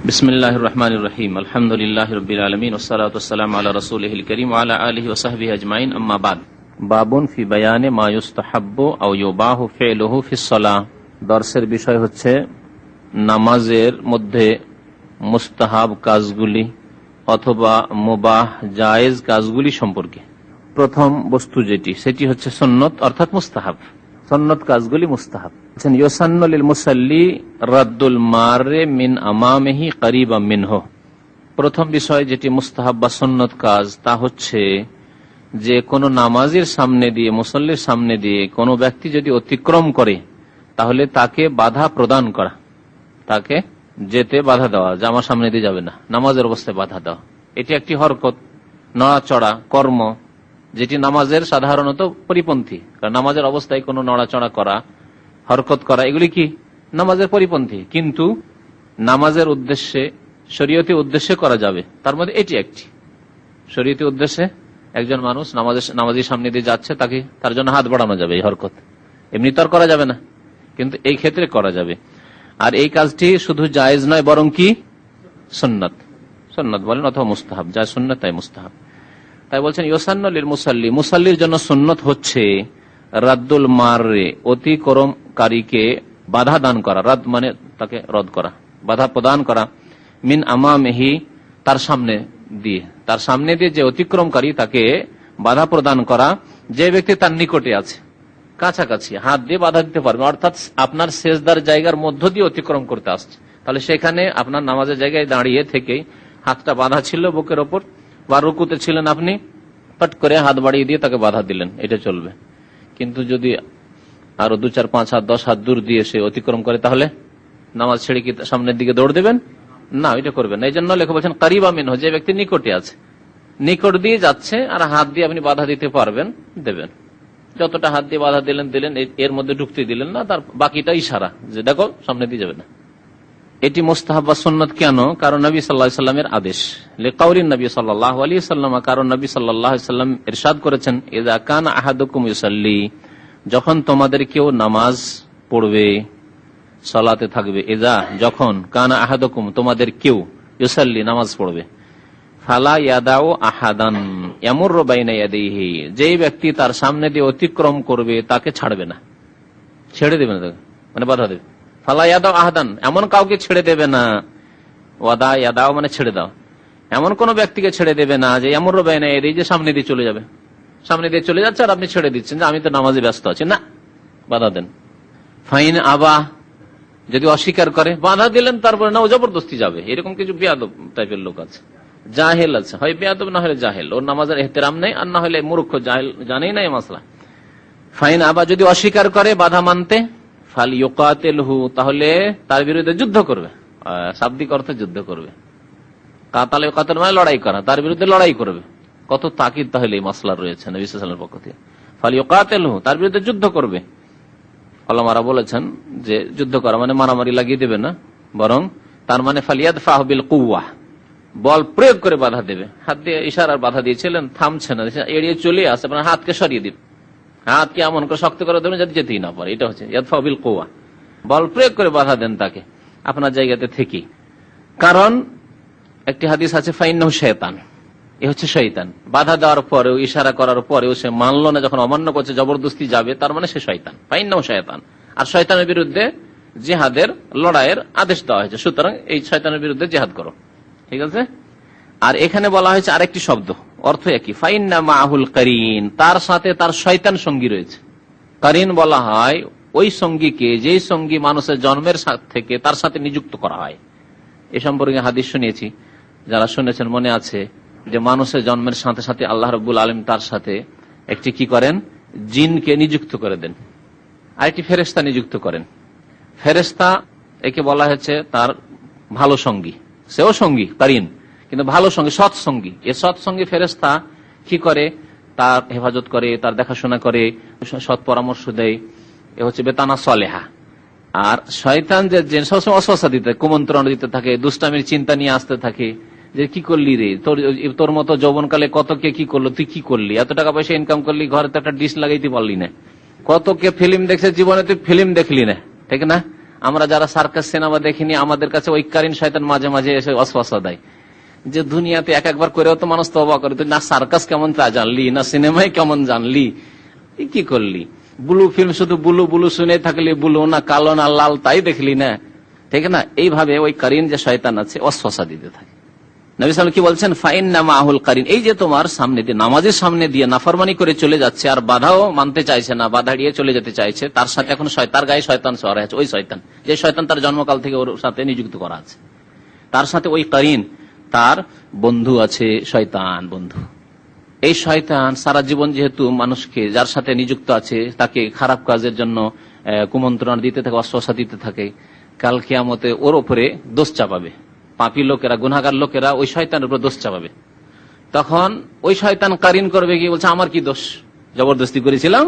বিসমিল্লাহির রহমানির রহিম আলহামদুলিল্লাহি রাব্বিল আলামিন ওয়াসসালাতু ওয়াসসালামু আলা রাসূলিহিল কারীম ওয়া আলা আলিহি ওয়া সাহবিহি আজমাইন আম্মা বাদ। বাবুন ফি বায়ানে মা ইউস্তাহাব্বু আও ইউবাহু ফি'লুহু ফিস সালাহ। দর্সের বিষয় হচ্ছে নামাজের মধ্যে মুস্তাহাব কাজগুলি অথবা মুবাহ জায়েজ কাজগুলি সম্পর্কে। প্রথম বস্তু যেটি সেটি হচ্ছে সুন্নত অর্থাৎ মুস্তাহাব। সুন্নত কাজগুলি মুস্তাহাব। ইউসান্নু লিল মুসাল্লি রাদ্দুল মারে মিন আমামিহি করিবাম মিনহু। প্রথম বিষয় যেটি মুস্তাহাব বা সুন্নত কাজ তা হচ্ছে যে কোন নামাজের সামনে দিয়ে মুসল্লির সামনে দিয়ে কোনো ব্যক্তি যদি অতিক্রম করে তাহলে তাকে বাধা প্রদান করা, তাকে যেতে বাধা দেওয়া, যে আমার সামনে দিয়ে যাবে না, নামাজের অবস্থায় বাধা দেওয়া। এটি একটি হরকত, নড়াচড়া কর্ম, যেটি নামাজের সাধারণত পরিপন্থী। কারণ নামাজের অবস্থায় কোনো নড়াচড়া করা, হরকত করা এগুলি কি নামাজের পরিপন্থী, কিন্তু নামাজের উদ্দেশ্যে শরীয়তি উদ্দেশ্যে করা যাবে। তার মধ্যে এটি একটি শরীয়তি উদ্দেশ্যে। একজন মানুষ নামাজের সামনে দিয়ে যাচ্ছে, তাকে তার জন্য হাত বাড়ানো যাবে, এই হরকত এমনি তো আর করা যাবে না, কিন্তু এই ক্ষেত্রে করা যাবে। আর এই কাজটি শুধু জায়েজ নয়, বরং কি সুন্নাত, সুন্নাত বলেন অথবা মুস্তাহাব, যা সুন্নাত তাই মুস্তাহাব। তাই বলছেন ইউসান্নু লিল মুসাল্লি, মুসাল্লির জন্য সুন্নত হচ্ছে রাদ্দুল মারে, অতিক্রমকারীকে বাধা দান করা। রাদ মানে তাকে রদ করা, বাধা প্রদান করা। মিন আমামিহি, তার সামনে দিয়ে, তার সামনে দিয়ে যে অতিক্রমকারী তাকে বাধা প্রদান করা। যে ব্যক্তি তার নিকটে আছে, কাছাকাছি, হাত দিয়ে বাধা দিতে পারবে, অর্থাৎ আপনার সেজদার জায়গার মধ্য দিয়ে অতিক্রম করতে আসছে, তাহলে সেখানে আপনার নামাজের জায়গায় দাঁড়িয়ে থেকেই হাতটা বাঁধা ছিল বুকের ওপর, বা রুকুতে ছিলেন, আপনি পট করে হাত বাড়িয়ে দিয়ে তাকে বাধা দিলেন, এটা চলবে। কিন্তু যদি আরো 2, 4, 5 হাত 10 হাত দূর দিয়ে সে অতিক্রম করে, তাহলে নামাজ ছেড়ে কি সামনের দিকে দৌড় দেবেন? না, এটা করবেন না। এই জন্য লেখক বলছেন কারিবা মিনহু, যে ব্যক্তি নিকটে আছে, নিকট দিয়ে যাচ্ছে আর হাত দিয়ে আপনি বাধা দিতে পারবেন, দেবেন। যতটা হাত দিয়ে বাধা দিলেন দিলেন, এর মধ্যে ঢুকতে দিলেন না, তার বাকিটা ইশারা যে দেখো সামনে দিয়ে যাবে না। এটি মুস্তাহাব বা সুন্নাত কেন? কারণ নবী সাল্লাল্লাহু আলাইহি সাল্লামের আদেশ, লিকাউলিন নবী সাল্লাল্লাহু আলাইহি সাল্লাম, কারণ নবী সাল্লাল্লাহু আলাইহি সাল্লাম ইরশাদ করেছেন, ইযা কানা আহাদুকুম ইউসাল্লি, যখন তোমাদের কেউ নামাজ পড়বে, সালাতে থাকবে, ইযা যখন, কানা আহাদুকুম তোমাদের কেউ, ইউসাল্লি নামাজ পড়বে, ফালা ইয়াদাউ আহাদান ইয়ামুরু বাইনা ইয়াদাইহি, যেই ব্যক্তি তার সামনে দিয়ে অতিক্রম করবে তাকে ছাড়বে না, ছেড়ে দেবে না, মানে বাধা দেবে। ফালা ইয়াদাউ আহাদান, এমন কাউকে ছেড়ে দেবে না। ওয়াদা ইয়াদাউ মানে ছেড়ে দাও, এমন কোন ব্যক্তিকে ছেড়ে দেবে না যে ইয়ামুরু বাইনা ইয়াদাইহি, যে সামনে দিয়ে চলে যাবে, সামনে দিয়ে চলে যাচ্ছে আর আপনি ছেড়ে দিচ্ছেন যে আমি তো নামাজে ব্যস্ত আছি, না, বাধা দেন। ফাইন আবা, যদি অস্বীকার করে, বাধা দিলেন তারপরে না, ও জবরদস্তি যাবে, এরকম কিছু বেয়াদব টাইপের লোক আছে, জাহেল আছে, হয় বেয়াদব না হলে জাহেল, ওর নামাজের এহতেরাম নেই, আর না হলে মূর্খ জাহেল, জানেই না এই মাসলা। ফাইন আবা, যদি অস্বীকার করে বাধা মানতে, ফাল ইউকাতিলহু, তাহলে তার বিরুদ্ধে যুদ্ধ করবে, শাব্দিক অর্থে যুদ্ধ করবে। কাতাল ইউকাতিল মানে লড়াই করা, তার বিরুদ্ধে লড়াই করবে। কত তাকিদ তাহলে এই মাসলা রয়েছে নবী সাল্লাল্লাহু আলাইহি ওয়াসাল্লামের পক্ষ থেকে। ফাল ইউকাতিলহু, তার বিরুদ্ধে যুদ্ধ করবে। উলামারা বলেছেন যে যুদ্ধ করা মানে মারামারি লাগিয়ে দেবে না, বরং তার মানে ফালিয়াদফাহু বিল কুওয়া, বল প্রয়োগ করে বাধা দেবে। হাত দিয়ে ইশারার বাধা দিয়েছিলেন, থামছে না, এড়িয়ে চলে আসে, মানে হাতকে সরিয়ে দিবে, হাতকে এমন করে শক্ত করে দেবেন যাতে যেতেই না পারে। এটা হচ্ছে ইয়াদফাহু বিল কুওয়া, বল প্রয়োগ করে বাধা দেন তাকে আপনার জায়গাতে থেকে। কারণ একটি হাদিস আছে, ফাইন্নাহু শাইতান, এ হচ্ছে শয়তান। বাধা দেওয়ার পরেও, ইশারা করার পরেও সে মানলো না, যখন অমান্য করছে, জবরদস্তি যাবে, তার মানে সে শয়তান, ফাইন্নাহু শাইতান। আর শয়তানের বিরুদ্ধে জিহাদের, লড়াইয়ের আদেশ দেওয়া হয়েছে, সুতরাং এই শয়তানের বিরুদ্ধে জিহাদ করো, ঠিক আছে। আর এখানে বলা হয়েছে আরেকটি শব্দ, অর্থ একই, ফাইন্না মাহুল কারিন, তার সাথে তার শয়তান সঙ্গী রয়েছে। কারিন বলা হয় ওই সঙ্গীকে, যেই সঙ্গী মানুষের জন্মের থেকে তার সাথে নিযুক্ত করা হয়। এ সম্পর্কে হাদিস শুনিয়েছি, যারা শুনেছেন মনে আছে যে মানুষের জন্মের সাথে সাথে আল্লাহ রাব্বুল আলামিন তার সাথে একটি কি করেন, জিনকে নিযুক্ত করে দেন, আরেকটি ফেরেশতা নিযুক্ত করেন। ফেরেশতা একে বলা হয়েছে তার ভালো সঙ্গী, সেও সঙ্গী কারিন, কিন্তু ভালো সঙ্গী, সৎসঙ্গী। এ সৎসঙ্গী ফেরেশতা কি করে, তার হেফাজত করে, তার দেখাশোনা করে, সৎ পরামর্শ দেয়, এ হচ্ছে বেতানা সলেহা। আর শয়তান যে সবসময় অসওয়াসা দিতে, কুমন্ত্রণা দিতে থাকে, দুষ্টামির চিন্তা নিয়ে আসতে থাকে, যে কি করলি রে, তোর মতো যৌবনকালে কত কে কি করলো, তুই কি করলি, এত টাকা পয়সা ইনকাম করলি, ঘরে তো একটা ডিশ লাগাইতে পারলি না, কত কে ফিল্ম দেখছে জীবনে, তুই ফিল্ম দেখলি না, ঠিক না, আমরা যারা সার্কাস সিনেমা দেখিনি, আমাদের কাছে ওই কারিন শয়তান মাঝে মাঝে এসে ওয়াসওয়াসা দেয় যে দুনিয়াতে একবার করেও তো মানুষ তওবা করে, তুই না সার্কাস কেমন তা জানলি, না সিনেমায় কেমন জানলি, কি করলি, ব্লু ফিল্ম শুধু ব্লু ব্লু শুনে থাকলি, ব্লু না কালো না লাল তাই দেখলি না, ঠিক না? এইভাবে ওই কারিন যে শয়তান আছে ওয়াসওয়াসা দিতে থাকে। নবী সাল্লাল্লাহু আলাইহি ওয়াসাল্লাম কি বলছেন, ফাইন্না মাহুল কারিন, এই যে তোমার সামনে দিয়ে নামাজের সামনে দিয়ে নাফরমানি করে চলে যাচ্ছে আর বাধাও মানতে চাইছে না, বাধা দিয়ে চলে যেতে চাইছে, তার সাথে এখন তার গায়ে শয়তান সওয়ার আছে, ওই শয়তান যে শয়তান তার জন্মকাল থেকে ওর সাথে নিযুক্ত করা আছে, তার সাথে ওই কারিন তার বন্ধু আছে, শয়তান বন্ধু। এই শয়তান সারা জীবন যেহেতু মানুষকে যার সাথে নিযুক্ত আছে তাকে খারাপ কাজের জন্য কুমন্ত্রণা দিতে থাকে, অস্বসা দিতে থাকে, কাল কিয়ামতে ওর উপরে দোষ চাপাবে। পাপী লোকেরা, গুনাহগার লোকেরা ওই শয়তানের উপর দোষ চাপাবে। তখন ওই শয়তান কারিন করবে কি, বলছে আমার কি দোষ, জবরদস্তি করেছিলাম,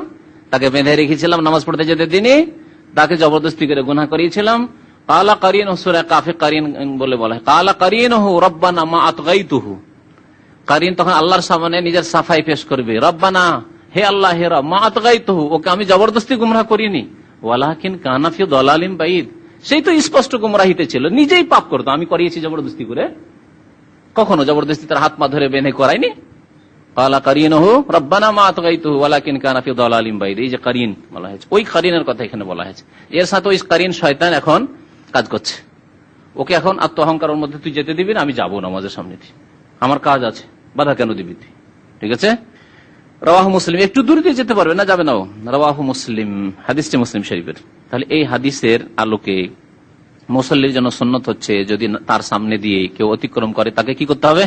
তাকে বেঁধে রেখেছিলাম, নামাজ পড়তে যেতে দিনে তাকে জবরদস্তি করে গুনাহ করিয়েছিলাম। কালা কারিন সূরা কাফে কারিন বলে বলা হয়, কালা কারিনহু রব্বানা মা আতগাইতুহু, কারিন তখন আল্লাহর সামনে নিজের সাফাই পেশ করবে, রব্বানা হে আল্লাহ হে রব, মা আতগাইতুহু, ওকে আমি জবরদস্তি গুমরাহ করিনি, ওয়ালাকিন কানা ফি দালালিন বাইদ, সেই তো স্পষ্ট গুমরাহিতে ছিল, নিজেই পাপ করতো, আমি করিয়েছি জবরদস্তি করে, কখনো জবরদস্তি তার হাত পা ধরে বেঁধে করাইনি। কালা কারিনহু রব্বানা মা আতগাইতুহু ওয়ালাকিন কানা ফি দালালিন বাইদ, এই যে কারিন বলা হয়েছে, ওই কারিনের কথা এখানে বলা হয়েছে। এর সাথে ওই কারিন শয়তান এখন কাজ করছে, ওকে এখন আত্ম অহংকারের মধ্যে তুই যেতে দিবি না, আমি যাবো নামাজের সামনে দিয়ে, আমার কাজ আছে, বাধা কেন দিবি তুই, ঠিক আছে? রাওয়াহু মুসলিম, একটু দূর দিয়ে যেতে পারবে না, যাবে না, রাওয়াহু মুসলিম, হাদিসটি মুসলিম শরীফের। তাহলে এই হাদিসের আলোকে মুসল্লির জন্য সুন্নত হচ্ছে যদি তার সামনে দিয়ে কেউ অতিক্রম করে তাকে কি করতে হবে,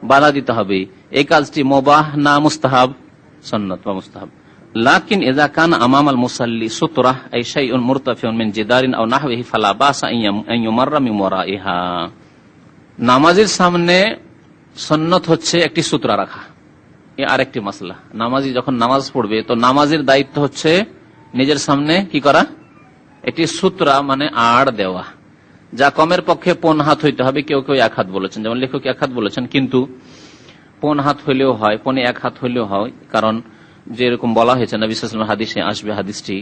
বাধা দিতে হবে। এই কাজটি মুবাহ না মুস্তাহাব? সুন্নত বা মুস্তাহাব। লাকিন ইযা কানা আমামাল মুসাল্লি সুতরাহ আই শাইউন মুরতাফিউন মিন জিদারিন আও নাহবিহি ফালা বাসা আন ইউমাররা মিন ওয়ারাইহা, নামাজের সামনে সুন্নত হচ্ছে একটি সূত্রা রাখা। আরেকটি মাসলা, নামাজি যখন নামাজ পড়বে তো নামাজের দায়িত্ব হচ্ছে নিজের সামনে কি করা, একটি সূত্রা মানে আড় দেওয়া, যা কমের পক্ষে 5 হাত হইতে হবে, কেউ কেউ 1 হাত বলেছেন, যেমন লেখক 1 হাত বলেছেন, কিন্তু 5 হাত হইলেও হয়, 1 হাত হইলেও হয়, কারণ যেরকম বলা হয়েছে নবী সাল্লাল্লাহু আলাইহি ওয়াসাল্লাম হাদিসে আসবে হাদিসটি,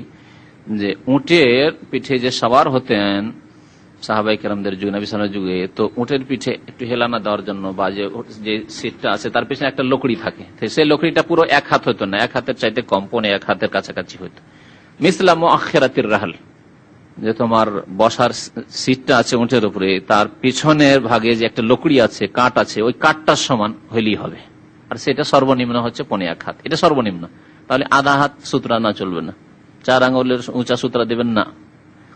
যে উটের পিঠে যে সওয়ার হতেন সাহাবায়ে কেরামদের যুগে, নবী সাল্লাল্লাহু আলাইহি ওয়াসাল্লামের যুগে, তো উটের পিঠে একটু হেলানা দেওয়ার জন্য বা যে সিটটা আছে তার পিছনে একটা লকড়ি থাকে, সেই লকড়িটা পুরো 1 হাত হতো না, 1 হাতের চাইতে কম, 1 হাতের কাছাকাছি হতো। মিসলা মুআখিরাতির রাহল, যে তোমার বসার সিটটা আছে উটের উপরে, তার পিছনের ভাগে যে একটা লকড়ি আছে, কাঠ আছে, ওই কাঠটার সমান হইলেই হবে, আর সেটা সর্বনিম্ন হচ্ছে 1 হাত, এটা সর্বনিম্ন। তাহলে আধা হাত সূত্রা না চলবে না, 4 আঙ্গুলের উঁচা সূত্রা দেবেন না,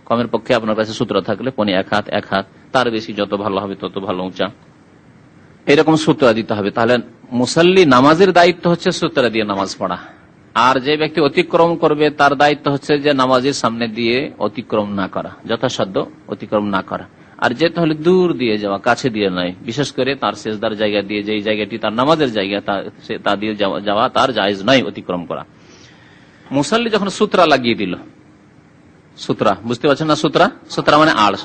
কমের পক্ষে আপনার কাছে সূত্র থাকলে 1 হাত, 1 হাত, তার বেশি যত ভালো হবে তত ভালো, উঁচা এরকম সূত্রা দিতে হবে। তাহলে মুসাল্লি নামাজের দায়িত্ব হচ্ছে সূত্রা দিয়ে নামাজ পড়া, আর যে ব্যক্তি অতিক্রম করবে তার দায়িত্ব হচ্ছে যে নামাজের সামনে দিয়ে অতিক্রম না করা, যথাসাধ্য অতিক্রম না করা। আর যেতে হলে দূর দিয়ে যাওয়া, কাছে দিয়ে নয়, বিশেষ করে তার সেজদার জায়গা দিয়ে, যেই জায়গাটি তার নামাজের জায়গা তা দিয়ে যাওয়া তার জায়েজ নয় অতিক্রম করা। মুসাল্লি যখন সূত্রা লাগিয়ে দিল, সূত্রা বুঝতে পারছেন না, সূত্রা মানে আড়,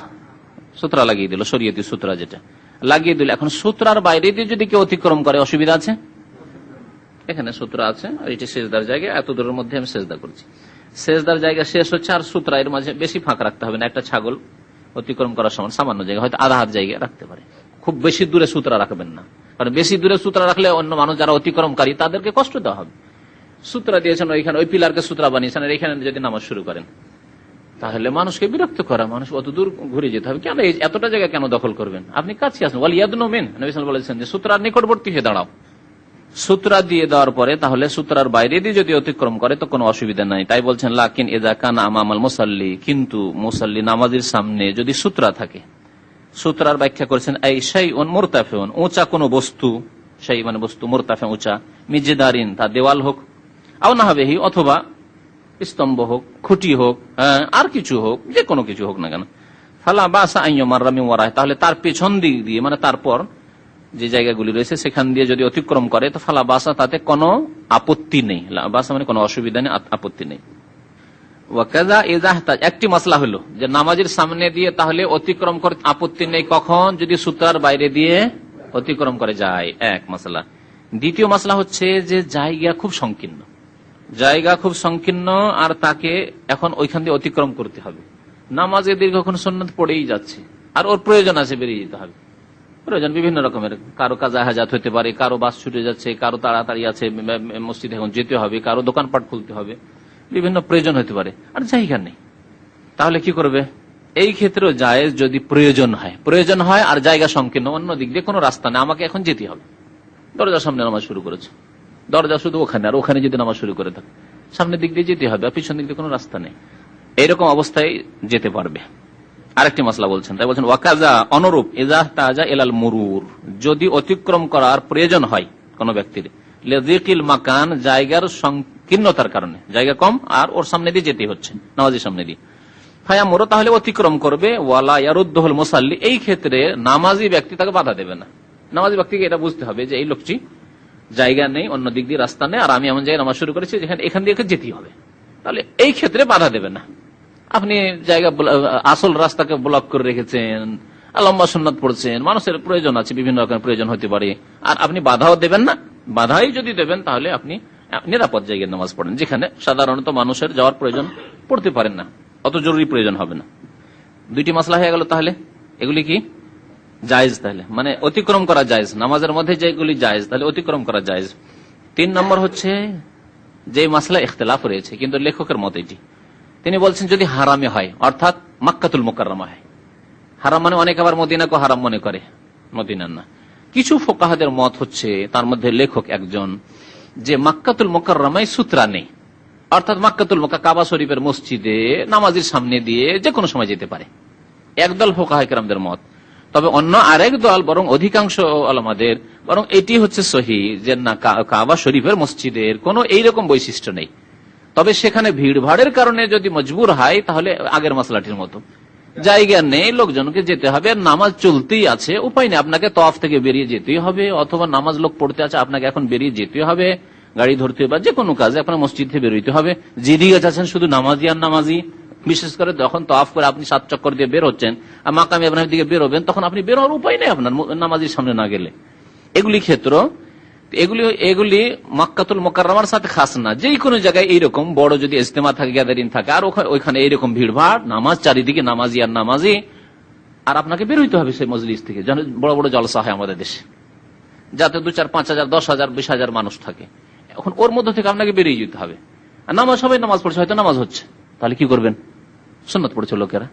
সূত্রা লাগিয়ে দিল, শরীয়তি সূত্রা যেটা লাগিয়ে দিল, এখন সূত্রার বাইরে দিয়ে যদি কেউ অতিক্রম করে অসুবিধা আছে? এখানে সূত্রা আছে আর এটি সেজদার জায়গা, এত দূরের মধ্যে আমি সেজদা করছি, সেজদার জায়গা শেষ হচ্ছে, আর সূত্রা এর মাঝে বেশি ফাঁক রাখতে হবে না, একটা ছাগল অতিক্রম করার সময় সামান্য জায়গা, হয়তো আধা হাত জায়গা রাখতে পারে, খুব বেশি দূরে সূত্রা রাখবেন না, কারণ বেশি দূরে সূত্রা রাখলে অন্য মানুষ যারা অতিক্রমকারী তাদেরকে কষ্ট দেওয়া হবে। সূত্রা দিয়েছেন ওইখানে, ওই পিলারকে সূত্রা বানিয়েছেন, আর এখানে যদি নামাজ শুরু করেন তাহলে মানুষকে বিরক্ত করা, মানুষ অত দূর ঘুরে যেতে হবে, কেন এতটা জায়গা কেন দখল করবেন, আপনি কাছে আসেন, ওয়াল ইয়াদনু মিন, নবী সাল্লাল্লাহু আলাইহি ওয়াসাল্লাম বলেছেন যে সূত্রার নিকটবর্তী হয়ে দাঁড়াও। সূত্রা দিয়ে দেওয়ার পরে তাহলে সূত্রার বাইরে দিয়ে যদি অতিক্রম করে তো কোনো অসুবিধা নাই। তাই বলছেন লাকিন ইযা কানা আমামাল মুসাল্লি, কিন্তু মুসাল্লি নামাজের সামনে যদি সূত্রা থাকে, সূত্রার ব্যাখ্যা করেছেন এই শাইউন মুরতাফিউন, উঁচা কোনো বস্তু, শাই মানে বস্তু, মুরতাফি উঁচা, মিজদারিন তা দেওয়াল হোক, আও নাহবিহি অথবা স্তম্ভ হোক, খুঁটি হোক, আর কিছু হোক, যে কোনো কিছু হোক না কেন, ফালা বাসা আন ইউমাররা মিন ওয়ারাইহি, তাহলে তার পেছন দিক দিয়ে মানে তারপর যে জায়গাগুলি রয়েছে সেখান দিয়ে যদি অতিক্রম করে তো ফালা বাসা, তাতে কোনো আপত্তি নেই, বাসা মানে কোনো অসুবিধা নেই, আপত্তি নেই। ওয়াকাযা ইযা ইহতাজ, একটি মাসলা হলো যে নামাজের সামনে দিয়ে তাহলে অতিক্রম করতে আপত্তি নেই কখন, যদি সূত্রার বাইরে দিয়ে অতিক্রম করে যায়, এক মাসলা। দ্বিতীয় মাসলা হচ্ছে যে জায়গা খুব সংকীর্ণ, জায়গা খুব সংকীর্ণ, আর তাকে এখন ওইখান দিয়ে অতিক্রম করতে হবে, নামাজে দীর্ঘক্ষণ সুন্নাত পড়েই যাচ্ছে, আর ওর প্রয়োজন আছে, বেরিয়ে যেতে হবে। প্রয়োজন বিভিন্ন রকমের, কারো কাজা হাজাত হতে পারে, কারো বাস ছুটে যাচ্ছে, কারো তাড়াতাড়ি আছে, মসজিদে এখন যেতে হবে, কারো দোকানপাট খুলতে হবে, বিভিন্ন প্রয়োজন হতে পারে, আর জায়গা নেই। তাহলে কি করবে? এই ক্ষেত্রেও জায়েজ যদি প্রয়োজন হয় আর জায়গা সংকীর্ণ, অন্য দিক দিয়ে কোনো রাস্তা নেই, আমাকে এখন যেতে হবে। দরজার সামনে নামাজ শুরু করেছে, দরজা শুধু ওখানে, আর ওখানে যদি নামাজ শুরু করে থাকে, সামনের দিক দিয়ে যেতে হবে, আর পিছন দিক দিয়ে কোনো রাস্তা নেই, এইরকম অবস্থায় যেতে পারবে। আরেকটি মাসলা বলছেন, তাই বলছেন ওয়াকাজা অনুরূপ ইজা তাজা এলাল মুরুর, যদি অতিক্রম করার প্রয়োজন হয় কোন ব্যক্তির, লিযিকিল মাকান, জায়গার সংকীর্ণতার কারণে, জায়গা কম আর ওর সামনে দিয়ে যেতে হচ্ছে, নামাজের সামনে দিয়ে, ফায়ামুরু, তাহলে অতিক্রম করবে, ওয়ালা ইয়ারুদ্দুহুল মুসাল্লি, এই ক্ষেত্রে নামাজি ব্যক্তি তাকে বাধা দেবে না। নামাজি ব্যক্তিকে এটা বুঝতে হবে যে এই লোকটি জায়গা নেই, অন্য দিক দিয়ে রাস্তা নেই, আর আমি এমন জায়গায় নামাজ শুরু করেছি যেখানে এখান দিয়ে যেতেই হবে, তাহলে এই ক্ষেত্রে বাধা দেবে না। আপনি জায়গা আসল রাস্তাকে ব্লক করে রেখেছেন, লম্বা সুন্নাত পড়ছেন, মানুষের প্রয়োজন আছে, বিভিন্ন রকমের প্রয়োজন হতে পারে, আর আপনি বাধাও দেবেন না। বাধাই যদি দেবেন তাহলে আপনি নিরাপদ জায়গায় নামাজ পড়েন, যেখানে সাধারণত মানুষের যাওয়ার প্রয়োজন পড়তে পারেন না, অত জরুরি প্রয়োজন হবে না। দুইটি মাসলা হয়ে গেল। তাহলে এগুলি কি জায়েজ? তাহলে মানে অতিক্রম করা জায়েজ, নামাজের মধ্যে যেগুলি জায়েজ তাহলে অতিক্রম করা জায়েজ। 3 নম্বর হচ্ছে যে মাসলা ইখতিলাফ রয়েছে, কিন্তু লেখকের মত এটি, তিনি বলছেন যদি হারামে হয়, অর্থাৎ মাক্কাতুল মুকাররমা হয়। হারাম মানে অনেক আবার মদিনাকে হারাম মনে করে, মদিনা না। কিছু ফুকাহাদের মত হচ্ছে, তার মধ্যে লেখক একজন, যে মাক্কাতুল মুকাররমায় সূত্রা নেই, অর্থাৎ মাক্কাতুল কাবা শরীফের মসজিদে নামাজের সামনে দিয়ে যে কোনো সময় যেতে পারে, একদল ফুকাহায়ে কেরামদের মত। তবে অন্য আরেক দল, বরং অধিকাংশ আলেমাদের, বরং এটি হচ্ছে সহিহ যে না, কাবা শরীফের মসজিদের কোনো এইরকম বৈশিষ্ট্য নেই, তবে সেখানে ভিড় ভাড়ের কারণে যদি মজবুর হয়, তাহলে আগের মাসলাটির মতো জায়গা নেই, লোকজনকে যেতে হবে, নামাজ চলতেই আছে, উপায় নেই, আপনাকে তওয়াফ থেকে বেরিয়ে যেতেই হবে, অথবা নামাজ লোক পড়তে আছে, আপনাকে এখন বেরিয়ে যেতে হবে, গাড়ি ধরতে হবে, যে কোনো কাজে আপনার মসজিদ থেকে বেরোতে হবে। যেদিকে যাচ্ছেন শুধু নামাজি আর নামাজি, বিশেষ করে যখন তওয়াফ করে আপনি 7 চক্কর দিয়ে বের হচ্ছেন আর মাকামে ইব্রাহিমের দিকে বেরোবেন, তখন আপনি বের হওয়ার উপায় নেই আপনার নামাজির সামনে না গেলে। এগুলি ক্ষেত্র, এগুলি মক্কাতুল মুকাররমার সাথে খাস না, যে কোনো জায়গায় এইরকম বড় যদি ইজতেমা থাকে, গ্যাদারিং থাকে, আর ওইখানে এইরকম ভিড় ভাড়, নামাজ চারিদিকে নামাজি আর নামাজি, আর আপনাকে বের হইতে হবে সেই মজলিস থেকে। বড় বড় জলসা হয় আমাদের দেশে, যাতে 2, 4, 5 হাজার, 10 হাজার, 20 হাজার মানুষ থাকে, এখন ওর মধ্যে থেকে আপনাকে বেরিয়ে যেতে হবে। আর নামাজ, সবাই নামাজ পড়ছে, হয়তো নামাজ হচ্ছে, তাহলে কি করবেন? সুন্নাত পড়ছে লোকেরা,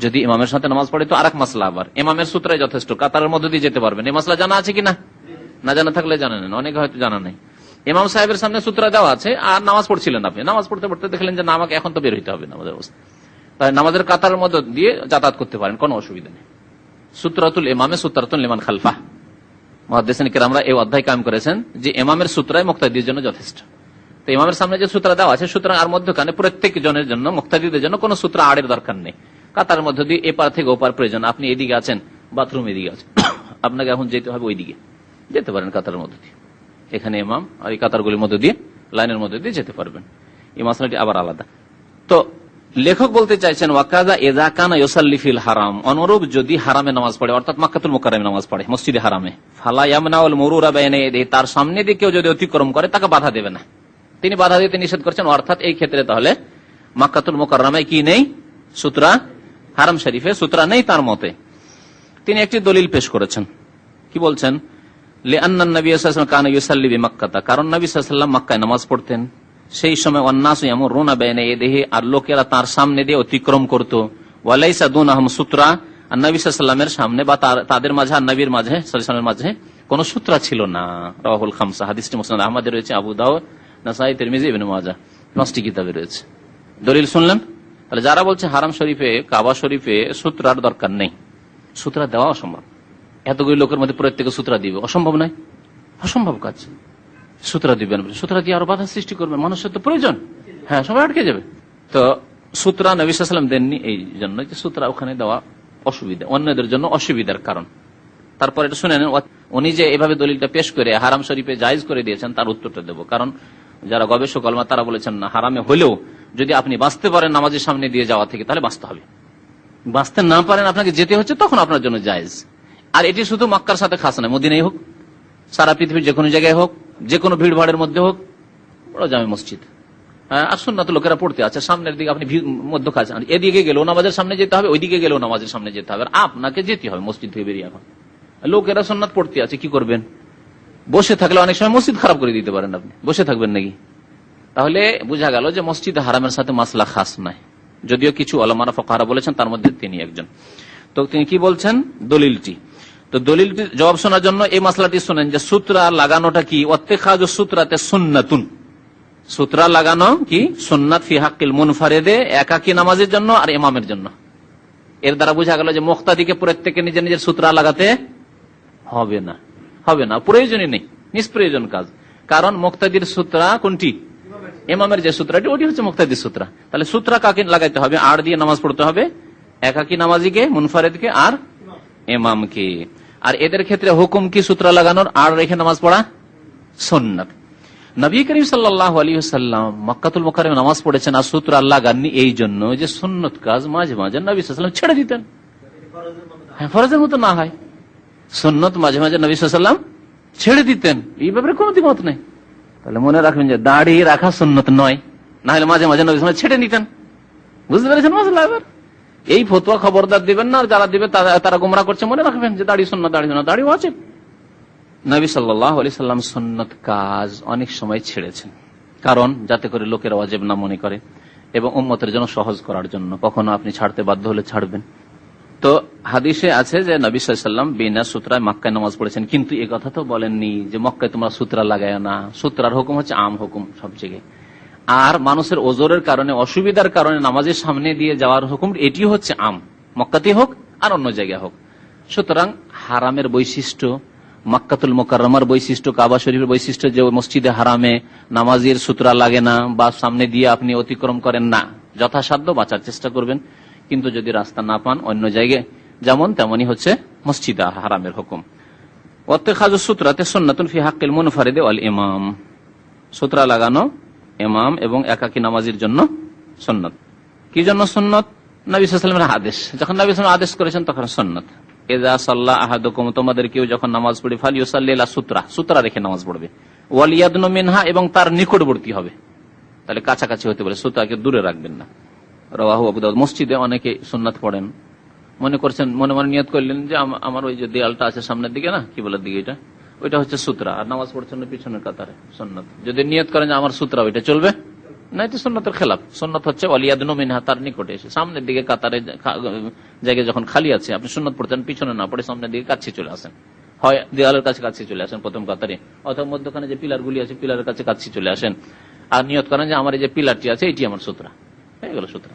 যদি ইমামের সাথে নামাজ পড়ে তো আরেক মাসলা, আবার ইমামের সূত্রায় যথেষ্ট, কাতারের মধ্যে দিয়ে যেতে পারবেন। এই মাসলা জানা আছে কিনা? না জানা থাকলে জানা নেন, অনেকে হয়তো জানা নেই। ইমাম সাহেবের সামনে সূত্র দেওয়া আছে, আর নামাজ পড়ছিলেন আপনি, নামাজ পড়তে পড়তে দেখলেন যে না, আমাকে এখন তো বের হইতে হবে নামাজের অবস্থা, তাই নামাজের কাতারের মধ্যে দিয়ে যাতায়াত করতে পারেন, কোনো অসুবিধা নেই। সূত্রাতুল ইমামে সূত্রাতুল লিমান খালফা, মুহাদ্দিসিন কিরামরা এই অধ্যায় কায়েম করেছেন যে ইমামের সূত্রায় মুক্তাদির জন্য যথেষ্ট। তো ইমামের সামনে যে সূত্র দেওয়া আছে, সুতরাং আর মধ্যখানে প্রত্যেক জনের জন্য, মুক্তাদিদের জন্য কোনো সূত্র আড়ের দরকার নেই। কাতারের মধ্যে দিয়ে এপার থেকে ওপার প্রয়োজন, আপনি এদিকে আছেন, বাথরুম এদিকে আছে, আপনাকে এখন যেতে হবে ওইদিকে, যেতে পারেন কাতারের মধ্যে দিয়ে, এখানে ইমাম আর এই কাতারগুলির মধ্যে দিয়ে, লাইনের মধ্যে দিয়ে যেতে পারবেন। এই মাসলাটি আবার আলাদা। তো লেখক বলতে চাইছেন ওয়াকাযা ইযা কানা ইউসাল্লি ফিল হারাম, অনুরূপ যদি হারামে নামাজ পড়ে, অর্থাৎ মক্কাতুল মুকাররমে নামাজ পড়ে, মসজিদে হারামে, ফালা ইয়ামনাউল মুরুরা বাইনা ইয়াদাইহি, তার সামনে দিয়ে কেউ যদি অতিক্রম করে তাকে বাধা দেবে না, তিনি বাধা দিতে নিষেধ করছেন। অর্থাৎ এই ক্ষেত্রে তাহলে মক্কাতুল মুকাররমায় কি নেই? সূত্রা, হারাম শরীফে সূত্রা নেই তার মতে। তিনি একটি দলিল পেশ করেছেন, কি বলছেন? লিআন্না নবী সাল্লাল্লাহু আলাইহি ওয়াসাল্লাম কানা ইউসাল্লি বিমাক্কাতা, কারণ নবী সাল্লাল্লাহু আলাইহি ওয়াসাল্লাম মক্কায় নামাজ পড়তেন, সেই সময় ওয়ান্নাসু ইয়ামুরুনা বাইনা ইয়াদাইহি, আর লোকেরা তার সামনে দিয়ে অতিক্রম করত, ওয়ালাইসা দুনাহুম সূত্রা, আর নবী সাল্লাল্লাহু আলাইহি ওয়াসাল্লামের সামনে বা তাদের মাঝে আর নবীর মাঝে সাল্লাল্লাহু আলাইহি ওয়াসাল্লামের মাঝে কোনো সূত্রা ছিল না। রাওয়াহুল খামসা, হাদিসটি মুসনাদ আহমদে রয়েছে, আবু দাউদ, নাসাই, তিরমিজি, ইবনে মাজাহ, 5টি কিতাবে রয়েছে। দলিল শুনলেন? তাহলে যারা বলছে হারাম শরীফে, কাবা শরীফে সূত্রার দরকার নেই, সূত্রা দেওয়া অসম্ভব, এতগুলি লোকের মধ্যে প্রত্যেকে সূত্রা দিবে, অসম্ভব নয়, অসম্ভব কাজ। সূত্রা দিবেন, সূত্রা দিয়ে আরো বাধা সৃষ্টি করবেন, মানুষের তো প্রয়োজন, হ্যাঁ, সবাই আটকে যাবে। তো সূত্রা নবী সাল্লাল্লাহু আলাইহি ওয়াসাল্লাম দেননি, এই জন্য যে সূত্রা ওখানে দেওয়া অসুবিধা, অন্যদের জন্য অসুবিধার কারণ। তারপর এটা শুনে নেন, উনি যে এভাবে দলিলটা পেশ করে হারাম শরীফে জায়েজ করে দিয়েছেন, তার উত্তরটা দেব। কারণ যারা গবেষক আলেমা তারা বলেছেন না, হারামে হলেও যদি আপনি বাঁচতে পারেন নামাজের সামনে দিয়ে যাওয়া থেকে, তাহলে বাঁচতে হবে। বাঁচতে না পারেন, আপনাকে যেতে হচ্ছে, তখন আপনার জন্য জায়েজ। আর এটি শুধু মক্কার সাথে খাস নয়, মদিনায় হোক, সারা পৃথিবীর যে কোনো জায়গায় হোক, যে কোনো ভিড় ভাড়ের মধ্যে হোক, বড় জামে মসজিদ, আর সুন্নাত লোকেরা পড়তে আছে, সামনের দিকে আপনি মধ্য কাছে, এদিকে গেলেও নামাজের সামনে যেতে হবে, ওইদিকে গেলেও নামাজের সামনে যেতে হবে, আর আপনাকে যেতে হবে মসজিদ থেকে বেরিয়ে। এখন লোকেরা সুন্নাত পড়তে আছে, কি করবেন? বসে থাকলে অনেক সময় মসজিদ খারাপ করে দিতে পারেন আপনি, বসে থাকবেন নাকি? তাহলে বোঝা গেল যে মসজিদ হারামের সাথে মাসলা খাস নাই, যদিও কিছু ওলামারা ফুকাহারা বলেছেন, তার মধ্যে তিনি একজন। তো তিনি কি বলছেন দলিলটি? তো দলিলটি জবাব শোনার জন্য এই মাসলাটি শুনেন যে সূত্রা লাগানোটা কি? ওয়াত্তিখাযু সূত্রাতে সুন্নাতুন, সূত্রা লাগানো কি সুন্নাত ফি হাক্কিল মুনফারিদে, একাকী নামাজের জন্য আর ইমামের জন্য। এর দ্বারা বোঝা গেল যে মুক্তাদিকে প্রত্যেকে নিজের নিজের সূত্রা লাগাতে হবে না, হবে না, প্রয়োজনই নেই, নিষ্প্রয়োজন কাজ। কারণ মুক্তাদির সূত্রা কোনটি? ইমামের যে সূত্রটি, ওটি হচ্ছে মুক্তাদির সূত্রা। তাহলে সূত্রা কাকে লাগাইতে হবে? আড় দিয়ে নামাজ পড়তে হবে, একাকী নামাজিকে, মুনফারিদকে আর ইমামকে। আর এদের ক্ষেত্রে হুকুম কি? সূত্রা লাগানোর, আড় রেখে নামাজ পড়া সুন্নাত। নবী করিম সাল্লাল্লাহু আলাইহি ওয়াসাল্লাম মক্কাতুল মুকাররমে নামাজ পড়েছেন আর সূত্রা লাগাননি এই জন্য যে সুন্নত কাজ মাঝে মাঝে নবী সাল্লাল্লাহু আলাইহি ওয়াসাল্লাম ছেড়ে দিতেন। হ্যাঁ, ফরজের মতো না হয়, সুন্নত মাঝে মাঝে নবী সাল্লাল্লাহু আলাইহি ওয়াসাল্লাম ছেড়ে দিতেন, এই ব্যাপারে কোনো দ্বিমত নেই। তাহলে মনে রাখবেন যে দাড়ি রাখা সুন্নত নয়, না হলে মাঝে মাঝে নবী সাল্লাল্লাহু আলাইহি ওয়াসাল্লাম ছেড়ে নিতেন। বুঝতে পেরেছেন মশলা? এবার এই ফতোয়া খবরদার দিবেন না, যারা দিবে তারা গোমরা করছে। মনে রাখবেন যে দাড়ি সুন্নাত, দাড়ি না, দাড়ি ওয়াজিব। নবী সাল্লাল্লাহু আলাইহি সাল্লাম সুন্নত কাজ অনেক সময় ছেড়েছেন, কারণ যাতে করে লোকেরা ওয়াজিব না মনে করে এবং উম্মতের জন্য সহজ করার জন্য। কখনো আপনি ছাড়তে বাধ্য হলে ছাড়বেন। তো হাদিসে আছে যে নবী সাল্লাল্লাহু আলাইহি সাল্লাম বিনা সূত্রায় মক্কায় নামাজ পড়েছেন, কিন্তু এই কথা তো বলেননি যে মক্কায় তোমরা সূত্রা লাগায় না। সূত্রার হুকুম হচ্ছে আম হুকুম সব জায়গায়। আর মানুষের ওজরের কারণে, অসুবিধার কারণে নামাজের সামনে দিয়ে যাওয়ার হুকুম, এটি হচ্ছে আম, মক্কাতে হোক আর অন্য জায়গায় হোক। সুতরাং হারামের বৈশিষ্ট্য, মক্কাতুল মুকাররমার বৈশিষ্ট্য, কাবা শরীফের বৈশিষ্ট্য যে মসজিদে হারামে নামাজের সূত্রা লাগে না বা সামনে দিয়ে আপনি অতিক্রম করেন না, যথাসাধ্য বাঁচার চেষ্টা করবেন। কিন্তু যদি রাস্তা না পান, অন্য জায়গায় যেমন তেমনই হচ্ছে মসজিদে হারামের হুকুম। ওয়াত্তিখাযু সূত্রাতে সুন্নাতুন ফি হাক্কিল মুনফারিদি ওয়াল ইমাম, সূত্রা লাগানো ইমাম এবং একাকী নামাজের জন্য সুন্নাত। কি জন্য সুন্নাত? নবী সাল্লাল্লাহু আলাইহি ওয়াসাল্লামের আদেশ, যখন নবী সাল্লাল্লাহু আলাইহি ওয়াসাল্লাম আদেশ করেছেন তখন সুন্নাত। ইযা সাল্লা আহাদুকুম, তোমাদের কেউ যখন নামাজ পড়ে, ফালইউসাল্লি ইলা সূত্রা, সূত্রা রেখে নামাজ পড়বে, ওয়াল ইয়াদনু মিনহা, এবং তার নিকটবর্তী হবে। তাহলে কাছাকাছি হতে পারে, সূত্রাকে দূরে রাখবেন না। রাওয়াহু আবু দাউদ। মসজিদে অনেকে সুন্নাত পড়েন, মনে করছেন, মনে মনে নিয়ত করলেন যে আমার ওই যে দেয়ালটা আছে সামনের দিকে, না কি বলার দিকে, এটা ওইটা হচ্ছে সূত্রা, আর নামাজ পড়ছেন পিছনের কাতারে, সুন্নাত। যদি নিয়ত করেন যে আমার সূত্রা, ওইটা চলবে না, এটা সুন্নাতের খেলাফ। সুন্নাত হচ্ছে ওয়াল ইয়াদনু মিনহা, তার নিকটে এসে, সামনের দিকে কাতারে জায়গায় যখন খালি আছে, আপনি সুন্নাত পড়ছেন, পিছনে না পড়ে সামনের দিকে কাছে চলে আসেন, হয় দেয়ালের কাছে কাছে চলে আসেন প্রথম কাতারে, অথবা মধ্যখানে যে পিলার গুলি আছে পিলারের কাছে কাছে চলে আসেন, আর নিয়ত করেন যে আমার এই যে পিলারটি আছে এটি আমার সূত্রা, হয়ে গেল সূত্রা।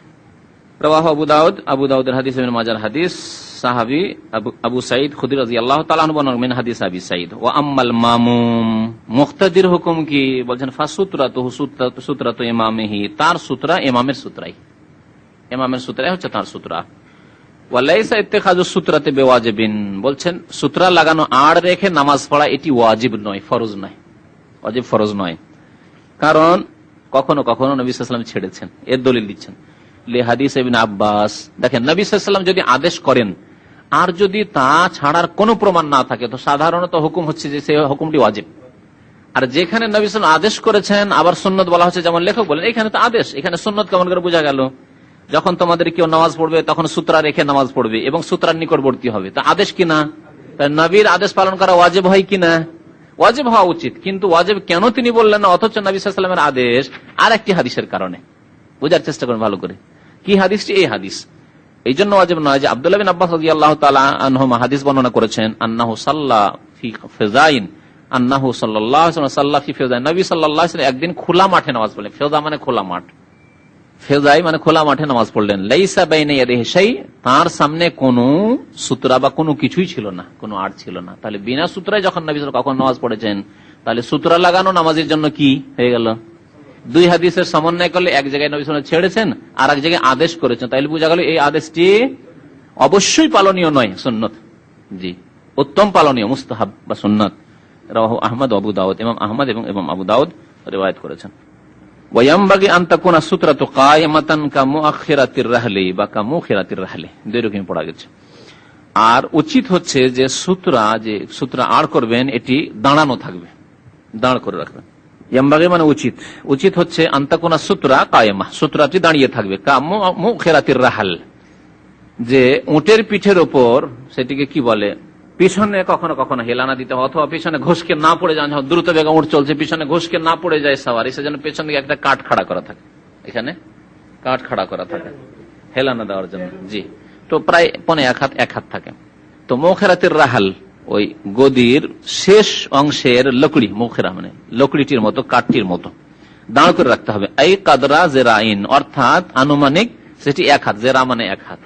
রাওয়াহু আবু দাউদ, আবু দাউদের হাদিস, ইবনে মাজার হাদিস, সাহাবী আবু সাঈদ খুদরি রাদিয়াল্লাহু তাআলা আনহু বর্ণনা মিন হাদিস আবি সাঈদ। ওয়া আম্মাল মামুম, মুক্তাদির হুকুম কি? বলেন ফাসুতরাতুহু সূত্রাতু ইমামিহি, তার সূত্রা ইমামের সূত্রাই, ইমামের সূত্রাই হচ্ছে তার সূত্রা। ওয়া লাইসা ইত্তিখাযু সূত্রাতি বিওয়াজিবিন, বলছেন সূত্রা লাগানো আড় রেখে নামাজ পড়া এটি ওয়াজিব নয়, ফরজ নয়, ওয়াজিব ফরজ নয়। কারণ কখনো কখনো নবী সাল্লাল্লাহু আলাইহি ওয়াসাল্লাম ছেড়েছেন, এর দলিল দিচ্ছেন হাদিস ইবনে আব্বাস। দেখেন নবী সাল্লাল্লাহু আলাইহি ওয়াসাল্লাম যদি আদেশ করেন আর যদি তা ছাড়ার কোনো প্রমাণ না থাকে, তো সাধারণত হুকুম হচ্ছে যে সেই হুকুমটি ওয়াজিব। আর যেখানে নবী সাল্লাল্লাহু আলাইহি ওয়াসাল্লাম আদেশ করেছেন আবার সুন্নত বলা হচ্ছে, যেমন লেখক বলেন এখানে তো আদেশ, এখানে সুন্নত কেমন করে বোঝা গেল? যখন তোমাদের কেউ নামাজ পড়বে তখন সূত্রা রেখে নামাজ পড়বে এবং সূত্রার নিকটবর্তী হবে, তা আদেশ কিনা? নবীর আদেশ পালন করা ওয়াজিব হয় কিনা? ওয়াজিব হওয়া উচিত। কিন্তু ওয়াজিব কেন তিনি বললেন না, অথচ নবী সাল্লাল্লাহু আলাইহি ওয়াসাল্লামের আদেশ আর একটি হাদিসের কারণে? বোঝার চেষ্টা করেন ভালো করে, কি হাদিসটি? এই হাদিস এই জন্য ওয়াজিব নয় যে আব্দুল্লাহ বিন আব্বাস রাদিয়াল্লাহু তাআলা আনহুমা হাদিস বর্ণনা করেছেন, আন্নাহু সাল্লা ফি ফিজাইন, আন্নাহু সাল্লাল্লাহু আলাইহি ওয়াসাল্লাম সাল্লা ফি ফিজাইন, নবী সাল্লাল্লাহু আলাইহি ওয়াসাল্লাম একদিন খোলা মাঠে নামাজ পড়লেন। ফিজা মানে খোলা মাঠ, ফিজাই মানে খোলা মাঠে নামাজ পড়লেন। লাইসা বাইনা ইয়াদিহি শাই, তার সামনে কোনো সূত্রা বা কোনো কিছুই ছিল না, কোনো আড় ছিল না। তাহলে বিনা সূত্রায় যখন নবী সাল্লাল্লাহু আলাইহি ওয়াসাল্লাম কখন নামাজ পড়েছেন, তাহলে সূত্রা লাগানো নামাজের জন্য কি হয়ে গেল? দুই হাদিসের সমন্বয় করলে এক জায়গায় নবী সাল্লাল্লাহু আলাইহি ওয়াসাল্লাম ছেড়েছেন আর এক জায়গায় আদেশ করেছেন, তাইলে বোঝা গেল এই আদেশটি অবশ্যই পালনীয় নয়, সুন্নত, জি উত্তম পালনীয়, মুস্তাহাব বা সুন্নাত। রাওয়াহু আহমদ, আবু দাউদ, ইমাম আহমদ এবং ইমাম আবু দাউদ রিওয়ায়াত করেছেন। ওয়ায়ামবাগি আন তাকুনা সূত্রাতু কায়মাতান কামুআখিরাতির রাহলি বা কামুখিরাতির রাহলি, দুই রকম পড়া গেছে। আর উচিত হচ্ছে যে সূত্রা আড় করবেন এটি দাঁড়ানো থাকবে, দাঁড় করে রাখবেন, ইয়ামবাগি মানে উচিত, উচিত হচ্ছে আন্তাকুনা সূত্রা কায়েমা, সূত্রাটি দাঁড়িয়ে থাকবে, মুখেরাতির রাহাল, যে উটের পিঠের ওপর সেটিকে কি বলে, পিছনে কখনো কখনো হেলানা দিতে হয়, অথবা পিছনে ঘষকে না পড়ে যায়, দ্রুত বেগে উঠ চলছে, পিছনে ঘষকে না পড়ে যায় সাওয়ারি, সেজন্য পেছন দিকে একটা কাঠ খাড়া করা থাকে, এখানে কাঠ খাড়া করা থাকে হেলানা দেওয়ার জন্য। জি, তো প্রায় 1.5 হাত থাকে। তো মুখেরাতির রাহাল ওই গদির শেষ অংশের লকড়ি, মুখেরা মানে লকড়িটির মতো, কাঠটির মতো দাঁড় করে রাখতে হবে। এই কাদরা জেরাইন, অর্থাৎ আনুমানিক সেটি 1 হাত, জেরা মানে 1 হাত,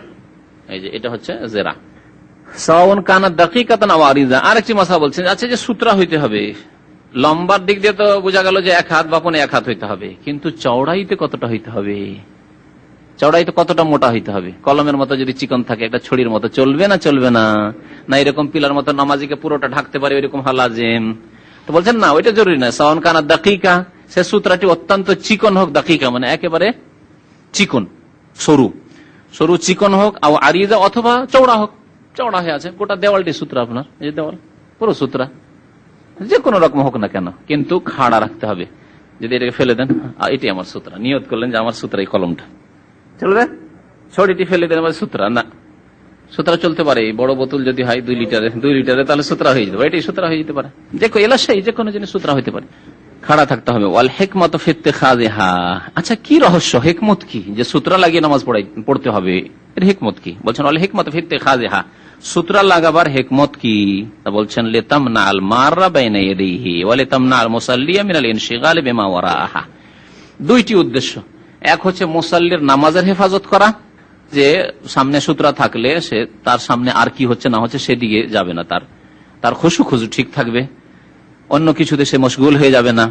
এই যে এটা হচ্ছে জেরা। সাওয়াউন কানা দাকিকাতান আও আরিজা, আরেকটি মাসা বলছেন, আচ্ছা যে সূত্রা হইতে হবে, লম্বার দিক দিয়ে তো বোঝা গেল যে 1 হাত বা 1.5 হাত হইতে হবে, কিন্তু চওড়াইতে কতটা হইতে হবে, চওড়াইতে কতটা মোটা হইতে হবে? কলমের মতো যদি চিকন থাকে, একটা ছড়ির মতো, চলবে না চলবে না? না এরকম পিলার মতো নামাজিকে পুরোটা ঢাকতে পারে ওইরকম হালাজেম? তো বলছেন না, ওইটা জরুরি না। সাওয়াউন কানা দাকিকা, সে সূত্রটি অত্যন্ত চিকন হোক, দাকিকা মানে একেবারে চিকন, সরু সরু চিকন হোক, আর আরিজা অথবা চওড়া হোক, চওড়া হয়ে আছে গোটা দেওয়ালটি সূত্র, আপনার এই যে দেওয়াল পুরো সূত্রা, যে কোনো রকম হোক না কেন, কিন্তু খাড়া রাখতে হবে। যদি এটাকে ফেলে দেন, এটি আমার সূত্র, নিয়ত করলেন যে আমার সূত্র এই কলমটা চলবে, ছড়িটি ফেলে দেন আমার সূত্র না, সূত্র চলতে পারে। বড় বোতল যদি হয় 2 লিটারে তাহলে সূত্র হয়ে যেতে পারে, এটাই সূত্র হয়ে যেতে পারে, যে এলাশাই যে কোনো জিনিস সূত্র হইতে পারে, খাড়া থাকতে হবে। ওয়াল হিকমাতু ফি ইত্তিখাযিহা, আচ্ছা কি রহস্য, হিকমত কি যে সূত্র লাগিয়ে নামাজ পড়তে হবে, এর হিকমত কি? বলছেন ওয়াল হিকমাতু ফি ইত্তিখাযিহা, সূত্র লাগাবার হিকমত কি? তা বলছেন লিতামনা আল মাররা বাইনা ইয়াদিহি ওয়া লিতামনা আল মুসাল্লিয়া মিনাল ইনশিগাল বিমা ওয়ারাহা। 2টি উদ্দেশ্য, এক হচ্ছে মুসাল্লির নামাজের হেফাজত করা, যে সামনে সূত্র থাকলে সে তার সামনে আর কি হচ্ছে না হচ্ছে সেদিকে যাবে না, তার খুশু ঠিক থাকবে, অন্য কিছুতে সে মশগুল হয়ে যাবে না,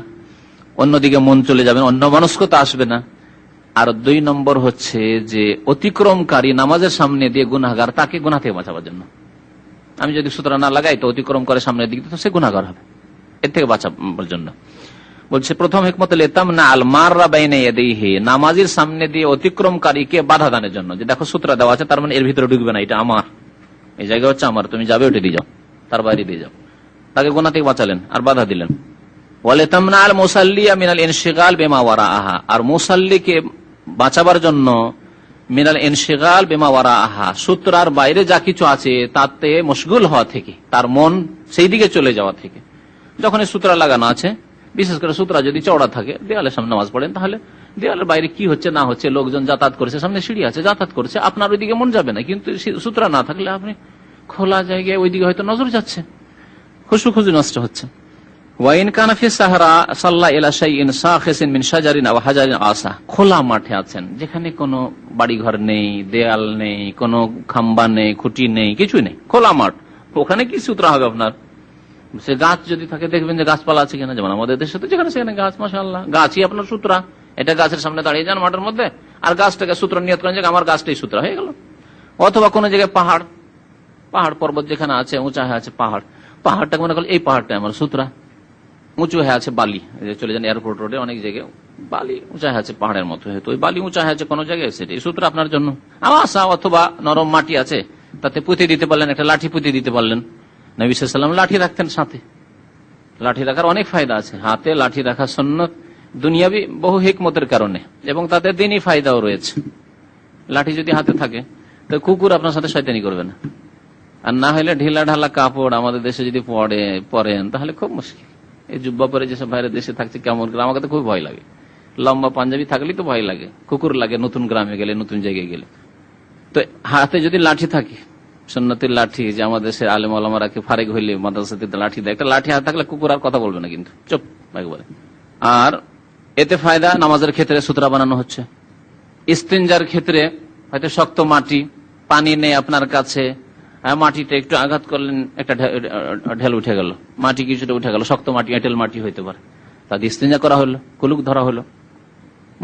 অন্যদিকে মন চলে যাবে না, অন্য মনস্কতা আসবে না। আর 2 নম্বর হচ্ছে যে অতিক্রমকারী নামাজের সামনে দিয়ে গুনাহগার, তাকে গুনাহ থেকে বাঁচাবার জন্য। আমি যদি সূত্র না লাগাই তো অতিক্রম করে সামনের দিকে, তো সে গুনাহগার হবে, এর থেকে বাঁচাবার জন্য। বলছে প্রথম হিকমত লিতামনা আল মাররা বাইনা ইয়াদিহি, নামাজের সামনে দিয়ে অতিক্রমকারীকে বাধা দানের জন্য, যে দেখো সূত্র দেওয়া আছে, তার মানে এর ভিতরে ঢুকবে না, এটা আমার, এই জায়গা হচ্ছে আমার, তুমি যাবে ওটা দিয়ে যাও, তার বাইরে দিয়ে যাও, তাকে গুনাহ থেকে বাঁচালেন আর বাধা দিলেন। ওয়ালিতামনা আল মুসাল্লিয়া মিনাল ইনশিগাল বিমা ওয়ারাহা, আর মুসাল্লিকে বাঁচাবার জন্য মিনাল ইনশিগাল বিমা ওয়ারাহা, সূত্রার বাইরে যা কিছু আছে তাতে মশগুল হওয়া থেকে, তার মন সেই দিকে চলে যাওয়া থেকে। যখন এই সূত্র লাগানো আছে, বিশেষ করে সূত্র যদি চওড়া থাকে, দেয়ালের সামনে নামাজ পড়েন, তাহলে দেয়ালের বাইরে কি হচ্ছে না হচ্ছে, লোকজন যাতায়াত করছে, সামনে সিঁড়ি আছে যাতায়াত করছে, আপনার ওইদিকে মন যাবে না, কিন্তু সূত্র না থাকলে আপনি খোলা জায়গায় ওইদিকে হয়তো নজর যাচ্ছে, খুশু নষ্ট হচ্ছে। ওয়াইন কানা ফি সাহরা সাল্লা ইলা শাইইন সাখিসিন মিন শাজারিন আও হাজারিন আসা, খোলা মাঠে আছেন, যেখানে কোনো বাড়িঘর নেই, দেয়াল নেই, কোনো খাম্বা নেই, খুঁটি নেই, কিছুই নেই, খোলা মাঠ, ওখানে কি সূত্র হবে আপনার? সে গাছ যদি থাকে, দেখবেন যে গাছপালা আছে কিনা, যেমন আমাদের দেশে তো যেখানে সেখানে গাছ, মাশাআল্লাহ, গাছই আপনার সূত্র। এটা গাছের সামনে দাঁড়িয়ে যান মাঠের মধ্যে, আর গাছটাকে সূত্র নিয়ত করেন যে আমার গাছটাই সূত্র হয়ে গেল। অথবা কোনো জায়গায় পাহাড় পর্বত যেখানে আছে, উঁচা হয়ে আছে পাহাড়টাকে মনে করলেন এই পাহাড়টা আমার সূত্রা, উঁচু হয়ে আছে বালি, চলে যান এয়ারপোর্ট রোডে অনেক জায়গায় বালি উঁচা হয়ে আছে পাহাড়ের মতো, হয়তো ওই বালি উঁচা হয়ে আছে কোনো জায়গায়, সেটাই সূত্র আপনার জন্য। আশা অথবা নরম মাটি আছে, তাতে পুঁতে দিতে পারলেন, একটা লাঠি পুঁতে দিতে পারলেন। নবী সাল্লাল্লাহু আলাইহি ওয়াসাল্লাম লাঠি রাখতেন সাথে, লাঠি রাখার অনেক ফায়দা আছে, হাতে লাঠি রাখা সুন্নাত দুনিয়াবি বহু হিকমতের কারণে, এবং তাতে দিনই ফায়দাও রয়েছে। লাঠি যদি হাতে থাকে তো কুকুর আপনার সাথে শয়তানি করবে না, আর না হলে ঢিলা ঢালা কাপড় আমাদের দেশে যদি পরেন তাহলে খুব মুশকিল। এই জুব্বা পরে যেসব বাইরের দেশে থাকছে কেমন করে, আমাকে তো খুব ভয় লাগে, লম্বা পাঞ্জাবি থাকলেই তো ভয় লাগে, কুকুর লাগে নতুন গ্রামে গেলে, নতুন জায়গায় গেলে। তো হাতে যদি লাঠি থাকে, সুন্নতের লাঠি, যে আমাদের দেশের আলেম ওলামারা ফারেক হইলে মাদ্রাসাতে লাঠি দেয়, একটা লাঠি হাতে থাকলে কুকুর আর কথা বলবে না, কিন্তু চুপ একবারে। আর এতে ফায়দা, নামাজের ক্ষেত্রে সূত্রা বানানো হচ্ছে, ইস্তিনজার ক্ষেত্রে হয়তো শক্ত মাটি, পানি নেই আপনার কাছে, মাটিটা একটু আঘাত করলেন, একটা ঢেল উঠে গেল, মাটি কিছুটা উঠে গেল, শক্ত মাটি, এঁটেল মাটি হইতে পারে, তাদের ইস্তিনজা করা হলো, কুলুক ধরা হলো।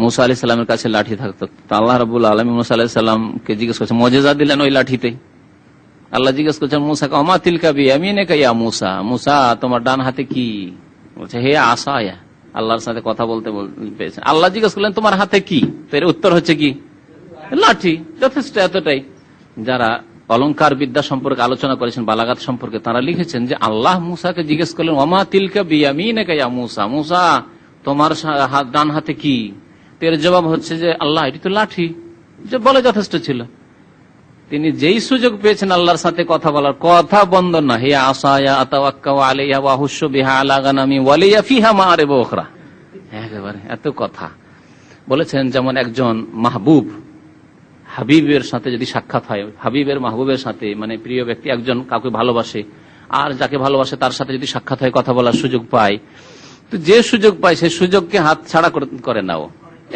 মুসা আলাইহিস সালামের কাছে লাঠি থাকতো, আল্লাহ রাব্বুল আলামিন মুসা আলাইহিস সালামকে জিজ্ঞেস করছেন, মুজিজা দিলেন ওই লাঠিতে। আল্লাহ জিজ্ঞেস করছেন মুসাকে, ওমা তিলকা বিয়ামিনিকা ইয়া মুসা, মুসা তোমার ডান হাতে কি? বলছে হে আসায়া, আল্লাহর সাথে কথা বলতে পেয়েছেন। আল্লাহ জিজ্ঞেস করলেন তোমার হাতে কি? তো এর উত্তর হচ্ছে কি? লাঠি। যথেষ্ট, এতটাই। যারা অলংকার বিদ্যা সম্পর্কে আলোচনা করেছেন, বালাগাত সম্পর্কে, তারা লিখেছেন যে আল্লাহ মুসাকে জিজ্ঞেস করলেন ওমা তিলকা বিয়ামিনিকা ইয়া মুসা, মুসা তোমার ডান হাতে কি? এর জবাব হচ্ছে যে আল্লাহ, এটি তো লাঠি, যে বলে যথেষ্ট ছিল। তিনি যেই সুযোগ পেয়েছেন আল্লাহর সাথে কথা বলার, কথা বন্ধ না। হিয়া আসায়া আতাওয়াক্কাউ আলাইহা ওয়া আহুশু বিহা আলা গানামি ওয়া লিয়া ফিহা মাআরিব উখরা। একেবারে এত কথা বলেছেন। যেমন একজন মাহবুব, হাবিবের সাথে যদি সাক্ষাৎ হয়, হাবিবের মাহবুবের সাথে, মানে প্রিয় ব্যক্তি একজন কাউকে ভালোবাসে, আর যাকে ভালোবাসে তার সাথে যদি সাক্ষাৎ হয়, কথা বলার সুযোগ পায়, তো যে সুযোগ পায় সেই সুযোগকে হাত ছাড়া করে নাও।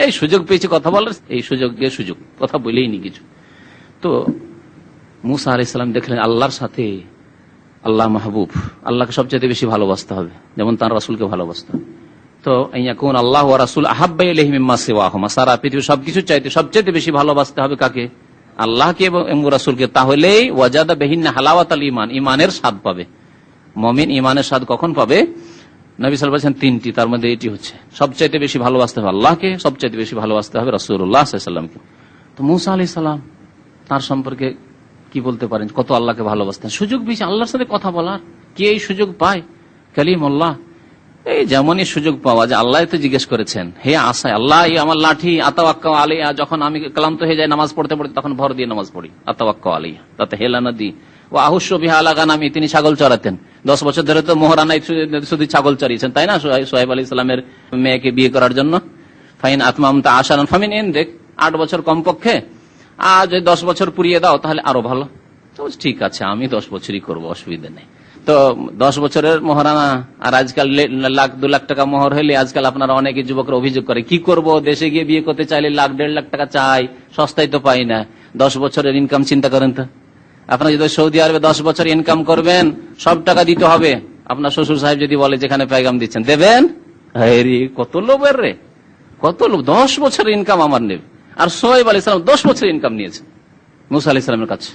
এই সুযোগ পেয়েছে কথা বলার, এই সুযোগ কথা বলেই নি কিছু। তো মুসা আলাইহিস সালাম দেখলেন আল্লাহর সাথে আল্লাহ মাহবুব, আল্লাহকে সবচেয়ে বেশি ভালোবাসতে হবে, যেমন তার রাসূলকে ভালোবাসতে হবে। তো ইয়াকুন আল্লাহ ওয়া রাসূল আহাব্বা ইলাইহি মিম্মা সিওয়াহুমা, সারা পৃথিবীর সবকিছু চাইতে সবচেয়ে বেশি ভালোবাসতে হবে কাকে? আল্লাহকে এবং রাসূলকে। তাহলেই ওয়াজাদা বিহিন্না হালাওয়াতাল ঈমান, ঈমানের স্বাদ পাবে মুমিন। ঈমানের স্বাদ কখন পাবে? নবী সাল্লাল্লাহু আলাইহি ওয়াসাল্লাম তিনটি, তার মধ্যে এটি হচ্ছে সবচাইতে বেশি ভালোবাসতে হবে আল্লাহকে, সবচাইতে বেশি ভালোবাসতে হবে রাসূলুল্লাহ সাল্লাল্লাহু আলাইহি ওয়াসাল্লামকে। তো মুসা আলাইহিস সালাম তার সম্পর্কে কি বলতে পারেন? কত আল্লাহকে ভালোবাসতেন। সুযোগ পেয়েছে আল্লাহর সাথে কথা বলার। কে এই সুযোগ পায়? কালিমুল্লাহ। এই যেমনই সুযোগ পাওয়া যায়, আল্লাহ তো জিজ্ঞেস করেছেন, হে আসায় আল্লাহ, এই আমার লাঠি, আতাওয়াক্কাউ আলাইহা, যখন আমি ক্লান্ত হয়ে যাই নামাজ পড়তে পড়তে, তখন ভর দিয়ে নামাজ পড়ি, আতাওয়াক্কাউ আলাইহা, তাতে হেলা না দিই। ও আহুশু বিহা আলা গানামি, তিনি ছাগল চড়াতেন। 10 বছর ধরে তো মোহরানায় শুধু ছাগল চড়িয়েছেন, তাই না? সোহাইব আলাইহিস সালামের মেয়েকে বিয়ে করার জন্য। ফাইন আতমামতা আশারান ফামিন ইনদিক, 8 বছর কমপক্ষে, আর যদি 10 বছর পুরিয়ে দাও তাহলে আরো ভালো। তো ঠিক আছে, আমি 10 বছরই করবো, অসুবিধা নেই। তো 10 বছরের মোহরানা, আর আজকাল 1,00,000 2,00,000 টাকা মোহর হলে আজকাল আপনারা অনেকে যুবকরা অভিযোগ করে, কি করব, দেশে গিয়ে বিয়ে করতে চাইলে 1,00,000-1,50,000 টাকা চাই, সস্তায় তো পাই না। 10 বছরের ইনকাম চিন্তা করেন তো। আপনারা যদি সৌদি আরবে 10 বছর ইনকাম করবেন, সব টাকা দিতে হবে। আপনার শ্বশুর সাহেব যদি বলে যেখানে পেগাম দিচ্ছেন দেবেন, কত লোভের রে, কত লোভ। 10 বছরের ইনকাম আমার নেবে। আর সোহাইব আলাইহিস সালাম 10 বছরের ইনকাম নিয়েছেন মুসা আলাইহিস সালামের কাছে।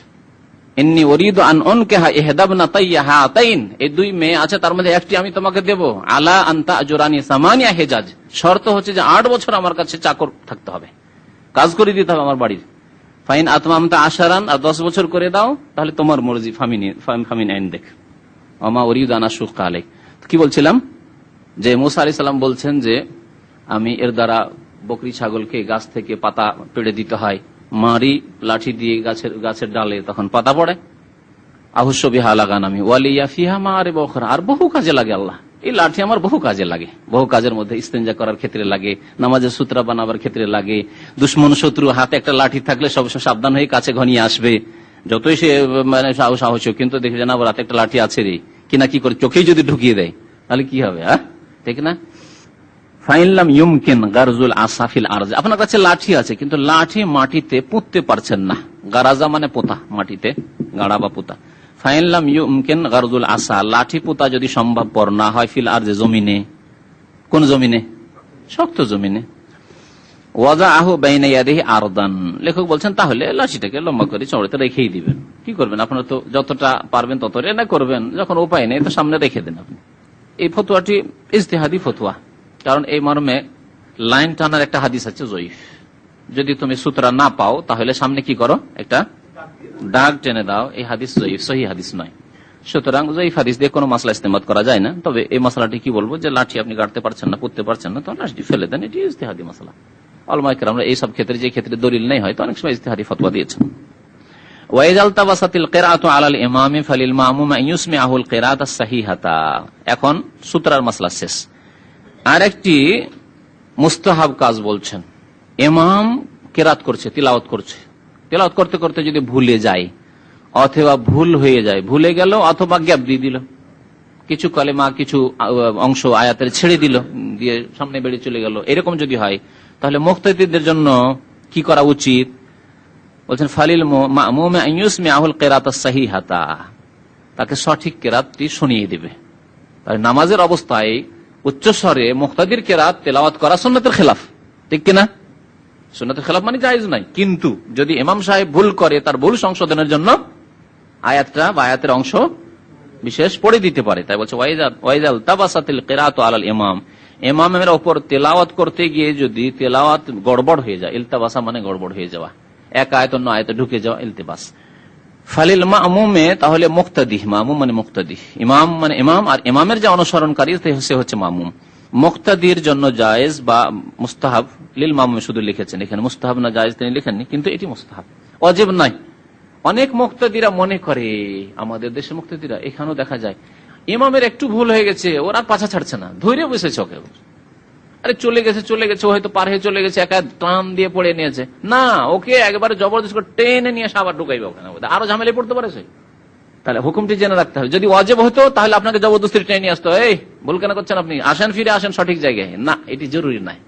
ইন্নী উরিদু আন উনকিহা ইহদাবনাতাইয়া হাতাইন, এই 2 মেয়ে আছে, তার মধ্যে একটি আমি তোমাকে দেব। আলা আনতা আজরানি সামানিয়া হিজাজ, শর্ত হচ্ছে যে 8 বছর আমার কাছে চাকর থাকতে হবে, কাজ করে দিতে হবে আমার বাড়ির। ফাইন আতমামতা আশারান, আর 10 বছর করে দাও, তাহলে তোমার মর্জি। ফামিন ইনদিক ওমা উরিদু আন আশুক্কা আলাইক। কি বলছিলাম? যে মুসা আলাইহিস সালাম বলছেন যে আমি এর দ্বারা বকরি ছাগলকে গাছ থেকে পাতা পেড়ে দিতে হয়, মারি লাঠি দিয়ে গাছের ডালে, তখন পাতা পড়ে। আহুশু বিহা আলা গানামি ওয়া লিয়া ফিহা মাআরিব উখরা, আর বহু কাজে লাগে আল্লাহ, এই লাঠি আমার বহু কাজে লাগে। বহু কাজের মধ্যে ইস্তেঞ্জা করার ক্ষেত্রে লাগে, নামাজের সূত্রা বানাবার ক্ষেত্রে লাগে, দুশ্মন শত্রু হাতে একটা লাঠি থাকলে সবসময় সাবধান হয়ে কাছে ঘনিয়ে আসবে, যতই সে মানে সাহস, কিন্তু দেখে যে না হাতে একটা লাঠি আছে রে, কিনা কি করে চোখেই যদি ঢুকিয়ে দেয় তাহলে কি হবে? ঠিক না? ফাইনলাম ইউমকিন গারজুল আসাফিল আরজ, আপনার কাছে লাঠি আছে কিন্তু লাঠি মাটিতে পুঁততে পারছেন না। গারাজা মানে পোতা, মাটিতে গাড়া বা পোতা। ফাইনলাম ইউমকিন গারজুল আসা, লাঠি পোতা যদি সম্ভবপর না হয়, ফিল আরজে, জমিনে। কোন জমিনে? শক্ত জমিনে। ওয়াজাআহু বাইনা ইয়াদিহি আরদান, লেখক বলছেন তাহলে লাঠিটাকে লম্বা করে চওড়াতে রেখেই দিবেন। কি করবেন? আপনারা তো যতটা পারবেন ততটা না করবেন, যখন উপায় নেই তো সামনে রেখে দেন আপনি। এই ফতোয়াটি ইজতিহাদি ফতোয়া, কারণ এই মর্মে লাইন টানার একটা হাদিস আছে জয়ীফ। যদি তুমি সূত্রা না পাও তাহলে সামনে কি করো, একটা দাগ টেনে দাও। এই হাদিস জয়ীফ, সহি হাদিস নয়। সুতরাং জয়ীফ হাদিস দিয়ে কোনো মাসলা ইস্তেমাদ করা যায় না। তবে এই মশলাটি কি বলবো, যে লাঠি আপনি গাড়তে পারছেন না, পুঁততে পারছেন না, তো লাঠি ফেলে দেন, এটি ইজতিহাদি মশলা। উলামায়ে কেরাম এই সব ক্ষেত্রে, যে ক্ষেত্রে দলিল নেই হয়তো অনেক সময় ইজতিহাদি ফতোয়া দিয়েছেন। ওয়াইজাল তাবাসাতিল কিরাআতু আলাল ইমামি ফালিল মামুম ইউসমিআহুল কিরাআতাস সাহিহাতা। এখন সূত্রার মাসলা শেষ। আরেকটি মুস্তাহাব কাজ বলছেন, ইমাম কিরাত করছে, তিলাওয়াত করছে, তিলাওয়াত করতে করতে যদি ভুলে যায় অথবা ভুল হয়ে যায়, ভুলে গেল অথবা গ্যাপ দিয়ে দিল, কিছু কালেমা কিছু অংশ আয়াতের ছেড়ে দিল, দিয়ে সামনে বেড়ে চলে গেল, এরকম যদি হয় তাহলে মুক্তাদিদের জন্য কি করা উচিত? বলছেন ফালিল মামুম ইউসমিআহুল কিরাআতাস সাহিহাতা, তাকে সঠিক কিরাতটি শুনিয়ে দিবে। তাই নামাজের অবস্থায় উচ্চস্বরে মুক্তাদির কিরাত তেলাওয়াত করা সুন্নাতের খেলাফ, ঠিক কিনা? সুন্নাতের খেলাফ মানে জায়েজ নাই। কিন্তু যদি ইমাম সাহেব ভুল করে, তার ভুল সংশোধনের জন্য আয়াতটা বা আয়াতের অংশ বিশেষ পড়ে দিতে পারে। তাই বলছে ওয়াইজাল তাবাসাতিল কিরাআতু আলাল ইমাম, ইমামের উপর তেলাওয়াত করতে গিয়ে যদি তেলাওয়াত গড়বড় হয়ে যায়, ইলতিবাসা মানে গড়বড় হয়ে যাওয়া, এক আয়াত অন্য আয়াতে ঢুকে যাওয়া, ইলতিবাস। ফালিল মামুমে, তাহলে মুক্তাদি, মামুম মানে মুক্তাদি, ইমাম মানে ইমাম, আর ইমামের যে অনুসরণকারী সে হচ্ছে মামুম। মুক্তাদির জন্য জায়েজ বা মুস্তাহাব, লিল মামুম শুধু লিখেছেন, এখানে মুস্তাহাব না জায়েজ তিনি লিখেননি, কিন্তু এটি মুস্তাহাব, ওয়াজিব নয়। অনেক মুক্তাদিরা মনে করে, আমাদের দেশে মুক্তাদিরা এখানেও দেখা যায়, ইমামের একটু ভুল হয়ে গেছে, ওরা পাছা ছাড়ছে না, ধৈর্য বসেছে ওকে, আরে চলে গেছে, হয়তো পার হয়ে চলে গেছে, একা টান দিয়ে পড়ে নিয়েছে, না ওকে একবারে জবরদস্ত করে টেনে নিয়ে আবার ঢুকাইবে ওখানে, আরো ঝামেলায় পড়তে পারে সে। তাহলে হুকুমটি জেনে রাখতে হবে। যদি ওয়াজিব হতো তাহলে আপনাকে জবরদস্তি টেনে নিয়ে আসতো, এই ভুল কেন করছেন আপনি, আসেন ফিরে আসেন সঠিক জায়গায়, না এটি জরুরি নাই,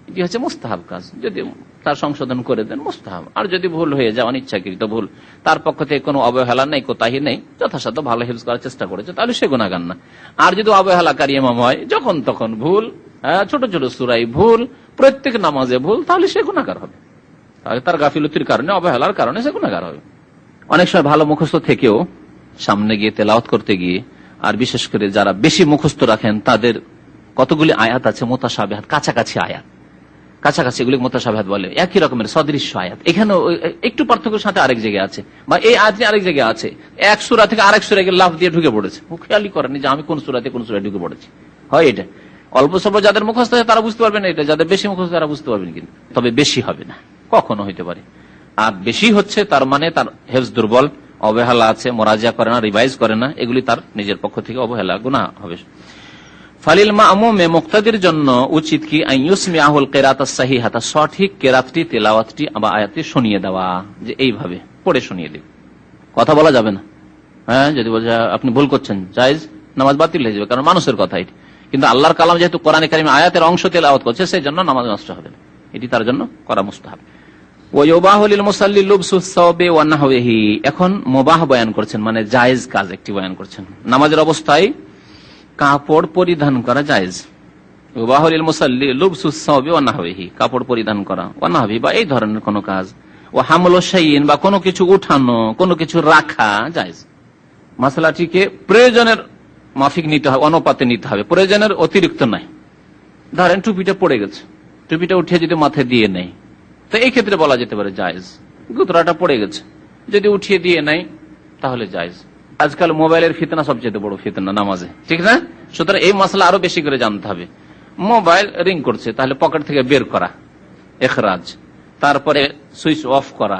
এটি হচ্ছে মুস্তাহাব কাজ, যদি তার সংশোধন করে দেন মুস্তাহাব। আর যদি ভুল হয়ে যায়, অনিচ্ছাকৃত ভুল, তার পক্ষ থেকে কোনো অবহেলা নেই, কোতাহি নেই, যথাসাধ্য ভালো হেফজ করার চেষ্টা করেছে, তাহলে সে গুনাহগার না। আর যদি অবহেলাকারী ইমাম হয়, যখন তখন ভুল, ছোট ছোট সূরায় ভুল, প্রত্যেক নামাজে ভুল, তাহলে সে গুনাহগার হবে, তাহলে তার গাফিলতির কারণে, অবহেলার কারণে সে গুনাহগার হবে। অনেক সময় ভালো মুখস্থ থেকেও সামনে গিয়ে তেলাওয়াত করতে গিয়ে, আর বিশেষ করে যারা বেশি মুখস্থ রাখেন তাদের কতগুলি আয়াত আছে মুতাশাবিহাত, কাছাকাছি আয়াত, কাছাকাছি, এগুলি মুতাশাবিহাত বলে, একই রকমের সদৃশ্য আয়াত, এখানে একটু পার্থক্যের সাথে আরেক জায়গায় আছে, বা এই আয়াতটি আরেক জায়গায় আছে, এক সূরা থেকে আরেক সূরায় লাফ দিয়ে ঢুকে পড়েছে, ও খেয়ালই করেনি যে আমি কোন সূরাতে কোন সূরায় ঢুকে পড়েছি। হয় এটা অল্প স্বল্প যাদের মুখস্থ আছে তারা বুঝতে পারবেন, এটা যাদের বেশি মুখস্থ তারা বুঝতে পারবেন, কিন্তু তবে বেশি হবে না, কখনো হইতে পারে। আর বেশি হচ্ছে তার মানে তার হেফজ দুর্বল, অবহেলা আছে, মোরাজা করে না, রিভাইজ করে না, এগুলি তার নিজের পক্ষ থেকে অবহেলা, গুনাহ হবে। ফালিল মামুমে, মুক্তাদির জন্য উচিত কি আইয়ুসমিআহুল কিরাত আস-সাহিহাতা, সঠিক কিরাতটি, তেলাওয়াতটি বা আয়াতটি শুনিয়ে দেওয়া, যে এইভাবে পড়ে শুনিয়ে দিন, কথা বলা যাবে না। হ্যাঁ, যদি বলছে আপনি ভুল করছেন, জায়েজ, নামাজ বাতিল হয়ে যাবে, কারণ মানুষের কথা এটি, কিন্তু আল্লাহর কালাম যেহেতু কোরআনে কারিমে আয়াতের অংশ তেলাওয়াত করছে, সেই জন্য নামাজ নষ্ট হবে না, এটি তার জন্য করা মুস্তাহাব। এখন মুবাহ বয়ান করছেন, মানে জায়েজ কাজ একটি বয়ান করছেন, নামাজের অবস্থায় কাপড় পরিধান করা জায়েজ। কাপড় পরিধান করা, ওয়ানাহবিহি বা এই ধরনের কোন কাজ, ও হামলু শাইইন বা কোনো কিছু উঠানো, কোনো কিছু রাখা জায়েজ। মাসলাটিকে প্রয়োজনের মাফিক নিতে হবে, অনুপাতে নিতে হবে, প্রয়োজনের অতিরিক্ত নাই। ধরেন টুপিটা পড়ে গেছে, টুপিটা উঠিয়ে যদি মাথায় দিয়ে নেই, তো এই ক্ষেত্রে বলা যেতে পারে জায়েজ। গুতরাটা পড়ে গেছে, যদি উঠিয়ে দিয়ে নাই তাহলে জায়েজ। আজকাল মোবাইলের ফিতনা সবচেয়ে বড় ফিতনা নামাজে, ঠিক না? সুতরাং এই মশলা আরো বেশি করে জানতে হবে। মোবাইল রিং করছে, তাহলে পকেট থেকে বের করা, এখরাজ, তারপরে সুইচ অফ করা,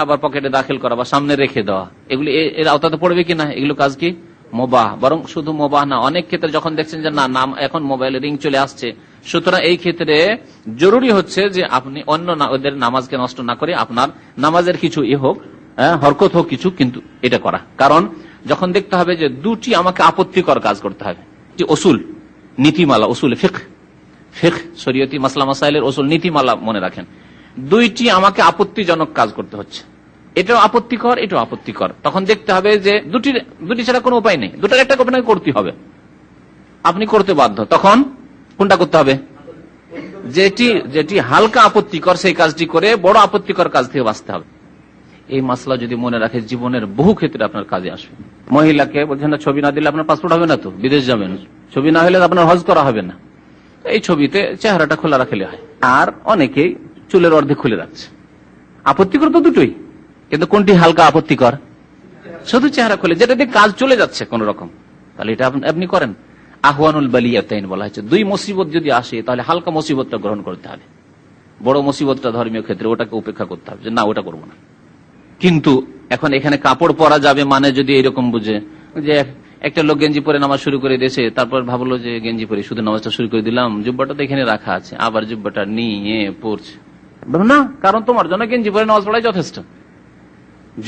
আবার পকেটে দাখিল করা বা সামনে রেখে দেওয়া, এগুলি এর আওতাতে পড়বে কিনা? এগুলো কাজ কি মুবাহ, বরং শুধু মুবাহ না, অনেক ক্ষেত্রে যখন দেখছেন যে না নাম এখন মোবাইলে রিং চলে আসছে, সুতরাং এই ক্ষেত্রে জরুরি হচ্ছে যে আপনি অন্য ওদের নামাজকে নষ্ট না করে আপনার নামাজের কিছু হোক, হরকত হোক কিছু, কিন্তু এটা করা। কারণ যখন দেখতে হবে যে দুটি আমাকে আপত্তিকর কাজ করতে হবে, যে অসুল নীতিমালা, অসুল ফিকহ শরীয়তি মাসলা মাসাইলের অসুল নীতিমালা মনে রাখেন, দুইটি আমাকে আপত্তিজনক কাজ করতে হচ্ছে, এটাও আপত্তিকর, এটাও আপত্তিকর, তখন দেখতে হবে যে দুটি ছাড়া কোনো উপায় নেই, দুটার একটা আপনাকে করতে হবে, আপনি করতে বাধ্য, তখন কোনটা করতে হবে? যেটি হালকা আপত্তিকর সেই কাজটি করে বড় আপত্তিকর কাজ থেকে বাঁচতে হবে। এই মাসলা যদি মনে রাখে জীবনের বহু ক্ষেত্রে আপনার কাজে আসবে। মহিলাকে বলছেন না ছবি না দিলে আপনার পাসপোর্ট হবে না, তো বিদেশ যাবেন, ছবি না হলে আপনার হজ করা হবে না, এই ছবিতে চেহারাটা খোলা রাখলে হয়। আর অনেকেই চুলের অর্ধেক খুলে রাখছে, আপত্তিকর তো দুটোই, কিন্তু কোনটি হালকা আপত্তিকর? শুধু চেহারা খুলে, যেটা দিয়ে কাজ চলে যাচ্ছে কোন রকম, তাহলে এটা আপনি করেন। আহওয়ানুল বালিয়াতাইন বলা হয়েছে, দুই মুসিবত যদি আসে তাহলে হালকা মুসিবতটা গ্রহণ করতে হবে, বড় মুসিবতটা ধর্মীয় ক্ষেত্রে ওটাকে উপেক্ষা করতে হবে, যে না ওটা করবো না। কিন্তু এখন এখানে কাপড় পরা যাবে মানে যদি এরকম বুঝে যে একটা লোক গেঞ্জি পরে নামাজ শুরু করে দিয়েছে, তারপর ভাবলো যে গেঞ্জি পরে শুধু নামাজটা শুরু করে দিলাম, জুব্বাটা তো এখানে রাখা আছে, আবার জুব্বাটা নিয়ে পড়ছে না, কারণ তোমার জন্য গেঞ্জি পরে নামাজ পড়াই যথেষ্ট।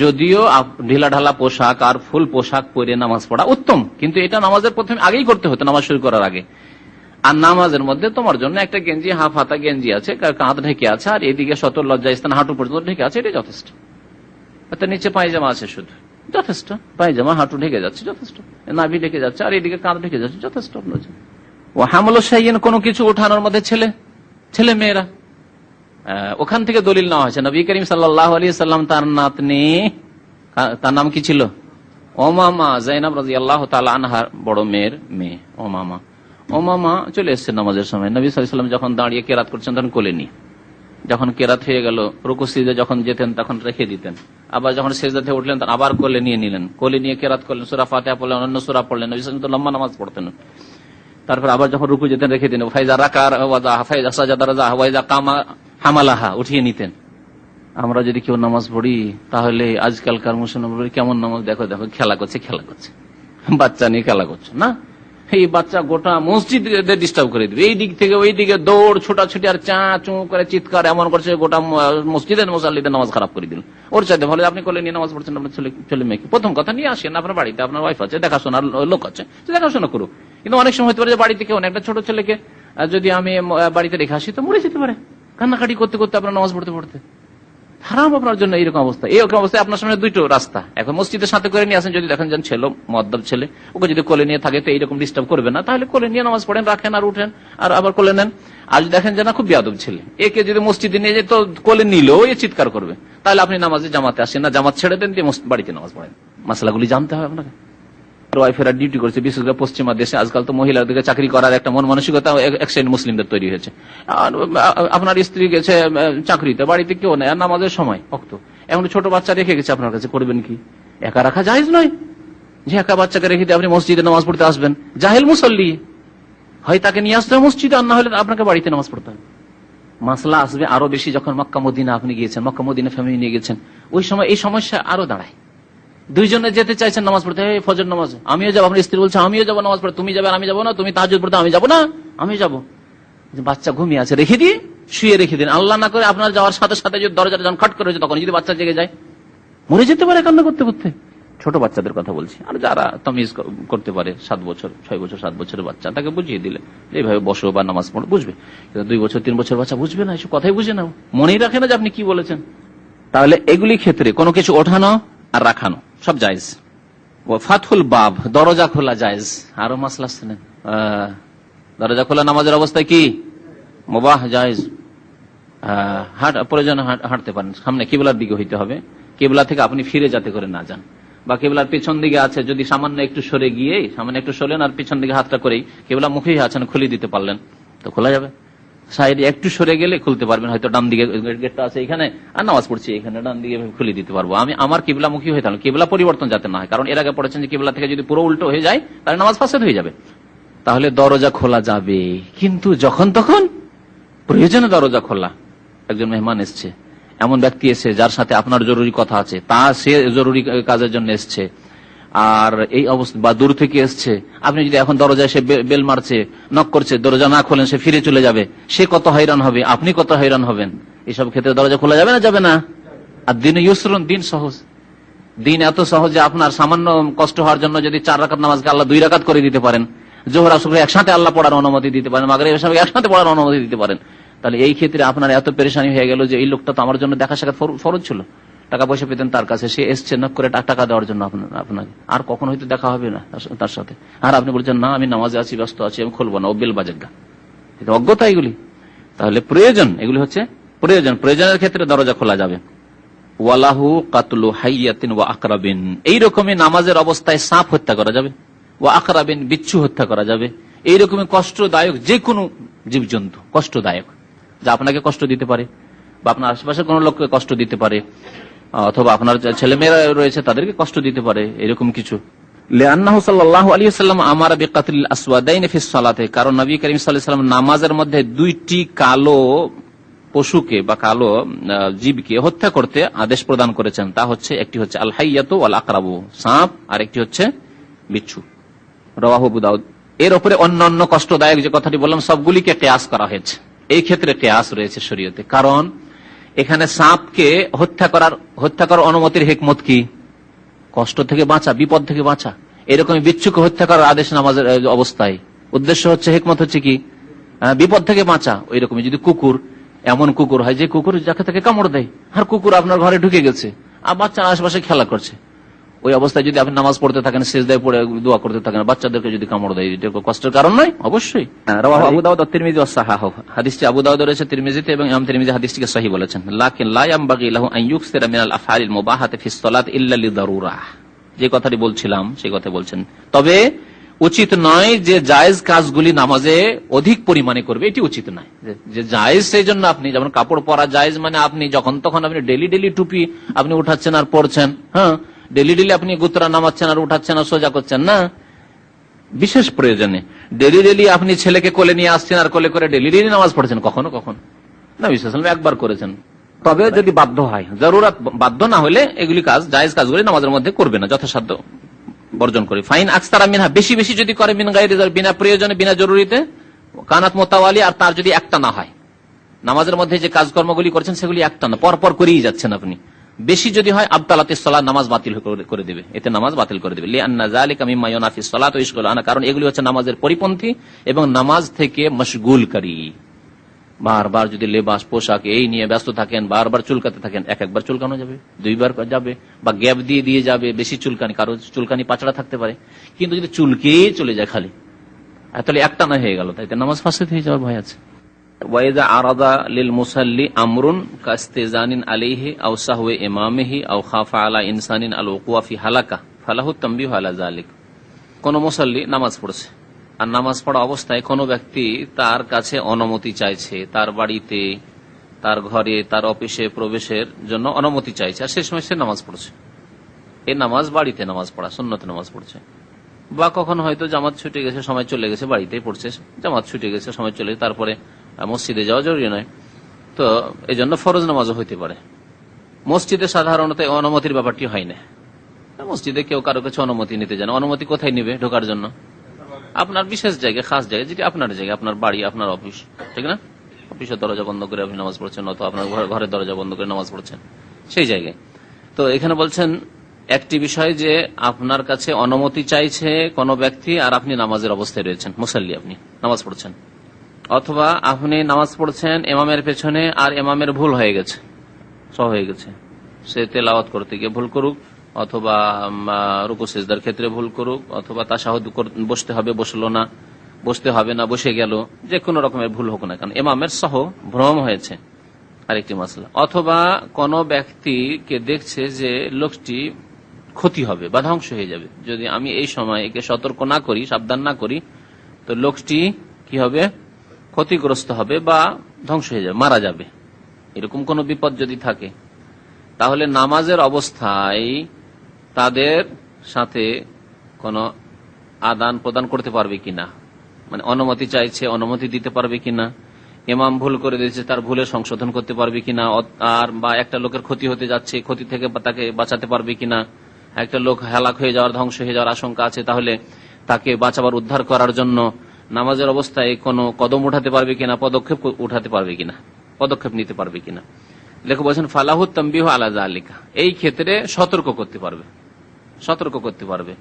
যদিও ঢিলা ঢালা পোশাক আর ফুল পোশাক পরে নামাজ পড়া উত্তম, কিন্তু এটা নামাজের প্রথমে আগেই করতে হতো, নামাজ শুরু করার আগে। আর নামাজের মধ্যে তোমার জন্য একটা গেঞ্জি, হাফ হাতা গেঞ্জি আছে, কাঁধ ঢেকে আছে, আর এদিকে সতর লজ্জা স্থান হাঁটু পর্যন্ত ঢেকে আছে, এটা যথেষ্ট। নিচে পায়জামা আছে শুধু, যথেষ্ট, পায়জামা হাঁটু ঢেকে যাচ্ছে যথেষ্ট, নাভি ঢেকে যাচ্ছে, আর এদিকে কাঁধ ঢেকে যাচ্ছে যথেষ্ট। ও হামলু শাইইন, কোনো কিছু ওঠানোর মধ্যে ছেলে মেয়েরা, ওখান থেকে দলিল নেওয়া হয়েছে। নবী করিম সাল্লাল্লাহু আলাইহি সাল্লাম তার নাতনি, তার নাম কি ছিল? উমামা, যায়েনাব রাদিয়াল্লাহু তাআলা আনহার বড় মেয়ের মেয়ে উমামা চলে এসেছে নামাজের সময়। নবী সাল্লাল্লাহু আলাইহি ওয়াসাল্লাম যখন দাঁড়িয়ে কেরাত করছেন তখন কোলে নিয়ে, যখন কেরাত হয়ে গেল রুকু সিজদা যখন যেতেন তখন রেখে দিতেন, আবার যখন সিজদা থেকে উঠলেন তখন আবার কোলে নিয়ে নিলেন, কোলে নিয়ে কেরাত করলেন, সূরা ফাতিহা পড়লেন, অন্য সূরা পড়লেন। নবী সাল্লাল্লাহু আলাইহি ওয়াসাল্লাম লম্বা নামাজ পড়তেন। তারপর আবার যখন রুকু যেতেন রেখে দিন, ফাইজা রাকার ফাইজা সাজাদা রাজা ওয়াইজা কামা হামালাহা উঠিয়ে নিতেন। আমরা যদি কেউ নামাজ পড়ি তাহলে আজকালকার মুসলমান কেমন নামাজ, দেখো দেখো খেলা করছে বাচ্চা নিয়ে খেলা করছে না, এই বাচ্চা গোটা মসজিদ ডিস্টার্ব করে দিবে, এই দিক থেকে ওই দিকে দৌড় ছোটাছুটি আর চা চু করে চিৎকার এমন করছে, গোটা মসজিদের মুসাল্লিদের নামাজ খারাপ করে দিল। ওর চাইতে ভালো আপনি কোলে নিয়ে নামাজ পড়ছেন আপনার ছেলে মেয়েকে, প্রথম কথা নিয়ে আসেন আপনার বাড়িতে, আপনার ওয়াইফ আছে, দেখাশোনার লোক আছে, দেখাশোনা করুক। কিন্তু অনেক সময় হতে পারে যে বাড়িতে কেউ একটা ছোট ছেলেকে যদি আমি বাড়িতে রেখে আসি তো মরে যেতে পারে কান্নাকাটি করতে করতে আপনার নামাজ পড়তে পড়তে। হারাম আপনার জন্য এইরকম অবস্থা। এইরকম অবস্থায় আপনার সামনে দুটো রাস্তা, এখন মসজিদের সাথে করে নিয়ে আসেন, যদি দেখেন যেন ছেলে মদ্দব ছেলে, ওকে যদি কোলে নিয়ে থাকে তো এইরকম ডিস্টার্ব করবে না, তাহলে কোলে নিয়ে নামাজ পড়েন, রাখেন আর উঠেন আর আবার কোলে নেন। আর যদি দেখেন যে না খুব বেয়াদব ছেলে, একে যদি মসজিদে নিয়ে যায় তো কোলে নিলেও এ চিৎকার করবে, তাহলে আপনি নামাজে জামাতে আসেন না, জামাত ছেড়ে দেন দিয়ে বাড়িতে নামাজ পড়েন। মশলাগুলি জানতে হবে আপনাকে। ওয়াইফেরা ডিউটি করছে, বিশেষ করে পশ্চিমা দেশে আজকাল তো মহিলাদেরকে চাকরি করার একটা মন মানসিকতা এক শ্রেণী মুসলিমদের তৈরি হয়েছে। আপনার স্ত্রী গেছে চাকরিতে, বাড়িতে কেউ নেই, আর নামাজের সময় অক্ত, এখন ছোট বাচ্চা রেখে গেছে আপনার কাছে, করবেন কি? একা রাখা জায়েজ নয় যে একা বাচ্চাকে রেখে দিয়ে আপনি মসজিদে নামাজ পড়তে আসবেন। জাহেল মুসল্লি, হয় তাকে নিয়ে আসতে হবে মসজিদে, আর না হলে আপনাকে বাড়িতে নামাজ পড়তে হবে। মাসলা আসবে আরো বেশি যখন মক্কা মদিনা আপনি গিয়েছেন, মক্কা মদিনা ফ্যামিলি নিয়ে গেছেন, ওই সময় এই সমস্যা আরো দাঁড়ায়। দুইজনে যেতে চাইছেন নামাজ পড়তে, ফজর নামাজ, আমিও যাবো, আপনার স্ত্রী বলছে আমিও যাবো নামাজ পড়তে, তুমি যাবে আমি যাবো না, তুমি তাহাজ্জুদ পড়তে আমি যাবো না, আমি যাবো। বাচ্চা ঘুমিয়ে আছে, রেখে দিয়ে শুয়ে রেখে দিন, আল্লাহ না করে আপনার যাওয়ার সাথে সাথে যদি দরজাটা যখন খট করেছে তখন যদি বাচ্চা জেগে যায়, মরে যেতে পারে কান্না করতে করতে। ছোট বাচ্চাদের কথা বলছি, আর যারা তামিজ করতে পারে 7 বছর 6 বছর 7 বছরের বাচ্চা, তাকে বুঝিয়ে দিলে এইভাবে বসো বা নামাজ পড়ো বুঝবে। 2 বছর 3 বছর বাচ্চা বুঝবে না, এসব কথাই বুঝে না, মনেই রাখে না যে আপনি কি বলেছেন। তাহলে এগুলি ক্ষেত্রে কোনো কিছু ওঠানো আর রাখানো সব জায়েজ। ফাতহুল বাব, দরজা খোলা জায়েজ। আরো মাসলা শুনেন, দরজা খোলা নামাজের অবস্থায় কি মুবাহ জায়েজ। প্রয়োজন হাঁটতে পারেন, সামনে কিবলার দিকে হইতে হবে, কিবলা থেকে আপনি ফিরে যাতে করে না যান, বা কিবলার পিছন দিকে আছে যদি সামান্য একটু সরে গিয়ে সামান্য একটু সরলেন আর পিছন দিকে হাতটা করেই কিবলা মুখে আছেন খুলে দিতে পারলেন তো খোলা যাবে। সাইডে একটু সরে গেলে খুলতে পারবেন, হয়তো ডান দিকে গেটটা আছে এখানে আর নামাজ পড়ছি এখানে, ডান দিকে খুলে দিতে পারবো। আমি আমার কিবলা মুখী হয়ে থাকলাম, কিবলা পরিবর্তন যাতে না হয়, কারণ এর আগে পড়েছেন যে কিবলা থেকে যদি পুরো উল্টো হয়ে যায় তাহলে নামাজ ফাসাদ হয়ে যাবে। তাহলে দরজা খোলা যাবে, কিন্তু যখন তখন প্রয়োজনে দরজা খোলা। একজন মেহমান এসছে, এমন ব্যক্তি এসে যার সাথে আপনার জরুরি কথা আছে, তা সে জরুরি কাজের জন্য এসছে, আর এই অবস্থা বা দূর থেকে এসছে, আপনি যদি এখন দরজায় সে বেল মারছে নক করছে, দরজা না খোলেন সে ফিরে চলে যাবে, সে কত হয়রান হবে, আপনি কত হয়রান হবেন। এইসব ক্ষেত্রে দরজা খোলা যাবে না? যাবে না। আর দিন ইউসরুন, দিন সহজ, দিন এত সহজ যে আপনার সামান্য কষ্ট হওয়ার জন্য যদি 4 রাকাত নামাজকে আল্লাহ 2 রাকাত করে দিতে পারেন, জোহর আসর একসাথে আল্লাহ পড়ার অনুমতি দিতে পারেন, মাগরিব এশা একসাথে পড়ার অনুমতি দিতে পারেন, তাহলে এই ক্ষেত্রে আপনার এত পেরেশানি হয়ে গেল যে এই লোকটা তো আমার জন্য দেখা সাক্ষাৎ ফরজ ছিল, টাকা পয়সা পেতেন তার কাছে, সে এসছে নক করে টাকা দেওয়ার জন্য আপনাকে, আর কখনো হয়তো দেখা হবে না তার সাথে, আর আপনি বলছেন না আমি নামাজে আছি, ব্যস্ত আছি, আমি খুলবো না, ও বেল বাজেগা, এটা অজ্ঞতা এগুলি। তাহলে প্রয়োজন, এগুলি হচ্ছে প্রয়োজন, প্রয়োজনের ক্ষেত্রে দরজা খোলা যাবে। ওয়ালাহু কাতলু হাইয়াতিন ওয়া আকরাবিন, এইরকমই নামাজের অবস্থায় সাপ হত্যা করা যাবে, ওয়া আকরাবিন বিচ্ছু হত্যা করা যাবে, এইরকমই কষ্টদায়ক যে কোনো জীবজন্তু, কষ্টদায়ক যা আপনাকে কষ্ট দিতে পারে বা আপনার আশেপাশে কোনো লোককে কষ্ট দিতে পারে, অথবা আপনার ছেলে মেয়েরা রয়েছে তাদেরকে কষ্ট দিতে পারে, এরকম কিছু। লিআন্নাহু সাল্লাল্লাহু আলাইহি ওয়াসাল্লাম আমারা বিকাতলিল আসওয়াদাইন ফিস সালাতে, কারণ নবী করিম সাল্লাল্লাহু আলাইহি ওয়াসাল্লাম নামাজের মধ্যে 2টি কালো পশুকে বা কালো জীবকে হত্যা করতে আদেশ প্রদান করেছেন। তা হচ্ছে, একটি হচ্ছে আল হাইয়াতু ওয়াল আকরাবু, সাপ, আর একটি হচ্ছে বিচ্ছু। রাওয়াহু আবু দাউদ। এর উপরে অন্যান্য কষ্টদায়ক যে কথাটি বললাম সবগুলিকে কিয়াস করা হয়েছে, এই ক্ষেত্রে কিয়াস রয়েছে শরীয়তে, কারণ এখানে সাপকে হত্যা করার অনুমতির হিকমত কি? কষ্ট থেকে বাঁচা, বিপদ থেকে বাঁচা। এরকম বিচ্ছুকে হত্যা করার আদেশ নামাজের অবস্থায়, উদ্দেশ্য হচ্ছে, হিকমত হচ্ছে কি? বিপদ থেকে বাঁচা। ওই রকমই যদি কুকুর, এমন কুকুর হয় যে কুকুর যাকে তাকে কামড় দেয়, আর কুকুর আপনার ঘরে ঢুকে গেছে আর বাচ্চারা আশেপাশে খেলা করছে, ওই অবস্থায় যদি আপনি নামাজ পড়তে থাকেন, সিজদায় পড়ে দোয়া করতে থাকেন, বাচ্চাদেরকে যদি কামড় দেয়, এটা কষ্টের কারণ নয়? অবশ্যই। রাওয়াহু আবু দাউদ ওয়া তিরমিজি ওয়া সাহাহু, হাদিসটি আবু দাউদ রয়েছে, তিরমিজিতে, এবং ইমাম তিরমিজি হাদিসটিকে সহিহ বলেছেন। লাকিন লা ইয়ামবাগি লাহু আন ইউকসিরা মিনাল আফআলিল মুবাহাতি ফিস সালাতি ইল্লা লিদারুরাহ, যে কথাটি বলছিলাম সেই কথা বলছেন। তবে উচিত নয় যে জায়েজ কাজগুলি নামাজে অধিক পরিমাণে করবে, এটি উচিত নয়। যে জায়েজ সেই জন্য আপনি, যেমন কাপড় পরা জায়েজ, মানে আপনি যখন তখন আপনি ডেলি টুপি আপনি উঠাচ্ছেন আর পরছেন, হ্যাঁ, ডেলি আপনি গুতরা নামাচ্ছেন আর উঠাচ্ছেন আর সোজা করছেন না, বিশেষ প্রয়োজনে। ডেলি ডেলি আপনি ছেলেকে কোলে নিয়ে আসছেন আর কোলে করে ডেলি ডেলি নামাজ পড়ছেন, কখনো কখনো নবী সাল্লাল্লাহু আলাইহি ওয়াসাল্লাম একবার করেছেন। তবে যদি বাধ্য হয়, জরুরত বাধ্য না হলে এগুলি কাজ, জায়েজ কাজগুলি নামাজের মধ্যে করবে না, যথাসাধ্য বর্জন করে। ফাইন আকসারা মিনহা, বেশি বেশি যদি করে, মিন গায়রি, বিনা প্রয়োজনে বিনা জরুরিতে, কানাত মুতাওয়ালি, আর তার যদি একটা না হয়, নামাজের মধ্যে যে কাজকর্মগুলি করছেন সেগুলি একটা না, পরপর করেই যাচ্ছেন আপনি, বেশি যদি হয় আবতালাতিস সালাত, নামাজ বাতিল করে দেবে, এতে নামাজ বাতিল করে দেবে। লিআন্না যালিকা মিম্মা ইউনাফিস সালাত ওয়া ইশগুল আনহা, কারণ এগুলি হচ্ছে নামাজের পরিপন্থী এবং নামাজ থেকে মশগুলকারী। বারবার যদি লেবাস পোশাক এই নিয়ে ব্যস্ত থাকেন, বারবার চুলকাতে থাকেন, একবার চুলকানো যাবে, দুইবার যাবে, বা গ্যাপ দিয়ে দিয়ে যাবে, বেশি চুলকানি, কারো চুলকানি পাচড়া থাকতে পারে, কিন্তু যদি চুলকেই চলে যায় খালি, তাহলে একটা না হয়ে গেল, তাইতে নামাজ ফাসিদ হয়ে যাওয়ার ভয় আছে। ওয়াইদা আরাদা লিল মুসাল্লি আমরুন কাস্তিজানিন আলাইহি আও সাহওয়ে ইমামিহি আও খাফা আলা ইনসানিন আল ওকুয়া ফি হালাকা ফালাহু তানবিহু আলা যালিক। কোন মুসাল্লি নামাজ পড়ছে, আর নামাজ পড়া অবস্থায় কোনো ব্যক্তি তার কাছে অনুমতি চাইছে, তার বাড়িতে, তার ঘরে, তার অফিসে প্রবেশের জন্য অনুমতি চাইছে, আর সে সময় সে নামাজ পড়ছে। এই নামাজ বাড়িতে নামাজ পড়া, সুন্নত নামাজ পড়ছে। বা কখন হয়তো জামাত ছুটে গেছে, সময় চলে গেছে, বাড়িতেই পড়ছে, জামাত ছুটে গেছে, সময় চলে গেছে, তারপরে মসজিদে যাওয়া জরুরি নয়, তো এই জন্য ফরজ নামাজও হইতে পারে। মসজিদে সাধারণত অনুমতির ব্যাপারটি হয় না, মসজিদে কেউ কারো কাছে অনুমতি নিতে জানে, অনুমতি কোথায় নিবে ঢোকার জন্য? আপনার বিশেষ জায়গায়, খাস জায়গায়, যেটি আপনার জায়গা, আপনার বাড়ি, আপনার অফিস, ঠিক না? অফিসের দরজা বন্ধ করে আপনি নামাজ পড়ছেন, অথবা আপনার ঘরের দরজা বন্ধ করে নামাজ পড়ছেন, সেই জায়গায়। তো এখানে বলছেন একটি বিষয় যে আপনার কাছে অনুমতি চাইছে কোনো ব্যক্তি, আর আপনি নামাজের অবস্থায় রয়েছেন, মুসাল্লি, আপনি নামাজ পড়ছেন, অথবা আপনি নামাজ পড়ছেন ইমামের পেছনে, আর ইমামের ভুল হয়ে গেছে, সহ হয়ে গেছে, সে তেলাওয়াত করতে গিয়ে ভুল করুক, অথবা রুকু সিজদার ক্ষেত্রে ভুল করুক, অথবা তাশাহুদ বসতে হবে বসলো না, বসতে হবে না বসে গেল, যে কোনো রকমের ভুল হোক না কেন, ইমামের সহ ভ্রম হয়েছে, আরেকটি মাসলা। অথবা কোন ব্যক্তিকে দেখছে যে লোকটি ক্ষতি হবে বা ধ্বংস হয়ে যাবে, যদি আমি এই সময় একে সতর্ক না করি, সাবধান না করি, তো লোকটি কি হবে? ক্ষতিগ্রস্ত হবে বা ধ্বংস হয়ে যাবে, মারা যাবে। এরকম কোন বিপদ যদি থাকে, তাহলে নামাজের অবস্থায় তাদের সাথে কোন আদান প্রদান করতে পারবে কিনা, মানে অনুমতি চাইছে, অনুমতি দিতে পারবে কিনা, ইমাম ভুল করে দিয়েছে, তার ভুলের সংশোধন করতে পারবে কিনা, আর বা একটা লোকের ক্ষতি হতে যাচ্ছে, ক্ষতি থেকে তাকে বাঁচাতে পারবে কিনা, একটা লোক হেলাক হয়ে যাওয়ার, ধ্বংস হয়ে যাওয়ার আশঙ্কা আছে, তাহলে তাকে বাঁচাবার, উদ্ধার করার জন্য নামাজের অবস্থায় কোনো কদম উঠাতে পারবে কিনা, পদক্ষেপ উঠাতে পারবে কিনা, পদক্ষেপ নিতে পারবে কিনা। লেখক বলছেন ফালাহু তানবিহু আলা যালিকা, এই ক্ষেত্রে সতর্ক করতে পারবে, সতর্ক করতে পারবে।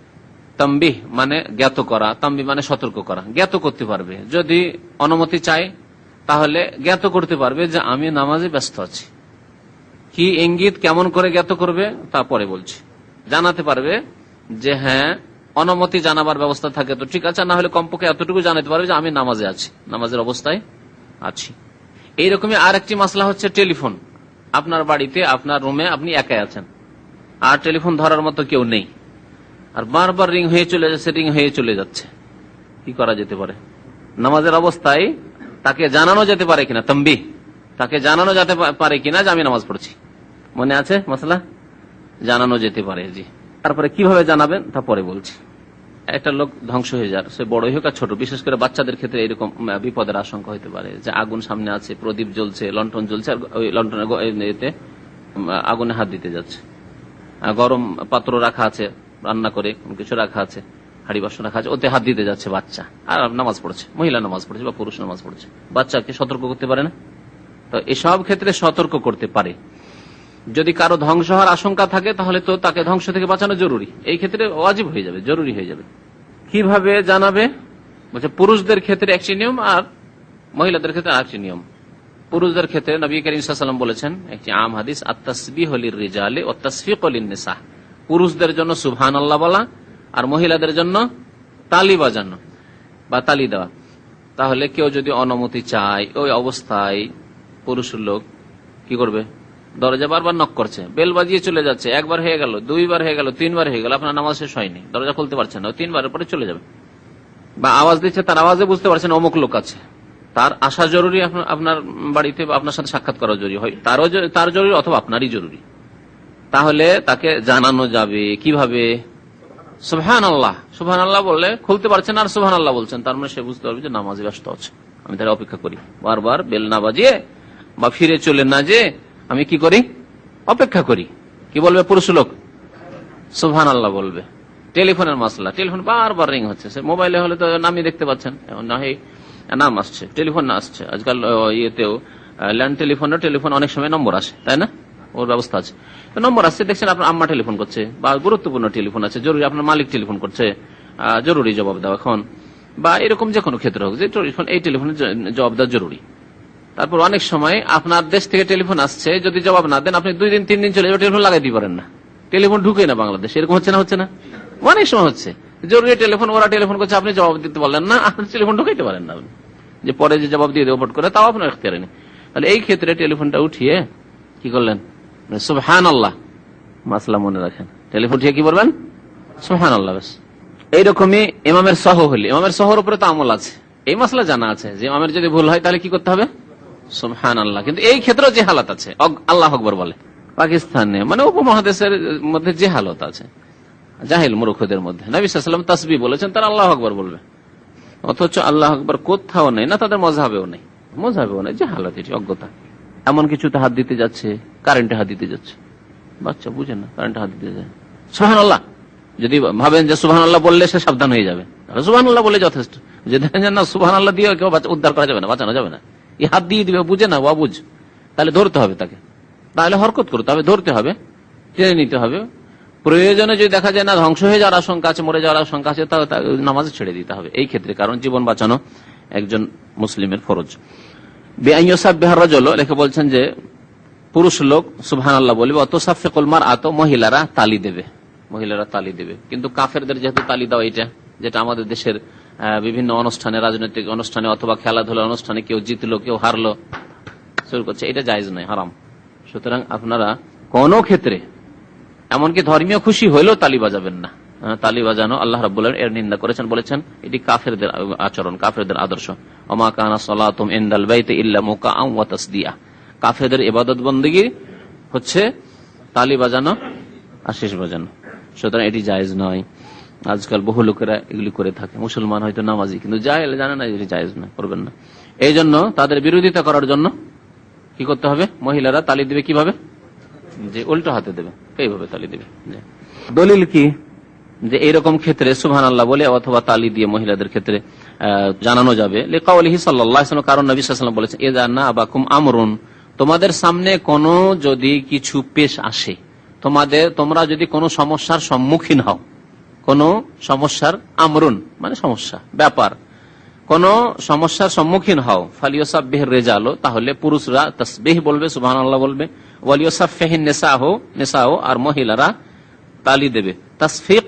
তানবিহ মানে জ্ঞাত করা, তানবিহ মানে সতর্ক করা, জ্ঞাত করতে পারবে। যদি অনুমতি চায় তাহলে জ্ঞাত করতে পারবে যে আমি নামাজে ব্যস্ত আছি। কি ইঙ্গিত, কেমন করে জ্ঞাত করবে তা পরে বলছি। জানাতে পারবে যে হ্যাঁ, অনুমতি জানাবার ব্যবস্থা থাকে তো ঠিক আছে, না হলে কমপক্ষে এতটুকু জানাতে পারবে যে আমি নামাজে আছি, নামাজের অবস্থায় আছি। এইরকমই আর একটি মাসলা হচ্ছে টেলিফোন। আপনার বাড়িতে, আপনার রুমে আপনি একাই আছেন, আর টেলিফোন ধরার মতো কেউ নেই, আর বারবার রিং হয়ে চলে যাচ্ছে, রিং হয়ে চলে যাচ্ছে, কি করা যেতে পারে? নামাজের অবস্থায় তাকে জানানো যেতে পারে কিনা, তানবিহ, তাকে জানানো যেতে পারে কিনা যে আমি নামাজ পড়ছি। মনে আছে মাসলা? জানানো যেতে পারে, জি। তারপরে কিভাবে জানাবেন তা পরে বলছি। একটা লোক ধ্বংস হয়ে যায়, সে বড় হোক আর ছোট, বিশেষ করে বাচ্চাদের ক্ষেত্রে এরকম বিপদের আশঙ্কা হতে পারে যে আগুন সামনে আছে, প্রদীপ জ্বলছে, লণ্ঠন জ্বলছে, আর ওই লণ্ঠনের আগুনে হাত দিতে যাচ্ছে, গরম পাত্র রাখা আছে, রান্না করে কিছু রাখা আছে, হাড়ি বাসন রাখা আছে, ওতে হাত দিতে যাচ্ছে বাচ্চা, আর নামাজ পড়ছে, মহিলা নামাজ পড়ছে বা পুরুষ নামাজ পড়ছে, বাচ্চাকে সতর্ক করতে পারে না? তো এসব ক্ষেত্রে সতর্ক করতে পারে। যদি কারো ধ্বংস হওয়ার আশঙ্কা থাকে তাহলে তো তাকে ধ্বংস থেকে বাঁচানো জরুরি, এই ক্ষেত্রে ওয়াজিব হয়ে যাবে, জরুরি হয়ে যাবে। কিভাবে জানাবে? বলছে পুরুষদের ক্ষেত্রে একটি নিয়ম আর মহিলাদের ক্ষেত্রে আরেকটি নিয়ম। পুরুষদের ক্ষেত্রে নবী করিম সাল্লাল্লাহু আলাইহি ওয়াসাল্লাম বলেছেন, একটি আম হাদিস, আত-তাসবিহু লির-রিজালি ওয়া তাসফিকু লিন-নিসা, পুরুষদের জন্য সুবহানাল্লাহ বলা আর মহিলাদের জন্য তালি বাজানো বা তালি দেওয়া। তাহলে কেউ যদি অনুমতি চায়, ওই অবস্থায় পুরুষ লোক কি করবে? দরজা বারবার নক করছে, বেল বাজিয়ে চলে যাচ্ছে, একবার হয়ে গেল, দুইবার হয়ে গেল, তিনবার হয়ে গেল, আপনার নামাজ শেষ হয়নি, দরজা খুলতে পারছেন না, তিনবারের পরে চলে যাবে। বা আওয়াজ দিচ্ছে, তার আওয়াজে বুঝতে পারছেন অমুক লোক আছে, তার আসা জরুরি, আপনার বাড়িতে বা আপনার সাথে সাক্ষাৎ করা জরুরি হয়, তার জরুরি অথবা আপনারই জরুরি, তাহলে তাকে জানানো যাবে। কিভাবে? সুবহানাল্লাহ সুবহানাল্লাহ বললে খুলতে পারছেন আর সুবহানাল্লাহ বলছেন, তার মানে সে বুঝতে পারবে যে নামাজে ব্যস্ত আছে, আমি তাহলে অপেক্ষা করি। বারবার বেল না বাজিয়ে বা ফিরে চলে না যে আমি কি করি, অপেক্ষা করি। কি বলবে পুরুষ লোক? সুবহানাল্লাহ বলবে। টেলিফোনের মাসলা, টেলিফোন বারবার রিং হচ্ছে, সে মোবাইলে হলে তো নামই দেখতে পাচ্ছেন, না নাম আসছে, টেলিফোন না আসছে। আজকাল ইয়েতেও ল্যান্ড টেলিফোন অনেক সময় নম্বর আসে, তাই না? ওর ব্যবস্থা আছে, নম্বর আসছে, দেখছেন আপনার আম্মা টেলিফোন করছে বা গুরুত্বপূর্ণ টেলিফোন আছে, জরুরি আপনার মালিক টেলিফোন করছে, জরুরি জবাব দেওয়া এখন, বা এরকম যে কোনো ক্ষেত্রে হোক যে টেলিফোন, এই টেলিফোনের জবাব দেওয়া জরুরি। তারপর অনেক সময় আপনার দেশ থেকে টেলিফোন আসছে, যদি জবাব না দেন আপনি 2 দিন 3 দিন চলে যাবে, টেলিফোন লাগাই দিতে পারেন না, টেলিফোন ঢুকে না বাংলাদেশ। এরকম হচ্ছে না? হচ্ছে না? অনেক সময় হচ্ছে জরুরি টেলিফোন, ওরা টেলিফোন করছে, আপনি জবাব দিতে পারলেন না, আপনি টেলিফোন ঢুকাইতে পারেন না, যে পরে যে জবাব দিয়ে দেবো করে, তাও আপনার এখতিয়ারে নেই। তাহলে এই ক্ষেত্রে টেলিফোনটা উঠিয়ে কি করলেন, সুবহানাল্লাহ মাসলা মনে রাখেন, টেলিফোন উঠিয়ে কি বলবেন, সুবহানাল্লাহ। ব্যাস এইরকমই ইমামের সহ হলে, ইমামের সহর উপরে তো আমল আছে, এই মাসলা জানা আছে যে ইমামের যদি ভুল হয় তাহলে কি করতে হবে, সুবহানাল্লাহ। কিন্তু এই ক্ষেত্রে যে হালাত আছে, আল্লাহু আকবার বলে পাকিস্তানে, মানে উপমহাদেশের মধ্যে যে হালত আছে জাহিল মূর্খদের মধ্যে, নবী সাল্লাল্লাহু আলাইহি ওয়াসাল্লাম তাসবিহ বলেছেন, তারা আল্লাহু আকবার বলবে, অথচ আল্লাহু আকবার কোথাও নেই, না তাদের মযহাবেও নেই, যে হালত, এটি অজ্ঞতা। এমন কিছুতে হাত দিতে যাচ্ছে, কারেন্টে হাত দিতে যাচ্ছে, বাচ্চা বুঝে না, কারেন্টে হাত দিতে যায়, সুবহানাল্লাহ। যদি ভাবেন যে সুবহানাল্লাহ বললে সে সাবধান হয়ে যাবে, সুবহানাল্লাহ বলে যথেষ্ট। যদি না সুবহানাল্লাহ দিয়ে কেউ উদ্ধার করা যাবে না, বাঁচানো যাবে না, এই হাত দিয়ে দিবে, বুঝে না, অবুঝ, তাহলে ধরতে হবে তাকে, তাহলে হরকত করতে হবে, ধরতে হবে, টেনে নিতে হবে। প্রয়োজনে যদি দেখা যায় না ধ্বংস হয়ে যাওয়ার আশঙ্কা আছে, মরে যাওয়ার আশঙ্কা আছে, তাহলে নামাজে ছেড়ে দিতে হবে এই ক্ষেত্রে, কারণ জীবন বাঁচানো একজন মুসলিমের ফরজ। লেখে বলছেন যে পুরুষ লোক সুবহানাল্লাহ বলবে, অত সাফিকুল মারআত, মহিলারা তালি দেবে, মহিলারা তালি দেবে। কিন্তু কাফেরদের যেহেতু তালি দেওয়া, এটা যেটা আমাদের দেশের বিভিন্ন অনুষ্ঠানে, রাজনৈতিক অনুষ্ঠানে অথবা খেলাধুলার অনুষ্ঠানে কেউ জিতলো কেউ হারলো শুরু করছে, এটা জায়েজ নয়, হারাম। সুতরাং আপনারা কোন ক্ষেত্রে, এমনকি ধর্মীয় খুশি হইলেও তালি বাজাবেন না। তালি বাজানো আল্লাহ রাব্বুল আলামিন এর নিন্দা করেছেন, বলেছেন এটি কাফেরদের আচরণ, কাফেরদের আদর্শ। ওমা কানা সালাতুম ইনদাল বাইতি ইল্লা মুকাআম ওয়া তাসদিয়া, কাফেরদের ইবাদত বন্দেগী হচ্ছে তালি বাজানো আর শেষ বাজানো। সুতরাং এটি জায়েজ নয়। আজকাল বহু লোকেরা এগুলি করে থাকে, মুসলমান হয়তো নামাজি, কিন্তু জানে না এটি জায়েজ না, করবেন না। এই জন্য তাদের বিরোধিতা করার জন্য কি করতে হবে, মহিলারা তালি দিবে কিভাবে, যে উল্টো হাতে দেবে, এইভাবে তালি দেবে। দলিল কি যে এইরকম ক্ষেত্রে সুবহানাল্লাহ বলে অথবা তালি দিয়ে মহিলাদের ক্ষেত্রে জানানো যাবে, লিকাউলিহি সাল্লাল্লাহু আলাইহি ওয়াসাল্লাম, কারণ নবী সাল্লাল্লাহু আলাইহি ওয়াসাল্লাম বলেছেন, ইযা নাবাকুম আমরুন, তোমাদের সামনে কোনো যদি কিছু পেশ আসে, তোমরা যদি কোনো সমস্যার সম্মুখীন হও, কোন সমস্যার, আমরুন মানে সমস্যা, ব্যাপার, কোন সমস্যার সম্মুখীন হও, ফালিয়াসাব্বিহ রিজালু, তাহলে পুরুষরা তাসবিহ বলবে, সুবহানাল্লাহ বলবে, ওয়ালিয়াসাফফিহিন নিসাও, আর মহিলারা তালি দেবে। তাসফিক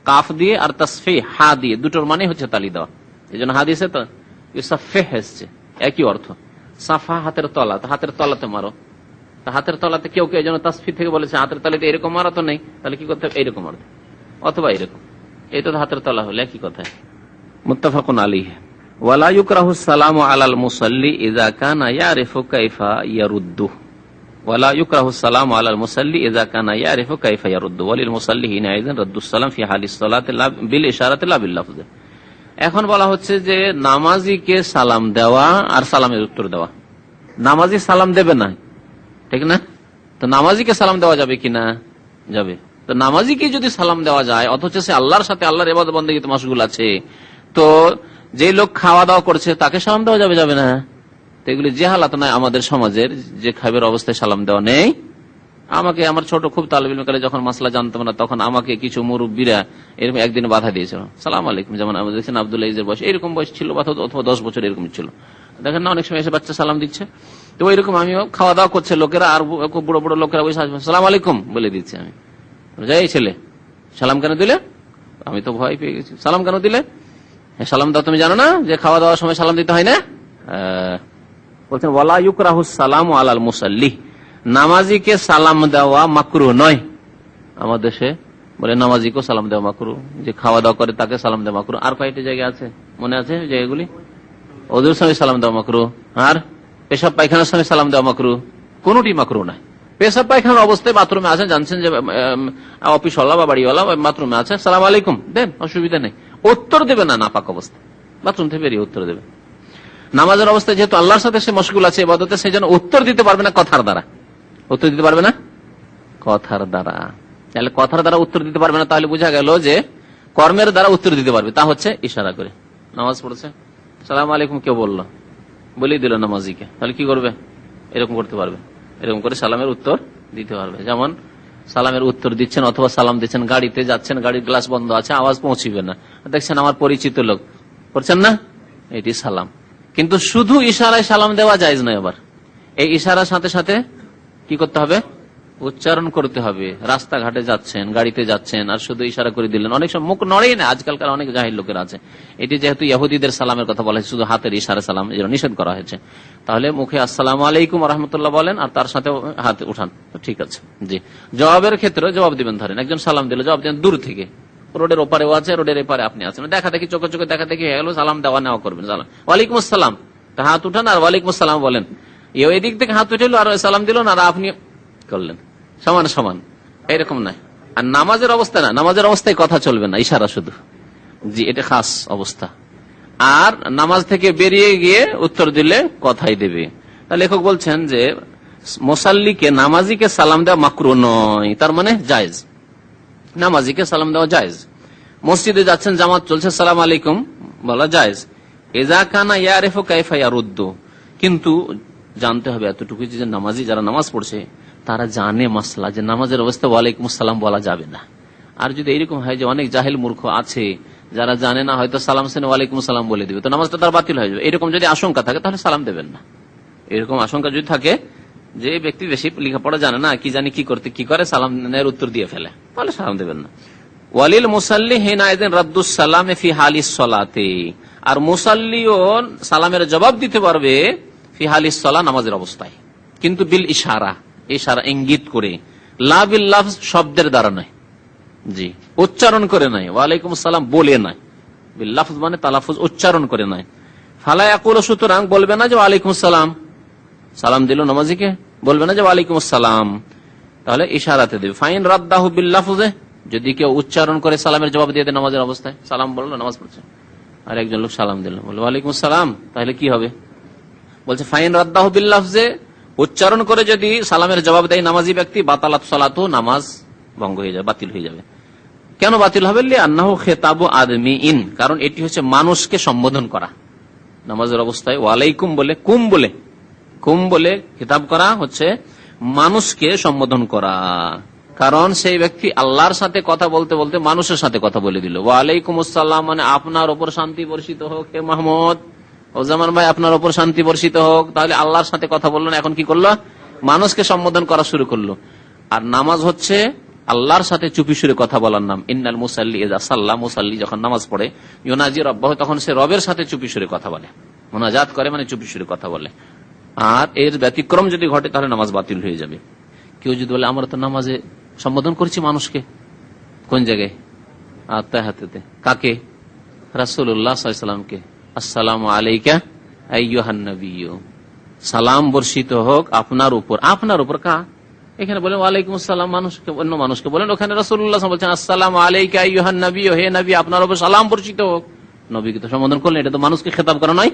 কাফ দিয়ে আর তাসফিহ হা দিয়ে, দুটোর মানে হচ্ছে তালি দেওয়া। এই জন্য হাদিসে তো ইউসাফিহ এসছে, একই অর্থ। সাফা হাতের তলা, হাতের তলাতে মারো, হাতের তলাতে কেউ কেউ যেন তাসফিহ থেকে বলেছে হাতের তলাতে এরকম মারা তো নেই, তাহলে কি করতে হবে, এইরকম অর্থ অথবা এরকম, এই তো হাতের তলা হলে একই কথা। মুত্তাফাকুন আলাইহি। ওয়ালা ইউকরাহু সালামু আলাল মুসাল্লি ইযা কানা ইয়ারিফু কাইফা ইয়ারুদ্দু, ওয়ালা ইউকরাহু সালামু আলাল মুসাল্লি ইযা কানা ইয়ারিফু কাইফা ইয়ারুদ্দু, ওয়ালিল মুসাল্লি হিনাইযান রাদ্দুস সালাম ফি হালিস সালাতি বিল ইশারাতি লা বিল লাফজ। এখন বলা হচ্ছে যে নামাজিকে সালাম দেওয়া আর সালামের উত্তর দেওয়া। নামাজি সালাম দেবে না, ঠিক না? তো নামাজিকে সালাম দেওয়া যাবে কিনা? যাবে। তো নামাজিকে যদি সালাম দেওয়া যায় অথচ সে আল্লাহর সাথে, আল্লাহর ইবাদত বন্দেগীতে মাশগুল আছে, তো যে লোক খাওয়া দাওয়া করছে তাকে সালাম দেওয়া যাবে, যাবে না? তো এগুলি যে হালাত নয় আমাদের সমাজের, যে খাবের অবস্থায় সালাম দেওয়া নেই। আমাকে আমার ছোট খুব তালিব ইলম কালে যখন মাসলা জানতাম না, তখন আমাকে কিছু মুরব্বীরা এরকম একদিন বাধা দিয়েছিল, সালাম আলাইকুম, যেমন আমাদের দেখছেন আব্দুল্লাহ ইজের বয়স এরকম বয়স ছিল, অথবা 10 বছর এরকম ছিল, দেখেন না অনেক সময় এসে বাচ্চা সালাম দিচ্ছে। তো ওইরকম আমিও খাওয়া দাওয়া করছে লোকেরা, আর বুড়ো বুড়ো লোকেরা বসে সালাম আলাইকুম বলে দিচ্ছে। আমি যাই ছেলে সালাম কেন দিলে? আমি তো ভয় পেয়ে গেছি, সালাম কেন দিলে? সালাম দাও, তুমি জানো না যে খাওয়া দাওয়ার সময় সালাম দিতে হয় না? বলছেন ওয়ালা ইউকরাহু সালামু আলাল মুসাল্লি, নামাজিকে সালাম দেওয়া মাকরুহ নয়। আমার দেশে বলে নামাজিকেও সালাম দেওয়া মাকরুহ, যে খাওয়া দাওয়া করে তাকে সালাম দেওয়া মাকরুহ। আর কয়েকটি জায়গা আছে, মনে আছে জায়গাগুলি? ওদের সঙ্গে সালাম দেওয়া মাকরুহ, আর পেশাব পায়খানার সঙ্গে সালাম দেওয়া মাকরুহ, কোনটি মাকরুহ নয়। পেশাব পায়খানার অবস্থায় বাথরুমে আছেন, জানছেন যে অফিসওয়ালা বা বাড়িওয়ালা বাথরুমে আছে, সালাম আলাইকুম দেন, অসুবিধা নেই। উত্তর দেবে না নাপাক অবস্থা, বাথরুম থেকে বেরিয়ে উত্তর দেবে। নামাজের অবস্থায় যেহেতু আল্লাহর সাথে সে মশগুল আছে ইবাদতে, সেই জন্য উত্তর দিতে পারবে না কথার দ্বারা। উত্তর দিতে পারবে না কথার দ্বারা। তাহলে কথার দ্বারা উত্তর দিতে পারবে না, তাহলে বোঝা গেল যে কর্মের দ্বারা উত্তর দিতে পারবে, তা হচ্ছে ইশারা করে। নামাজ পড়ছে, সালাম আলাইকুম কেউ বললো, বলেই দিল নামাজিকে, তাহলে কি করবে? এরকম করতে পারবে, এরকম করে সালামের উত্তর দিতে পারবে। যেমন সালামের উত্তর দিচ্ছেন অথবা সালাম দিচ্ছেন, গাড়িতে যাচ্ছেন, গাড়ির গ্লাস বন্ধ আছে, আওয়াজ পৌঁছিবে না, দেখছেন আমার পরিচিত লোক, করছেন না, এটি সালাম। কিন্তু শুধু ইশারায় সালাম দেওয়া জায়েজ নয়। আবার এই ইশারার সাথে সাথে কি করতে হবে? উচ্চারণ করতে হবে। রাস্তাঘাটে যাচ্ছেন, গাড়িতে যাচ্ছেন, আর শুধু ইশারা করে দিলেন, অনেক সময় মুখ নড়েই না, আজকালকার অনেক জাহিল লোকের আছে। এটি যেহেতু ইহুদিদের সালামের কথা বলা হয়েছে, শুধু হাতের ইশারা সালাম এর নিষেধ করা হয়েছে, তাহলে মুখে আসসালামু আলাইকুম রহমতুল্লাহ বলেন আর তার সাথে হাত উঠান, ঠিক আছে। জি, জবাবের ক্ষেত্রে জবাব দিবেন, ধরেন একজন সালাম দিল, জবাব দেন দূর থেকে, রোডের ওপারেও আছে, রোডের এপারে আপনি আছেন, দেখা দেখি চোখে চোখে দেখা দেখি হয়ে গেল, সালাম দেওয়া নেওয়া করবেন, সালাম ওয়ালাইকুম আসসালাম, হাত উঠান আর ওয়ালাইকুম আসসালাম বলেন। এদিক থেকে হাত উঠেল আর সালাম দিল না, আর আপনি করলেন, সমান সমান, এরকম নাই। আর নামাজের অবস্থা না, নামাজের অবস্থায় কথা চলবে না, ইশারা শুধু। জি, এটা খাস অবস্থা। আর নামাজ থেকে বেরিয়ে গিয়ে উত্তর দিলে কথাই দেবে। তা লেখক বলছেন যে মুসাল্লিকে, নামাজিকে সালাম দেওয়া মাকরুহ নয়, তার মানে জায়েজ, নামাজিকে সালাম দেওয়া জায়েজ। মসজিদে যাচ্ছেন, জামাত চলছে, সালাম আলাইকুম বলা জায়েজ। এজা কানা ইয়ারিফু কাইফা ইয়ারুদ্দু, কিন্তু জানতে হবে এতটুকু যে নামাজি যারা নামাজ পড়ছে তারা জানে মাসলা, যে নামাজের অবস্থা ওয়ালাইকুম আসসালাম বলা যাবে না। আর যদি এরকম হয় যে অনেক জাহেল মূর্খ আছে যারা জানে না, হয়তো সালাম সেনে ওয়ালাইকুম সালাম বলে দিবে, তো নামাজটা তার বাতিল হয়ে যাবে। এরকম যদি আশঙ্কা থাকে তাহলে সালাম দেবেন না। এরকম আশঙ্কা যদি থাকে যে ব্যক্তি বেশি লেখাপড়া জানে না, কি জানি কি করতে কি করে, সালামের উত্তর দিয়ে ফেলে, তাহলে সালাম দেবেন না। ওয়ালিল মুসাল্লি হিনাইদিন রাদ্দুস সালামে ফি হালিস সালাতে, আর মুসাল্লিও সালামের জবাব দিতে পারবে ফি হালিস সালাহ, নামাজের অবস্থায়, কিন্তু বিল ইশারা, ইশারা ইঙ্গিত করে, লা বিল লাফজ শব্দের দ্বারা নয়। জি, উচ্চারণ করে নাই, ওয়ালাইকুম আসসালাম বলে নাই, বিল লাফজ মানে তালাফুজ, উচ্চারণ করে নাই। ফালা ইয়াকুলু, সুতরাং বলবে না যে ওয়ালাইকুম আসসালাম, সালাম দিল নামাজিকে, বলবে না যে ওয়ালাইকুম আসসালাম, তাহলে ইশারাতে দেবে। ফাইন রাদ্দাহু বিল লাফজে, যদি কেউ উচ্চারণ করে সালামের জবাব দিয়ে দেয় নামাজের অবস্থায়, সালাম বললো, নামাজ পড়ছে, আর একজন লোক সালাম দিল, বললো ওয়ালাইকুম আসসালাম, তাহলে কি হবে? বলছে ফাইন রাদ্দাহু বিল লাফজে, উচ্চারণ করে যদি সালামের জবাব দেয় নামাজি ব্যক্তি, বাতালাত সালাতু, নামাজ ভঙ্গ হয়ে যাবে, বাতিল হয়ে যাবে। কেন বাতিল হবে? লিআন্নাহু খিতাবু আদমিইন, কারণ এটি হচ্ছে মানুষকে সম্বোধন করা। নামাজের অবস্থায় ওয়ালাইকুম বলে, কুম বলে খিতাব করা হচ্ছে মানুষকে সম্বোধন করা, কারণ সেই ব্যক্তি আল্লাহর সাথে কথা বলতে বলতে মানুষের সাথে কথা বলে দিল। ওয়ালাইকুম আসসালাম মানে আপনার ওপর শান্তি বর্ষিত হোক হে মাহমুদ, ও জামান ভাই আপনার ওপর শান্তি বর্ষিত হোক। তাহলে আল্লাহর সাথে কথা বললো না, এখন কি করলো? মানুষকে সম্বোধন করা শুরু করলো। আর নামাজ হচ্ছে আল্লাহর সাথে চুপি সুরে কথা বলার নাম। ইন্নাল মুসাল্লি ইযা সাল্লা, মুসাল্লি যখন নামাজ পড়ে, ইউনাজি রাব্বাহু, তখন সে রবের সাথে চুপি সুরে কথা বলে, মুনাজাত করে, মানে চুপি সুরে কথা বলে। আর এর ব্যতিক্রম যদি ঘটে তাহলে নামাজ বাতিল হয়ে যাবে। কেউ যদি বলে আমরা তো নামাজে সম্বোধন করছি মানুষকে, কোন জায়গায়? আত্তাহাতে। কাকে? রাসূলুল্লাহ সাল্লাল্লাহু আলাইহি ওয়াসাল্লামকে। আসসালামু আলাইকা আইয়ুহান নাবিয়্যু, সালাম বর্ষিত হোক আপনার উপর। আপনার উপর কা? এখানে বলেন ওয়ালাইকুম আসসালাম, মানুষকে, অন্য মানুষকে বলেন। ওখানে রাসূলুল্লাহ সাল্লাল্লাহু আলাইহি ওয়াসাল্লাম বলছেন আসসালামু আলাইকা আইয়ুহান নাবিয়্যু, হে নবী আপনার উপর সালাম বর্ষিত হোক। নবীকে তো সম্বোধন করলেন, এটা তো মানুষকে খেতাব করা নয়।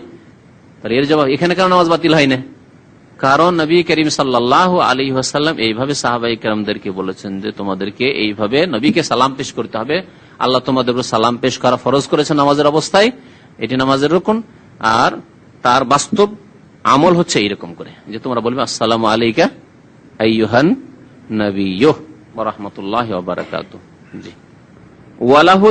এর জবাব এখানে কেন নামাজ বাতিল হয় না? কারণ নবী করিম সাল্লাল্লাহু আলাইহি ওয়াসাল্লাম এইভাবে সাহাবায়ে কেরামদেরকে বলেছেন যে তোমাদেরকে এইভাবে নবীকে সালাম পেশ করতে হবে। আল্লাহ তোমাদের উপর সালাম পেশ করা ফরজ করেছে নামাজের অবস্থায়, এটি নামাজের রুকন। আর তার বাস্তব আমল হচ্ছে এইরকম করে যে তোমরা বলবে আসসালামু আলাইকা আইয়ুহান নাবিয়্যু ওয়া রাহমাতুল্লাহি ওয়া বারাকাতুহু। জি, ওয়ালাহু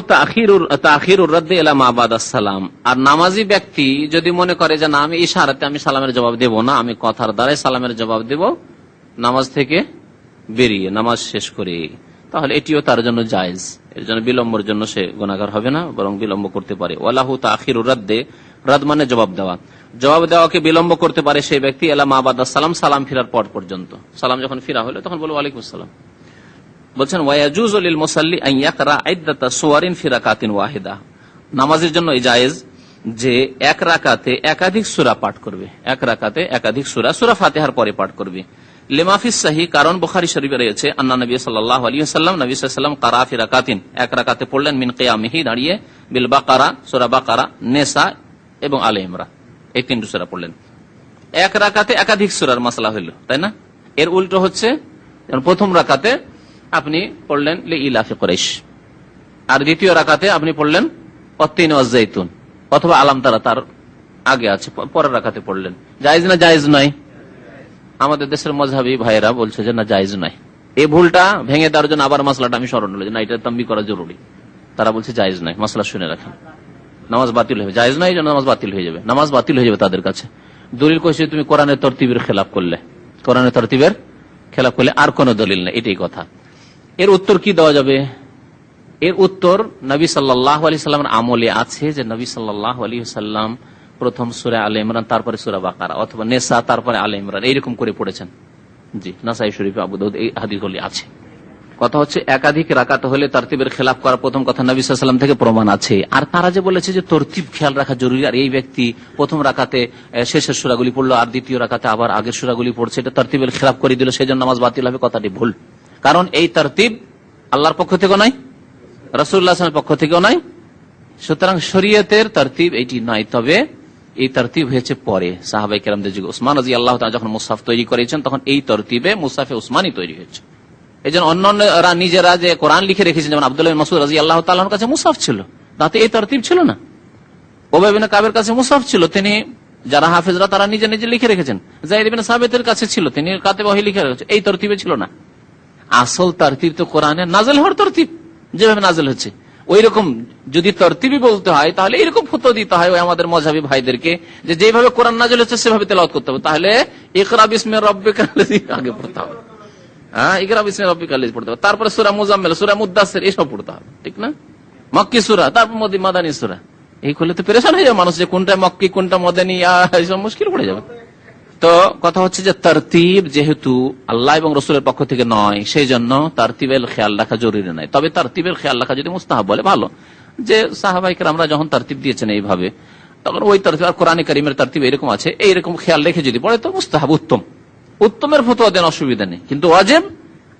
তাখিরুর রাদ্দ ইলা মা বাদাস সালাম। আর নামাজি ব্যক্তি যদি মনে করে যে না, আমি ইশারাতে আমি সালামের জবাব দেব না, আমি কথার দ্বারাই সালামের জবাব দেব নামাজ থেকে বেরিয়ে, নামাজ শেষ করে, তাহলে এটিও তার জন্য জায়েজ। এর জন্য বিলম্বের জন্য সে গুনাহগার হবে না, বরং বিলম্ব করতে পারে। ওয়ালাহু তাখিরুর রাদ্দ, রাদ মানে জবাব দেওয়া, জবাব দেওয়াকে বিলম্ব করতে পারে সেই ব্যক্তি ইলা মা বাদাস সালাম, সালাম ফিরার পর পর্যন্ত। সালাম যখন ফিরা হলো তখন বলবো ওয়ালাইকুম আসসালাম। বলছেন ওয়ায়াজুজু লিল মুসাল্লি আন ইয়াকরা ইদ্দাতা সুওয়ারিন ফি রাকাতিন ওয়াহিদা, নামাজের জন্য এই জায়েজ যে এক রাকাতে একাধিক সূরা পাঠ করবে, এক রাকাতে একাধিক সূরা, সূরা ফাতিহার পরে পাঠ করবে। লিমাফিস সাহি, কারণ বুখারী শরীফে রয়েছে আন্না নবী সাল্লাল্লাহু আলাইহি ওয়াসাল্লাম, নবী সাল্লাল্লাহু আলাইহি ওয়াসাল্লাম কারা ফি রাকাতিন, এক রাকাতে পড়লেন, মিন কিয়ামিহি, দাঁড়িয়ে, বিল বাকারা, সূরা বাকারা, নিসা এবং আলে ইমরান, এই তিনটি সূরা পড়লেন। এক রাকাতে একাধিক সূরার মাসলা হইল, তাই না? এর উল্টো হচ্ছে প্রথম রাকাতে আপনি পড়লেন লিইলাফি কুরাইশ, আর দ্বিতীয় রাকাতে আপনি পড়লেন ওয়াত্তিন ওয়াজ-যাইতুন, অথবা আলাম তারা তার আগে আছে, পরের রাকাতে পড়লেন। জায়েজ না জায়েজ নয়? আমাদের দেশের মাযহাবী ভাইয়েরা বলছে যে না, জায়েজ নয়। এই ভুলটা ভেঙে দেওয়ার জন্য আবার মাসলাটা আমি স্মরণ হলো যে না, এটা তাম্বি করা জরুরি। তারা বলছে জায়েজ নয়, মাসলা শুনে রাখেন, নামাজ বাতিল হবে। জায়েজ নয়, নামাজ বাতিল হয়ে যাবে, নামাজ বাতিল হয়ে যাবে তাদের কাছে। দলিল কইছে তুমি কোরআনের তরতিবের খেলাফ করলে, কোরআনের তরতিবের খেলাফ করলে, আর কোন দলিল নেই, এটাই কথা। এর উত্তর কি দেওয়া যাবে? এর উত্তর নবী সাল্লাল্লাহু আলাইহি সাল্লামের আমলে আছে যে নবী সাল্লাল্লাহু আলাইহি সাল্লাম প্রথম সূরা আলে ইমরান, তারপরে সূরা বাকারা, অথবা নিসা, তারপরে আলে ইমরান, এইরকম করে পড়েছেন। জি, নাসাই শরীফে, আবু দাউদ, এই হাদিসগুলি আছে। কথা হচ্ছে একাধিক রাকাত হলে তরতিবের খেলাফ করা প্রথম কথা নবী সাল্লাল্লাহু আলাইহি ওয়াসাল্লাম থেকে প্রমাণ আছে। আর তারা যে বলেছে যে তরতিব খেয়াল রাখা জরুরি, আর এই ব্যক্তি প্রথম রাকাতে শেষের সূরাগুলি পড়লো আর দ্বিতীয় রাকাতে আবার আগের সূরাগুলি পড়ছে, এটা তরতিবের খেলাফ করে দিল, সেজন্য নামাজ বাতিল হবে, কথাটি ভুল। কারণ এই তরতিব আল্লাহর পক্ষ থেকেও নয়, রাসূলুল্লাহ সাল্লাল্লাহু আলাইহি ওয়াসাল্লামের পক্ষ থেকেও নয়, সুতরাং শরীয়তের তরতিব এইটি নয়। তবে এই তরতিব হয়েছে পরে সাহাবায়ে কেরামদের যুগে। উসমান রাদিয়াল্লাহু তাআলা যখন মুসহাফ তৈরি করেছেন, তখন এই তরতিবে মুসহাফে উসমানী তৈরি হয়েছে। এই জন্য অন্যান্যরা নিজেরা যে কোরআন লিখে রেখেছেন, যেমন আব্দুল্লাহ বিন মাসউদ রাদিয়াল্লাহু তাআলার কাছে মুসহাফ ছিল, তাতে এই তরতিব ছিল না। উবাই বিন কাবের কাছে মুসহাফ ছিল, তিনি, যারা হাফেজরা তারা নিজে নিজে লিখে রেখেছেন। যায়েদ বিন সাবিতের কাছে ছিল, তিনি কাতেব ওহী লিখে রেখেছেন। এই তরতিবে ছিল না। আসল তরতিব তো কোরআনে নাযিল হওয়ার তরতিব, যেভাবে নাযিল হচ্ছে ওই রকম যদি তরতিবই বলতে হয়, তাহলে এরকম ফতোয়া দিতে হয় আমাদের মাযহাবী ভাইদেরকে যে যেভাবে কোরআন নাযিল হচ্ছে সেভাবে তেলাওয়াত করতে হবে। তাহলে ইকরা বিসমি রাব্বিকাল্লাযী আগে পড়তে হবে, ইকরা বিসমি রাব্বিকাল্লাযী পড়তে হবে, তারপরে সূরা মুজাম্মিল, সূরা মুদ্দাসসির, এসব পড়তে হবে, ঠিক না? মক্কি সূরা, তারপর মাদানী সূরা, এই করলে তো পেরেশান হয়ে যাবে মানুষ, যে কোনটা মক্কি কোনটা মাদানী, এইসব মুশকিল পড়ে যাবে। তো কথা হচ্ছে যে তরতিব যেহেতু আল্লাহ এবং রাসূলের পক্ষ থেকে নয়, সেই জন্য তরতিবের খেয়াল রাখা জরুরি নয়। তবে তরতিবের খেয়াল রাখা যদি মুস্তাহাব বলে ভালো, যে সাহাবায়ে কেরামরা যখন তরতিব দিয়েছেন এইভাবে, তখন ওই তরতিব, আর কোরআনে কারীমের তরতিব এরকম আছে, এইরকম খেয়াল রেখে যদি পড়ে তো মুস্তাহাব, উত্তম। উত্তমের ফতোয়া দেন, অসুবিধা নেই, কিন্তু ওয়াজিব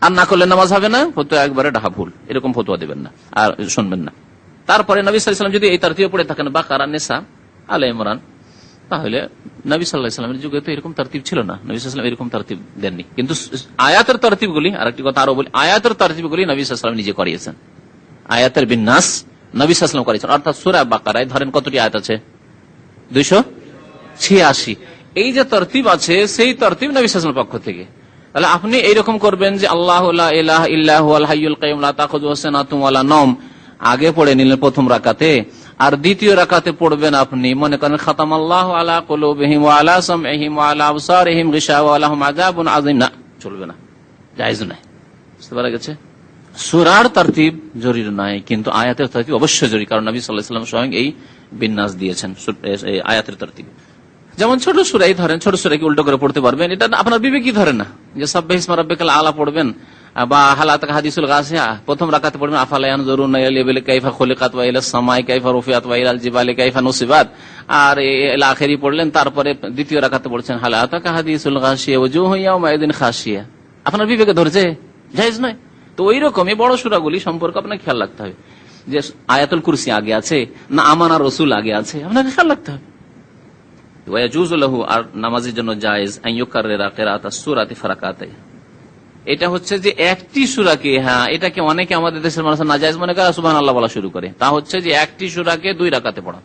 আর না করলে নামাজ হবে না, ফতোয়া একবারে ডাহা ভুল, এরকম ফতোয়া দেবেন না আর শুনবেন না। তারপরে নবী সাল্লাল্লাহু আলাইহি ওয়াসাল্লাম যদি এই তরতিবে পড়ে থাকেন বাকারা, নিসা, আলে ইমরান, তাহলে নবী সাল্লাল্লাহু আলাইহি ওয়াসাল্লামের যুগে তো এরকম তরতিব ছিল না, নবী সাল্লাল্লাহু আলাইহি ওয়াসাল্লাম এরকম তরতিব দেননি। কিন্তু আয়াতের তরতিবগুলি, আরেকটি কথা আরো বলি, আয়াতের তরতিবগুলি নবী সাল্লাল্লাহু আলাইহি ওয়াসাল্লাম নিজে করিয়েছেন। আয়াতের বিন্যাস নবী সাল্লাল্লাহু আলাইহি ওয়াসাল্লাম করিয়েছেন। অর্থাৎ সূরা বাকারায় ধরেন কতটি আয়াত আছে? 286। এই যে তরতিব আছে, সেই তরতিব নবী সাল্লাল্লাহু আলাইহি ওয়াসাল্লামের পক্ষ থেকে। তাহলে আপনি এইরকম করবেন যে আল্লাহু লা ইলাহা ইল্লা হুয়াল হাইয়ুল কাইয়ুম লা তাখুযুহু সিনাতুন ওয়ালা নাওম, আগে পড়ে নিলেন প্রথম রাকাতে, আর দ্বিতীয় রাকাতে পড়বেন আপনি মনে করেন খাতামাল্লাহু আলা কুলুবিহিম ওয়া আলা সামইহিম ওয়া আলা আবসারিহিম গিশাওয়া ওয়া লাহুম আযাবুন আযীম, না, চলবে না, জায়েজ নয়। বুঝতে পারা গেছে? সূরার তরতিব জরুরি নয়, কিন্তু আয়াতের তরতিব অবশ্যই জরুরি, কারণ নবী সাল্লাল্লাহু আলাইহি ওয়াসাল্লাম স্বয়ং এই বিন্যাস দিয়েছেন আয়াতের তরতিব। যেমন ছোট সূরাই ধরেন, ছোট সূরাকে উল্টো করে পড়তে পারবেন, এটা আপনার বিবেকই ধরে না, যে সাব্বিহিসমা রাব্বিকাল আলা পড়বেন, বা হালাতাকা হাদিসুল গাসিয়া প্রথম রাকাতে পড়বেন, আফালা ইয়ানজুরুনা ইলাল ইবিলি কাইফা খুলিকাত ওয়া ইলাস সামাই কাইফা রুফিআত ওয়া ইলাল জিবালি কাইফা নুসিবাত, আর ইলা আখিরি পড়লেন। তারপরে দ্বিতীয় রাকাতে পড়ছেন হালাতাকা হাদিসুল গাসিয়া ওয়াজুহু ইয়াউমা ইদিন খাসিয়া, আপনার বিবেকে ধরছে, জায়েজ নয়। তো ওই রকমই বড় সূরাগুলি সম্পর্কে আপনাকে খেয়াল রাখতে হবে, যে আয়াতুল কুরসি আগে আছে না আমানা রাসূল আগে আছে, আপনাকে খেয়াল রাখতে হবে। ওয়ায়াজুজু লাহু, আর নামাজের জন্য জায়েজ আন ইউকাররিরা কিরাআতাস সূরাতি ফারাকাতাই, এটা হচ্ছে যে একটি সূরাকে, এটাকে অনেকে আমাদের দেশের মানুষ নাজায়েজ মনে করে, সুবহানাল্লাহ বলা শুরু করে। তা হচ্ছে যে একটি সূরাকে 2 রাকাতে পড়া,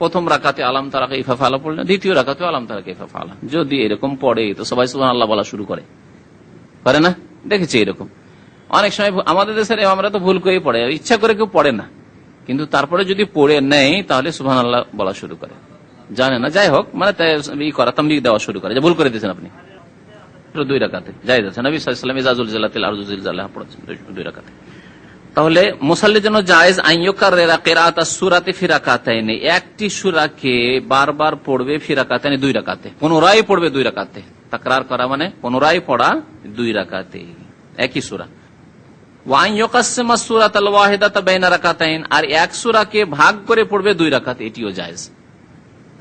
প্রথম রাকাতে আলাম তারা কাইফা ফাআলা পড়লেন, দ্বিতীয় রাকাতে আলাম তারা কাইফা ফাআলা। যদি এরকম পড়ে তো সবাই সুবহানাল্লাহ বলা শুরু করে না? দেখেছি এরকম অনেক সময় আমাদের দেশের, আমরা তো ভুল করে পড়ে, ইচ্ছা করে কেউ পড়ে না, কিন্তু তারপরে যদি পড়ে নেই তাহলে সুবহানাল্লাহ বলা শুরু করে, জানে না, যাই হোক, মানে তামলিগ দেওয়া শুরু করে যে ভুল করে দিয়েছেন আপনি। 2 রাকাতে জায়েজ আছে, নবী সাল্লাল্লাহু আলাইহি ওয়াসাল্লাম ইজাজুল জালাতিল আরজু জিলজালাহ পড়েছেন 2 রাকাতে। তাহলে মুসাল্লির জন্য জায়েজ আন ইউকাররিরা কিরাআতাস সূরাতি ফি রাকাতাইন, একটি সূরাকে বারবার পড়বে ফি রাকাতাইন 2 রাকাতে, পুনরায় পড়বে 2 রাকাতে। তাকরার করা মানে পুনরায় পড়া 2 রাকাতে একই সূরা। ওয়া আন ইউকাসসিমাস সূরাতাল ওয়াহিদাতা বাইনা রাকাতাইন, আর এক সূরাকে ভাগ করে পড়বে 2 রাকাতে, এটিও জায়েজ।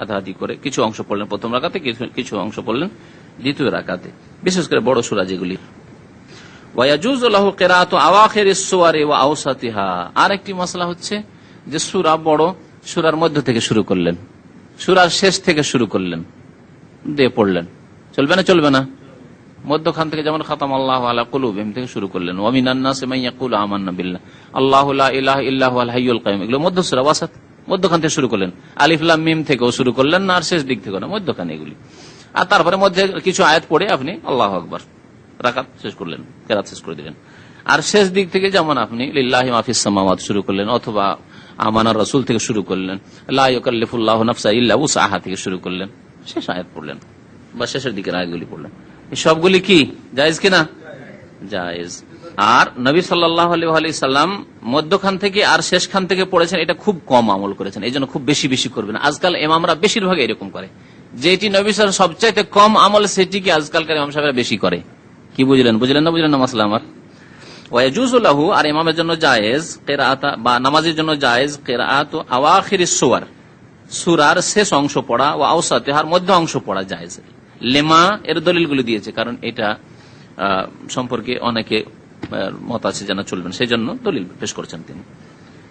আধা আধি করে কিছু অংশ পড়লেন প্রথম রাকাতে, কিছু অংশ পড়লেন দ্বিতীয় রাকাতে, বিশেষ করে বড় সূরা যেগুলি। ওয়ায়াজুজু লাহু কিরাআতু আওয়াখিরিস সুওয়ারি ওয়া আওসাতিহা। আরেকটি মাসলা হচ্ছে যে সূরা বড়, সূরার মধ্য থেকে শুরু করলেন, সূরার শেষ থেকে শুরু করলেন, দিয়ে পড়লেন, চলবে না? চলবে না। মধ্যখান থেকে যেমন খাতাম আল্লাহু আলা কুলুবিহিম থেকে শুরু করলেন, ওয়া মিনান নাসি মান ইয়াকুলু আমান্না বিল্লাহ আল্লাহু লা ইলাহা ইল্লা হুয়াল হাইয়ুল কাইয়ুম, এগুলো মধ্য সূরা, ওয়াসাত, মধ্যখান থেকে শুরু করলেন। আলিফ লাম মিম থেকেও শুরু করলেন না, আর শেষ দিক থেকে না, মধ্যখানে এগুলি। আর তারপরে মধ্যে কিছু আয়াত পড়ে আপনি আল্লাহু আকবার রাকাত শেষ করলেন, কেরাত শেষ করে দিলেন। আর শেষ দিক থেকে যেমন আপনি লিল্লাহি মা ফিস সামাওয়াত শুরু করলেন, অথবা আমানার রাসূল থেকে শুরু করলেন, লা ইউকাল্লিফুল্লাহু নাফসা ইল্লা উসআহা থেকে শুরু করলেন, শেষ আয়াত পড়লেন বা শেষের দিকের আয়াতগুলি পড়লেন। এই সবগুলি কি জায়েজ কিনা? জায়েজ। আর নবী সাল্লাল্লাহু আলাইহি সাল্লাম মধ্যখান থেকে আর শেষখান থেকে পড়েছেন, এটা খুব কম আমল করেছেন, এই জন্য খুব বেশি বেশি করবেন। আজকাল ইমামরা বেশিরভাগ এরকম করে, যেটি নবী সাল্লাল্লাহু সবচাইতে কম আমল সেটি কি আজকালকার ইমাম সাহেবরা বেশি করে। কি বুঝলেন? বুঝলেন না? বুঝলেন না মাসলা আমার? ওয়ায়াজুজু লাহু, আর ইমামের জন্য জায়েজ, কিরাআত বা নামাজের জন্য জায়েজ, কিরাআতু আওয়াখিরিস সুওয়ার, সূরার শেষ অংশ পড়া, ও আওসাতিহার মধ্য অংশ পড়া জায়েজ। লেমা এর দলিলগুলো দিয়েছে, কারণ এটা সম্পর্কে অনেকে মত আছে জানা চলবেন, সেই জন্য দলিল পেশ করেছেন তিনি।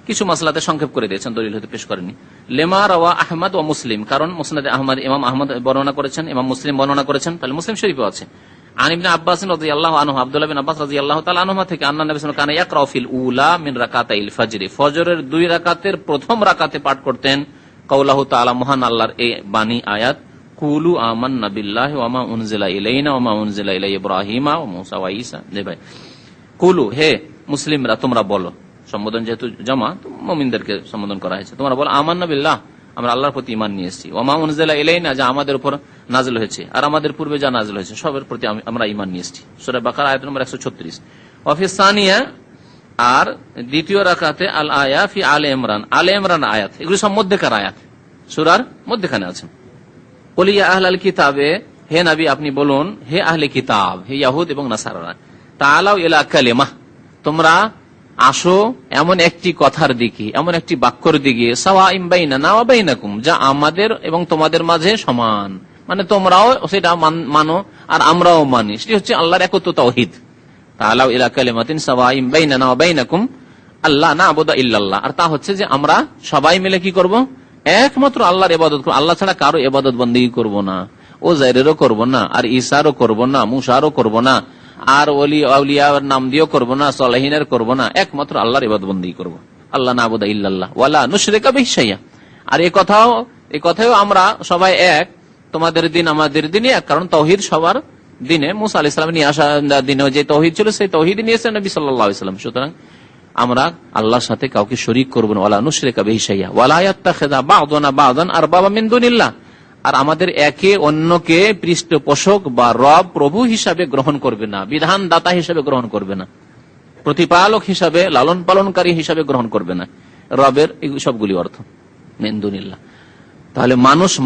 কিছু মাসলাতে সংক্ষেপ করে দিয়েছেন, দলিল হতে পেশ করেনি। লেমা রাওয়া আহমদ ও মুসলিম, কারণ মুসনাদে আহমদ ইমাম আহমদ বর্ণনা করেছেন, ইমাম মুসলিম বর্ণনা করেছেন, তাহলে মুসলিম শরীফে আছে। আন ইবনে আব্বাস রাদিয়াল্লাহু আনহু, আব্দুল্লাহ বিন আব্বাস রাদিয়াল্লাহু তাআলা আনহুমা থেকে, আন্না নবী সাল্লাল্লাহু আলাইহি ওয়াসাল্লাম কানা ইয়াকরাউ ফিল উলা মিন রাকাতাইল ফজর, ফজরের 2 রাকাতের প্রথম রাকাতে পাঠ করতেন কাউলাহু তাআলা, মহান আল্লাহর এই বাণী আয়াত, কুলু আমান্না বিল্লাহি ওয়া মা উনজিলা ইলাইনা ওয়া মা উনজিলা ইলা ইব্রাহিমা ওয়া মূসা ওয়া ঈসা। ভাই কুলু, হে মুসলিমরা তোমরা বলো, সম্বোধন যেহেতু জামা, তো মুমিনদেরকে সম্বোধন করা হয়েছে, তোমরা বলো আমান্না বিল্লাহ, আমরা আল্লাহর প্রতি ঈমান নিয়ে এসেছি, ওয়া মা উনজিলা ইলাইনা, যা আমাদের উপর নাযিল হয়েছে, আর আমাদের পূর্বে যা নাযিল হয়েছে সবের প্রতি আমরা ঈমান নিয়ে এসেছি। সূরা বাকারা আয়াত নম্বর 136। ওয়া ফি সানিয়া, আর দ্বিতীয় রাকাতে আল আয়া ফি আলে ইমরান, আলে ইমরান আয়াত, এগুলো সব মধ্যেকার আয়াত, সূরার মধ্যখানে আছে। কুলিয়া আহলাল কিতাবে, হে নবী আপনি বলুন, হে আহলে কিতাব, হে ইহুদ এবং নাসারারা, তাআলাউ ইলা কালিমাহ, তোমরা আসো এমন একটি কথার দিকে, এমন একটি বাক্যর দিকে, সাওয়াইম বাইনানা ওয়া বাইনাকুম, যা আমাদের এবং তোমাদের মাঝে সমান, মানে তোমরাও সেটা মানো আর আমরাও মানি, সেটি হচ্ছে আল্লাহর একত্ব তাওহীদ। তাআলাউ ইলা কালিমাতিন সাওয়াইম বাইনানা ওয়া বাইনাকুম আল্লা না'বুদা ইল্লাল্লাহ, আর তা হচ্ছে যে আমরা সবাই মিলে কি করব? একমাত্র আল্লাহর ইবাদত করব, আল্লাহ ছাড়া কারো ইবাদত বন্দেগী করব না, ওযাইরেরও করব না, আর ঈসারও করব না, মুসারও করব না, আর ওলি আউলিয়ার নাম দিয়েও করব না, সালেহিনের করব না, একমাত্র আল্লাহর ইবাদত বন্দেগী করব। আল্লাহ না'বুদা ইল্লাল্লাহ ওয়ালা নুশরিকা বিহি শাইআ। আর এই কথাও আমরা সবাই এক, তোমাদের দিন আমাদের দিনই এক, কারণ তাওহীদ সবার দিনে, মুসা আলাইহিস সালাম নিয়ে আসা দিনে যে তাওহীদ ছিল সেই তাওহীদ নিয়েছেন নবী সাল্লাল্লাহু আলাইহি ওয়াসাল্লাম। সুতরাং আমরা আল্লাহর সাথে কাউকে শরীক করব না, ওয়ালা নুশরিকা বিহি শাইআ ওয়ালা ইয়াত্তাখিযা বা'দুনা বা'দান আরবাবা মিন দুনিল্লাহ, আর আমাদের একে অন্যকে পৃষ্ঠপোষক বা রব প্রভু হিসাবে গ্রহণ করবে না, বিধানদাতা হিসাবে গ্রহণ করবে না, প্রতিপালক হিসাবে, লালন পালনকারী হিসাবে গ্রহণ করবে না। রবের এই সবগুলি অর্থ মিন দুনিল্লাহ। তাহলে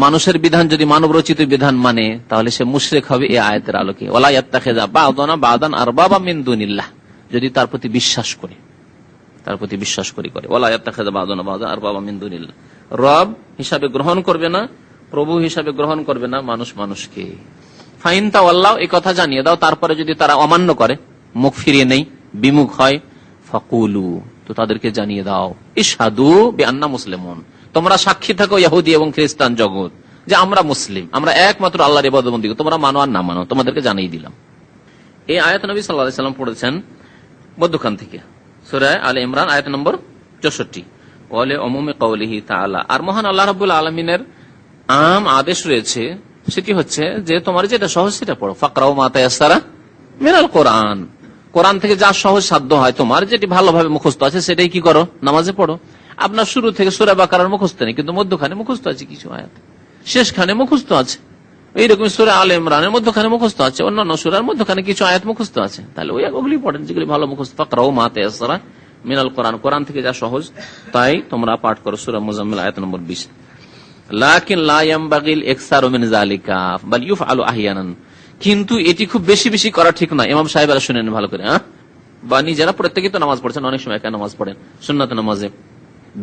মানুষের বিধান যদি মানব রচিত বিধান মানে, তাহলে সে মুশরিক হবে এই আয়াতের আলোকে। ওয়ালা ইয়াত্তাখিযা বা'দুনা বা'দান আরবাবা মিন দুনিল্লাহ, যদি তার প্রতি বিশ্বাস করে, ওয়ালা ইয়াত্তাখিযা বা'দুনা বা'দান আরবাবা মিন দুনিল্লাহ, রব হিসাবে গ্রহণ করবে না, প্রভু হিসাবে গ্রহণ করবে না মানুষকে। ফাইন তাওয়াল্লাহ, এই কথা জানিয়ে দাও, তারপরে যদি তারা অমান্য করে, মুখ ফিরিয়ে নেই, বিমুখ হয়, ফাকুলু, তো তাদেরকে জানিয়ে দাও, ইশহাদু বিআন্না মুসলিমুন, তোমরা সাক্ষী থাকো ইহুদি এবং খ্রিস্টান জগৎ, যে আমরা মুসলিম, আমরা একমাত্র আল্লাহর ইবাদত বন্দেগী, তোমরা মানো আর না মানো, তোমাদেরকে জানিয়ে দিলাম। এই আয়াত নবী সাল্লাল্লাহু আলাইহি ওয়াসাল্লাম পড়েছেন মধ্যখান থেকে, সূরা আলে ইমরান আয়াত নম্বর 64। ওয়ালি উমুমি কওলিহি তাআলা, আর মহান আল্লাহ রাব্বুল আলামিনের আম আদেশ রয়েছে, সেটি হচ্ছে যে তোমার যেটা সহজ সেটা পড়ো, ফাকরাউ মা তায়াসসারা মিনাল কোরআন, কোরআন থেকে যা সহজ সাধ্য হয়, তোমার যেটি ভালোভাবে মুখস্থ আছে সেটাই কি করো, নামাজে পড়ো। আপনার শুরু থেকে সূরা বাকারার মুখস্থ নেই, কিন্তু মধ্যখানে মুখস্থ আছে কিছু আয়াত, শেষখানে মুখস্থ আছে, এইরকম সূরা আলে ইমরানের মধ্যখানে মুখস্থ আছে, অন্যান্য সূরার মধ্যখানে কিছু আয়াত মুখস্থ আছে, তাহলে ওগুলি পড়েন যেগুলি ভালো মুখস্থ। ফাকরাউ মা তায়াসসারা মিনাল কোরআন, কোরআন থেকে যা সহজ তাই তোমরা পাঠ করো। সূরা মুজাম্মিল আয়াত নম্বর 20। লাকিন লা ইয়ামবাগিল ইকসারু মিন যালিকা বাল ইউফআলু আহইয়ানান, কিন্তু এটি খুব বেশি বেশি করা ঠিক নয়। ইমাম সাহেবরা শুনেন ভালো করে, বা নিজেরা প্রত্যেকেই তো নামাজ পড়ছেন, অনেক সময় একা নামাজ পড়েন, সুন্নাত নামাজে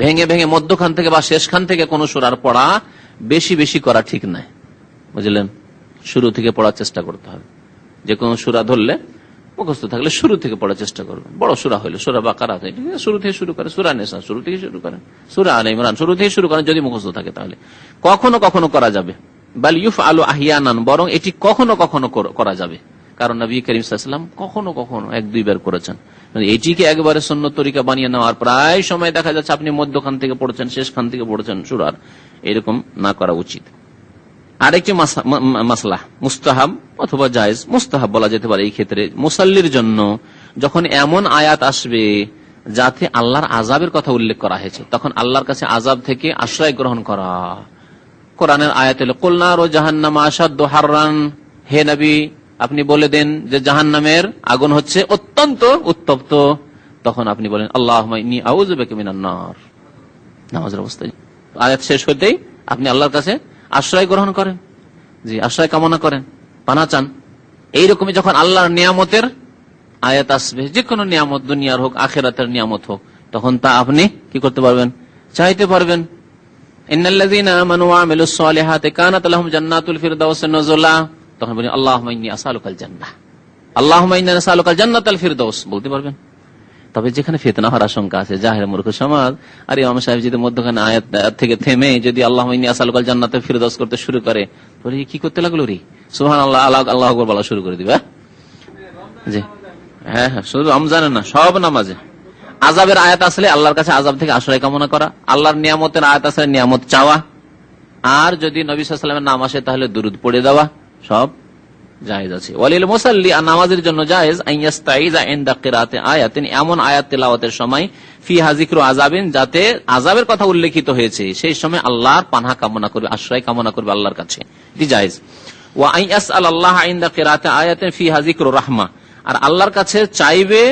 ভেঙে ভেঙে মধ্যখান থেকে বা শেষখান থেকে কোন সূরার পড়া বেশি বেশি করা ঠিক নয়, বুঝলেন? শুরু থেকে পড়ার চেষ্টা করতে হবে। যে কোনো সূরা ধরলে মুখস্থ থাকলে শুরু থেকে পড়ার চেষ্টা করবেন। বড় সূরা হইলো, সূরা বাকারা শুরু থেকে শুরু করেন, সূরা নিসা শুরু থেকে শুরু করেন, সূরা আলে ইমরান শুরু থেকে শুরু করেন। যদি মুখস্থ থাকে তাহলে কখনো কখনো করা যাবে। বাল ইউফআলু আহইয়ানান, বরং এটি কখনো কখনো করা যাবে। কারণ নবী করিম সাল্লাল্লাহু আলাইহি ওয়াসাল্লাম কখনো কখনো 1-2 বার করেছেন। এটিকে একবারে সুন্নত তরিকা বানিয়ে নেওয়ার প্রায় সময় দেখা যাচ্ছে আপনি মধ্যখান থেকে পড়ছেন, শেষ খান থেকে পড়ছেন সূরার, এরকম না করা উচিত। আরেকটি মাসলা মুস্তাহাব অথবা জায়েজ, মুস্তাহাব বলা যেতে পারে এই ক্ষেত্রে মুসাল্লির জন্য যখন এমন আয়াত আসবে যাতে আল্লাহর আযাবের কথা উল্লেখ করা হয়েছে, তখন আল্লাহর কাছে আযাব থেকে আশ্রয় গ্রহণ করা। কোরআনের আয়াত হলো কুল নারু জাহান্নাম আশাদ্দু হাররান, হে নবী আপনি বলে দেন যে জাহান্নামের আগুন হচ্ছে অত্যন্ত উত্তপ্ত। তখন আপনি বলেন আল্লাহুম্মা ইন্নী আউযু বিকা মিনান নার। নামাজের অবস্থায় আয়াত শেষ হতেই আপনি আল্লাহর কাছে আশ্রয় গ্রহণ করেন, জি আশ্রয় কামনা করেন, পানা চান। এইরকমই যখন আল্লাহর নিয়ামতের আয়াত আসবে, যে কোনো নিয়ামত, দুনিয়ার হোক আখিরাতের নিয়ামত হোক, তখন তা আপনি কি করতে পারবেন? চাইতে পারবেন। ইন্নাল্লাযীনা আমানু ওয়া আমিলুস সালিহাতি কানাত লাহুম জান্নাতুল ফিরদাউস নুজুলা। তখন বলেন আল্লাহুম্মা ইন্নী আসআলুকাল জান্নাহ, আল্লাহুম্মা ইন্নী আসআলুকাল জান্নাতাল ফিরদাউস বলতে পারবেন। তবে যেখানে ফিতনা হওয়ার আশঙ্কা আছে, জাহের মূর্খ সমাজ আর ইমাম সাহেব যদি মধ্যখানে আয়াত থেকে থেমে যদি আল্লাহুম্মা ইন্নী আসআলুকাল জান্নাতাল ফিরদাউস করতে শুরু করে, বলে কি করতে লাগলো রে, সুবহানাল্লাহ আল্লাহু আকবার বলা শুরু করে দিবে। জি হ্যাঁ হ্যাঁ, শুধু রমজানে না, সব নামাজে আযাবের আয়াত আসলে আল্লাহর কাছে আযাব থেকে আশ্রয় কামনা করা, আল্লাহর নিয়ামতের আয়াত আসলে নিয়ামত চাওয়া, আর যদি নবী সাল্লাল্লাহু আলাইহি ওয়াসাল্লামের নাম আসে তাহলে দুরূদ পড়ে দেওয়া, সব জায়েজ আছে। ওয়ালিল মুসাল্লি, আর নামাজের জন্য জায়েজ আইয়াস্তাইযা ইনদা কিরাআতি আয়াতিন, এমন আয়াত তেলাওয়াতের সময় ফিহা যিকরু আযাবিন, যাতে আযাবের কথা উল্লেখিত হয়েছে সেই সময় আল্লাহর পানাহ কামনা করবে, আশ্রয় কামনা করবে আল্লাহর কাছে, এটি জায়েজ। ওয়া আইয়াসআলাল্লাহ ইনদা কিরাআতি আয়াতিন ফিহা যিকরু রাহমা, আর আল্লাহর কাছে চাইবে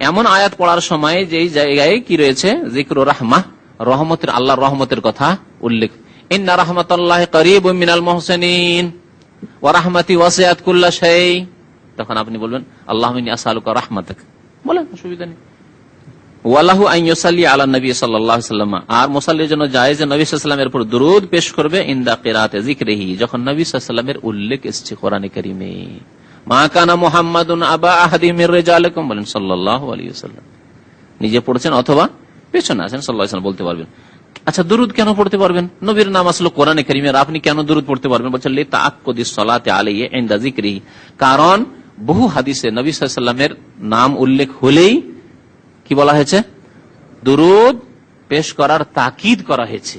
এমন আয়াত পড়ার সময় যেই জায়গায় কি রয়েছে যিকরু রাহমা, রহমতের, আল্লাহর রহমতের কথা উল্লেখ। ইন্না রাহমাতাল্লাহি করিবুম মিনাল মুহসিনিন ওয়া রাহমাতি ওয়াসিআত কুল্লা শাই। তখন আপনি বলবেন আল্লাহুম্মা ইন্নী আসআলুকা রাহমাতাক, বলেন, অসুবিধা নেই। ওয়ালাহু আন ইউসাল্লি আলা নবী সাল্লাল্লাহু আলাইহি ওয়াসাল্লাম, আর মুসাল্লির জন্য জায়েজ নবী সাল্লাল্লাহু আলাইহি ওয়াসাল্লামের উপর দুরূদ পেশ করবে ইনদা কিরাআতি যিকরিহি, যখন নবী সাল্লাল্লাহু আলাইহি ওয়াসাল্লামের উল্লেখ এসেছে কোরআনে কারীমে। মা কানা মুহাম্মাদুন আবা আহাদিম মির রিজালিকুম, বলেন সাল্লাল্লাহু আলাইহি ওয়াসাল্লাম, নিজে পড়ছেন অথবা পেছনে আছেন সাল্লাল্লাহু আলাইহি ওয়াসাল্লাম বলতে পারবেন। আচ্ছা, দুরূদ কেন পড়তে পারবেন? নবীর নাম আসলে কোরআনে কারীমে, আর আপনি কেন দুরূদ পড়তে পারবেন? বলছেন লিতাআক্কুদিস সালাতি আলাইহি ইনদা যিকরিহি, কারণ বহু হাদিসে নবী সাল্লাল্লাহু আলাইহি ওয়াসাল্লামের নাম উল্লেখ হলেই কি বলা হয়েছে? দুরূদ পেশ করার তাকিদ করা হয়েছে।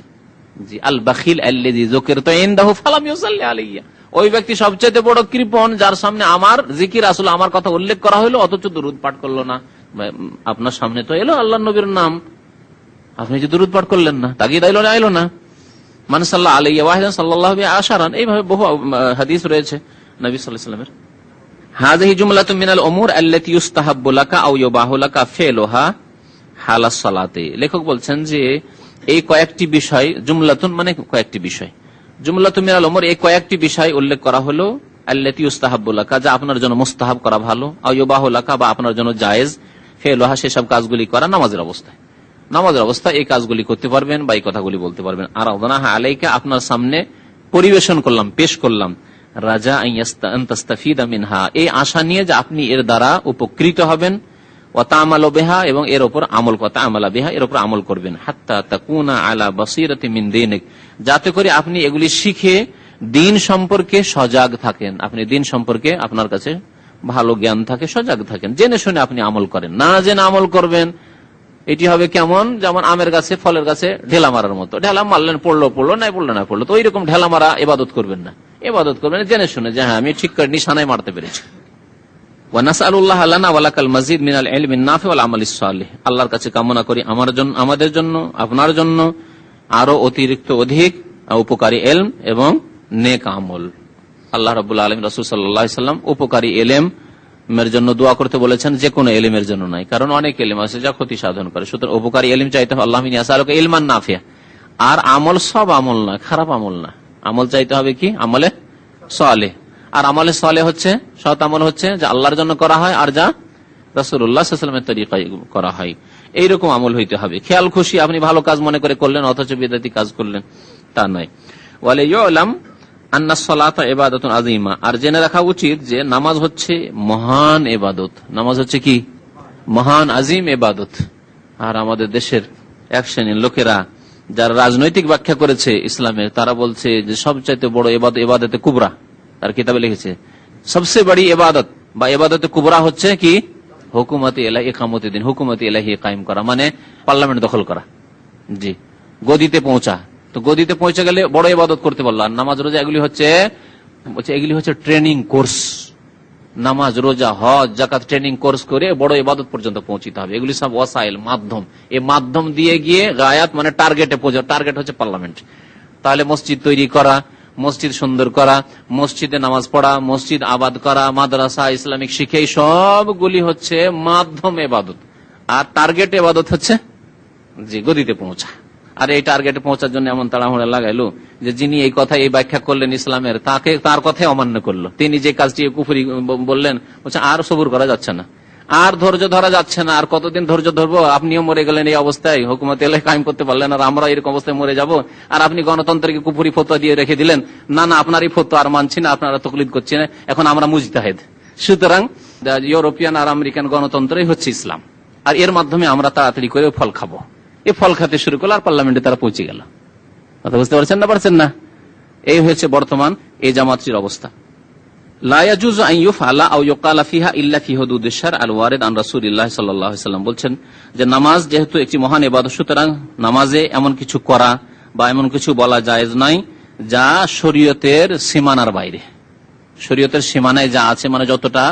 জি, আল বাখিল আল্লাযী যুকিরতু ইনদাহু ফালাম ইউসাল্লি আলাইহি, ওই ব্যক্তি সবচেয়ে বড় কৃপণ যার সামনে আমার জিকির, আসলে আমার কথা উল্লেখ করা হলো অথচ দুরূদ পাঠ করলো না। আপনার সামনে তো এলো আল্লাহর নবীর নাম, আপনি যে দুরূদ পাঠ করলেন না, তাকিদ আইলো না। মান সাল্লাল্লাহু আলাইহি ওয়াসাল্লাম সাল্লাল্লাহু বিহি আশারান, এইভাবে বহু হাদিস রয়েছে নবী সাল্লাল্লাহু আলাইহি ওয়াসাল্লামের। হাযিহি জুমলাতুম মিনাল উমুর আল্লাতী ইউস্তাহাব্বু লাকা আও ইউবাহু লাকা ফিলুহা হালাস সালাতে। লেখক বলছেন যে এই কয়েকটি বিষয়, জুমলাতুন মানে কয়েকটি বিষয়, জুমলাতুম মিনাল উমুর, এই কয়েকটি বিষয় উল্লেখ করা হলো আল্লাতী ইউস্তাহাব্বু লাকা, যা আপনার জন্য মুস্তাহাব করা ভালো, আও ইউবাহু লাকা বা আপনার জন্য জায়েজ, ফিলুহা সেসব কাজগুলি করা নামাজের অবস্থায়। নামাজের অবস্থায় এই কাজগুলি করতে পারবেন বা এই কথাগুলি বলতে পারবেন। আর আরাদনাহা আলাইকা, আপনার সামনে পরিবেশন করলাম, পেশ করলাম, রাজা আন তাস্তাফিদা মিনহা, এই আশা নিয়ে যে আপনি এর দ্বারা উপকৃত হবেন, ওয়া তা'মালু বিহা, এবং এর উপর আমল করতে, আমালা বিহা, এর উপর আমল করবেন, হাত্তা তাকুনা আলা বাসীরাতি মিন দীনিক, যাতে করে আপনি এগুলি শিখে দ্বীন সম্পর্কে সজাগ থাকেন, আপনি দ্বীন সম্পর্কে আপনার কাছে ভালো জ্ঞান থাকে, সজাগ থাকেন, জেনে শুনে আপনি আমল করেন, না জেনে আমল করবেন। এটি হবে কেমন, যেমন আমের গাছে, ফলের গাছে ঢেলা মারার মতো, ঢেলা মারলেন, পড়লো নাই, পড়লো না পড়লো, তো ওইরকম ঢেলা মারা ইবাদত করবেন না, ইবাদত করবেন জেনে শুনে যে হ্যাঁ আমি ঠিক করে নিশানায় মারতে পেরেছি। ওয়া নাসআলুল্লাহ লানা ওয়া লাকাল মাজিদ মিনাল ইলমিন নাফি ওয়াল আমালিস সালিহ, আল্লাহর কাছে কামনা করি আমার জন্য, আমাদের জন্য, আপনার জন্য আরো অতিরিক্ত অধিক উপকারী ইলম এবং নেক আমল। আল্লাহ রাব্বুল আলামিন রাসূল সাল্লাল্লাহু আলাইহি ওয়াসাল্লাম উপকারী ইলম এর জন্য দোয়া করতে বলেছেন, যে কোনো ইলমের জন্য নয়, কারণ অনেক ইলম আছে যা ক্ষতি সাধন করে। সুতরাং উপকারী ইলম চাইতে হবে, আল্লাহুম্মা ইন্নী আসআলুকা ইলমান নাফিয়া। আর আমল সব আমল না, খারাপ আমল না, আমল চাইতে হবে কি আমলে সালেহ। আর আমলে সালেহ হচ্ছে, সৎ আমল হচ্ছে যা আল্লাহর জন্য করা হয় আর যা রাসূলুল্লাহ সাল্লাল্লাহু আলাইহি ওয়াসাল্লামের তরিকায় করা হয়, এইরকম আমল হইতে হবে। খেয়াল খুশি আপনি ভালো কাজ মনে করে করলেন অথচ বিদআতি কাজ করলেন, তা নয়। ওয়ালা ইউলাম আন্না সলাতা ইবাদাতুন আযীমা, আর জেনে রাখা উচিত যে নামাজ হচ্ছে মহান ইবাদত। নামাজ হচ্ছে কি? মহান আজিম ইবাদত। আর আমাদের দেশের এক শ্রেণীর লোকেরা যারা রাজনৈতিক ব্যাখ্যা করেছে ইসলামের, তারা বলছে যে সবচাইতে বড় ইবাদত ইবাদতে কুবরা। তার কিতাবে লিখেছে সবচেয়ে বড় ইবাদত বা ইবাদতে কুবরা হচ্ছে কি? হুকুমতে ইলাহি ইকামতে দিন, হুকুমতে ইলাহি কায়েম করা, মানে পার্লামেন্ট দখল করা, জি, গদিতে পৌঁছা। তো গদিতে পৌঁছে গেলে বড় ইবাদত করতে পারলো। আর নামাজ রোজা এগুলি হচ্ছে ট্রেনিং কোর্স। নামাজ রোজা হজ যাকাত ট্রেনিং কোর্স করে বড় ইবাদত পর্যন্ত পৌঁছিতে হবে। এগুলি সব ওয়াসাইল, মাধ্যম। এই মাধ্যম দিয়ে গিয়ে গায়াত মানে টার্গেটে পৌঁছা। টার্গেট হচ্ছে পার্লামেন্ট। তাহলে মসজিদ তৈরি করা, মসজিদ সুন্দর করা, মসজিদে নামাজ পড়া, মসজিদ আবাদ করা, মাদ্রাসা ইসলামিক শিক্ষা, এই সবগুলি হচ্ছে মাধ্যম ইবাদত। আর টার্গেট ইবাদত হচ্ছে জি গদিতে পৌঁছা। আর এই টার্গেটে পৌঁছার জন্য এমন তাড়াহুড়া লাগাইলো যে যিনি এই কথা এই ব্যাখ্যা করলেন ইসলামের, তার কথাই অমান্য করলো। তিনি যে কাজটি কুফরি বললেন, বলছে আর সবুর করা যাচ্ছে না, আর ধৈর্য ধরা যাচ্ছে না, আর কতদিন ধৈর্য ধরবো? আপনিও মরে গেলেন এই অবস্থায়, হুকুমত এলাহি কায়েম করতে পারলেন, আর আমরা এরকম অবস্থায় মরে যাব। আর আপনি গণতন্ত্রকে কুফরি ফতোয়া দিয়ে রেখে দিলেন। না না, আপনার এই ফতোয়া আর মানছি না, আপনারা তকলিদ করছি না, এখন আমরা মুজতাহিদ। সুতরাং ইউরোপিয়ান আর আমেরিকান গণতন্ত্রই হচ্ছে ইসলাম, আর এর মাধ্যমে আমরা তাড়াতাড়ি করে ফল খাবো। এই ফল খেতে শুরু করলো, আর পার্লামেন্টে তারা পৌঁছে গেল। কথা বুঝতে পারছেন না? পারছেন না? এই হয়েছে বর্তমান এই জামাতটির অবস্থা। বলছেন যে নামাজ যেহেতু একটি মহান ইবাদত, সুতরাং নামাজে এমন কিছু করা বা এমন কিছু বলা জায়েজ নাই যা শরীয়তের সীমানার বাইরে। শরীয়তের সীমানায় যা আছে, মানে যতটা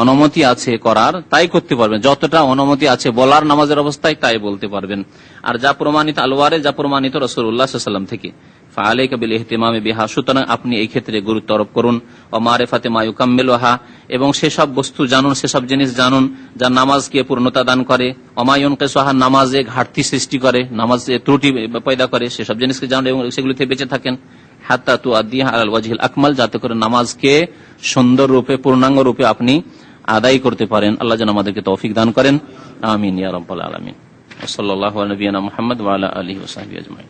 অনুমতি আছে করার তাই করতে পারবেন, যতটা অনুমতি আছে বলার নামাজের অবস্থায় তাই বলতে পারবেন। আর যা প্রমাণিত আলওয়ারে, যা প্রমাণিত রাসূলুল্লাহ সাল্লাল্লাহু আলাইহি ওয়াসাল্লাম থেকে, ফাআলাইকা বিল ইহতিমামি বিহা, সুতরাং আপনি এই ক্ষেত্রে গুরুত্ব আরোপ করুন। ও মারিফাতে মা ইউকাম্মিলুহা, এবং সেসব বস্তু জানুন, সেসব জিনিস জানুন যা নামাজকে পূর্ণতা দান করে। ওমা ইউনকিসুহা, নামাজে ঘাটতি সৃষ্টি করে, নামাজে ত্রুটি পয়দা করে, সেসব জিনিসকে জানুন এবং সেগুলি থেকে বেঁচে থাকেন। হাত্তা তুআদ্দিহা আলাল ওয়াজহিল আকমাল, যাতে করে নামাজকে সুন্দর রূপে, পূর্ণাঙ্গ রূপে আপনি আদায় করতে পারেন। আল্লাহ যেন আমাদেরকে তৌফিক দান করেন। আমিন ইয়া রাব্বাল আলামিন। সাল্লাল্লাহু আলা নবিয়িনা মুহাম্মদ ওয়া আলা আলিহি ওয়া সাহবিহি আজমাইন।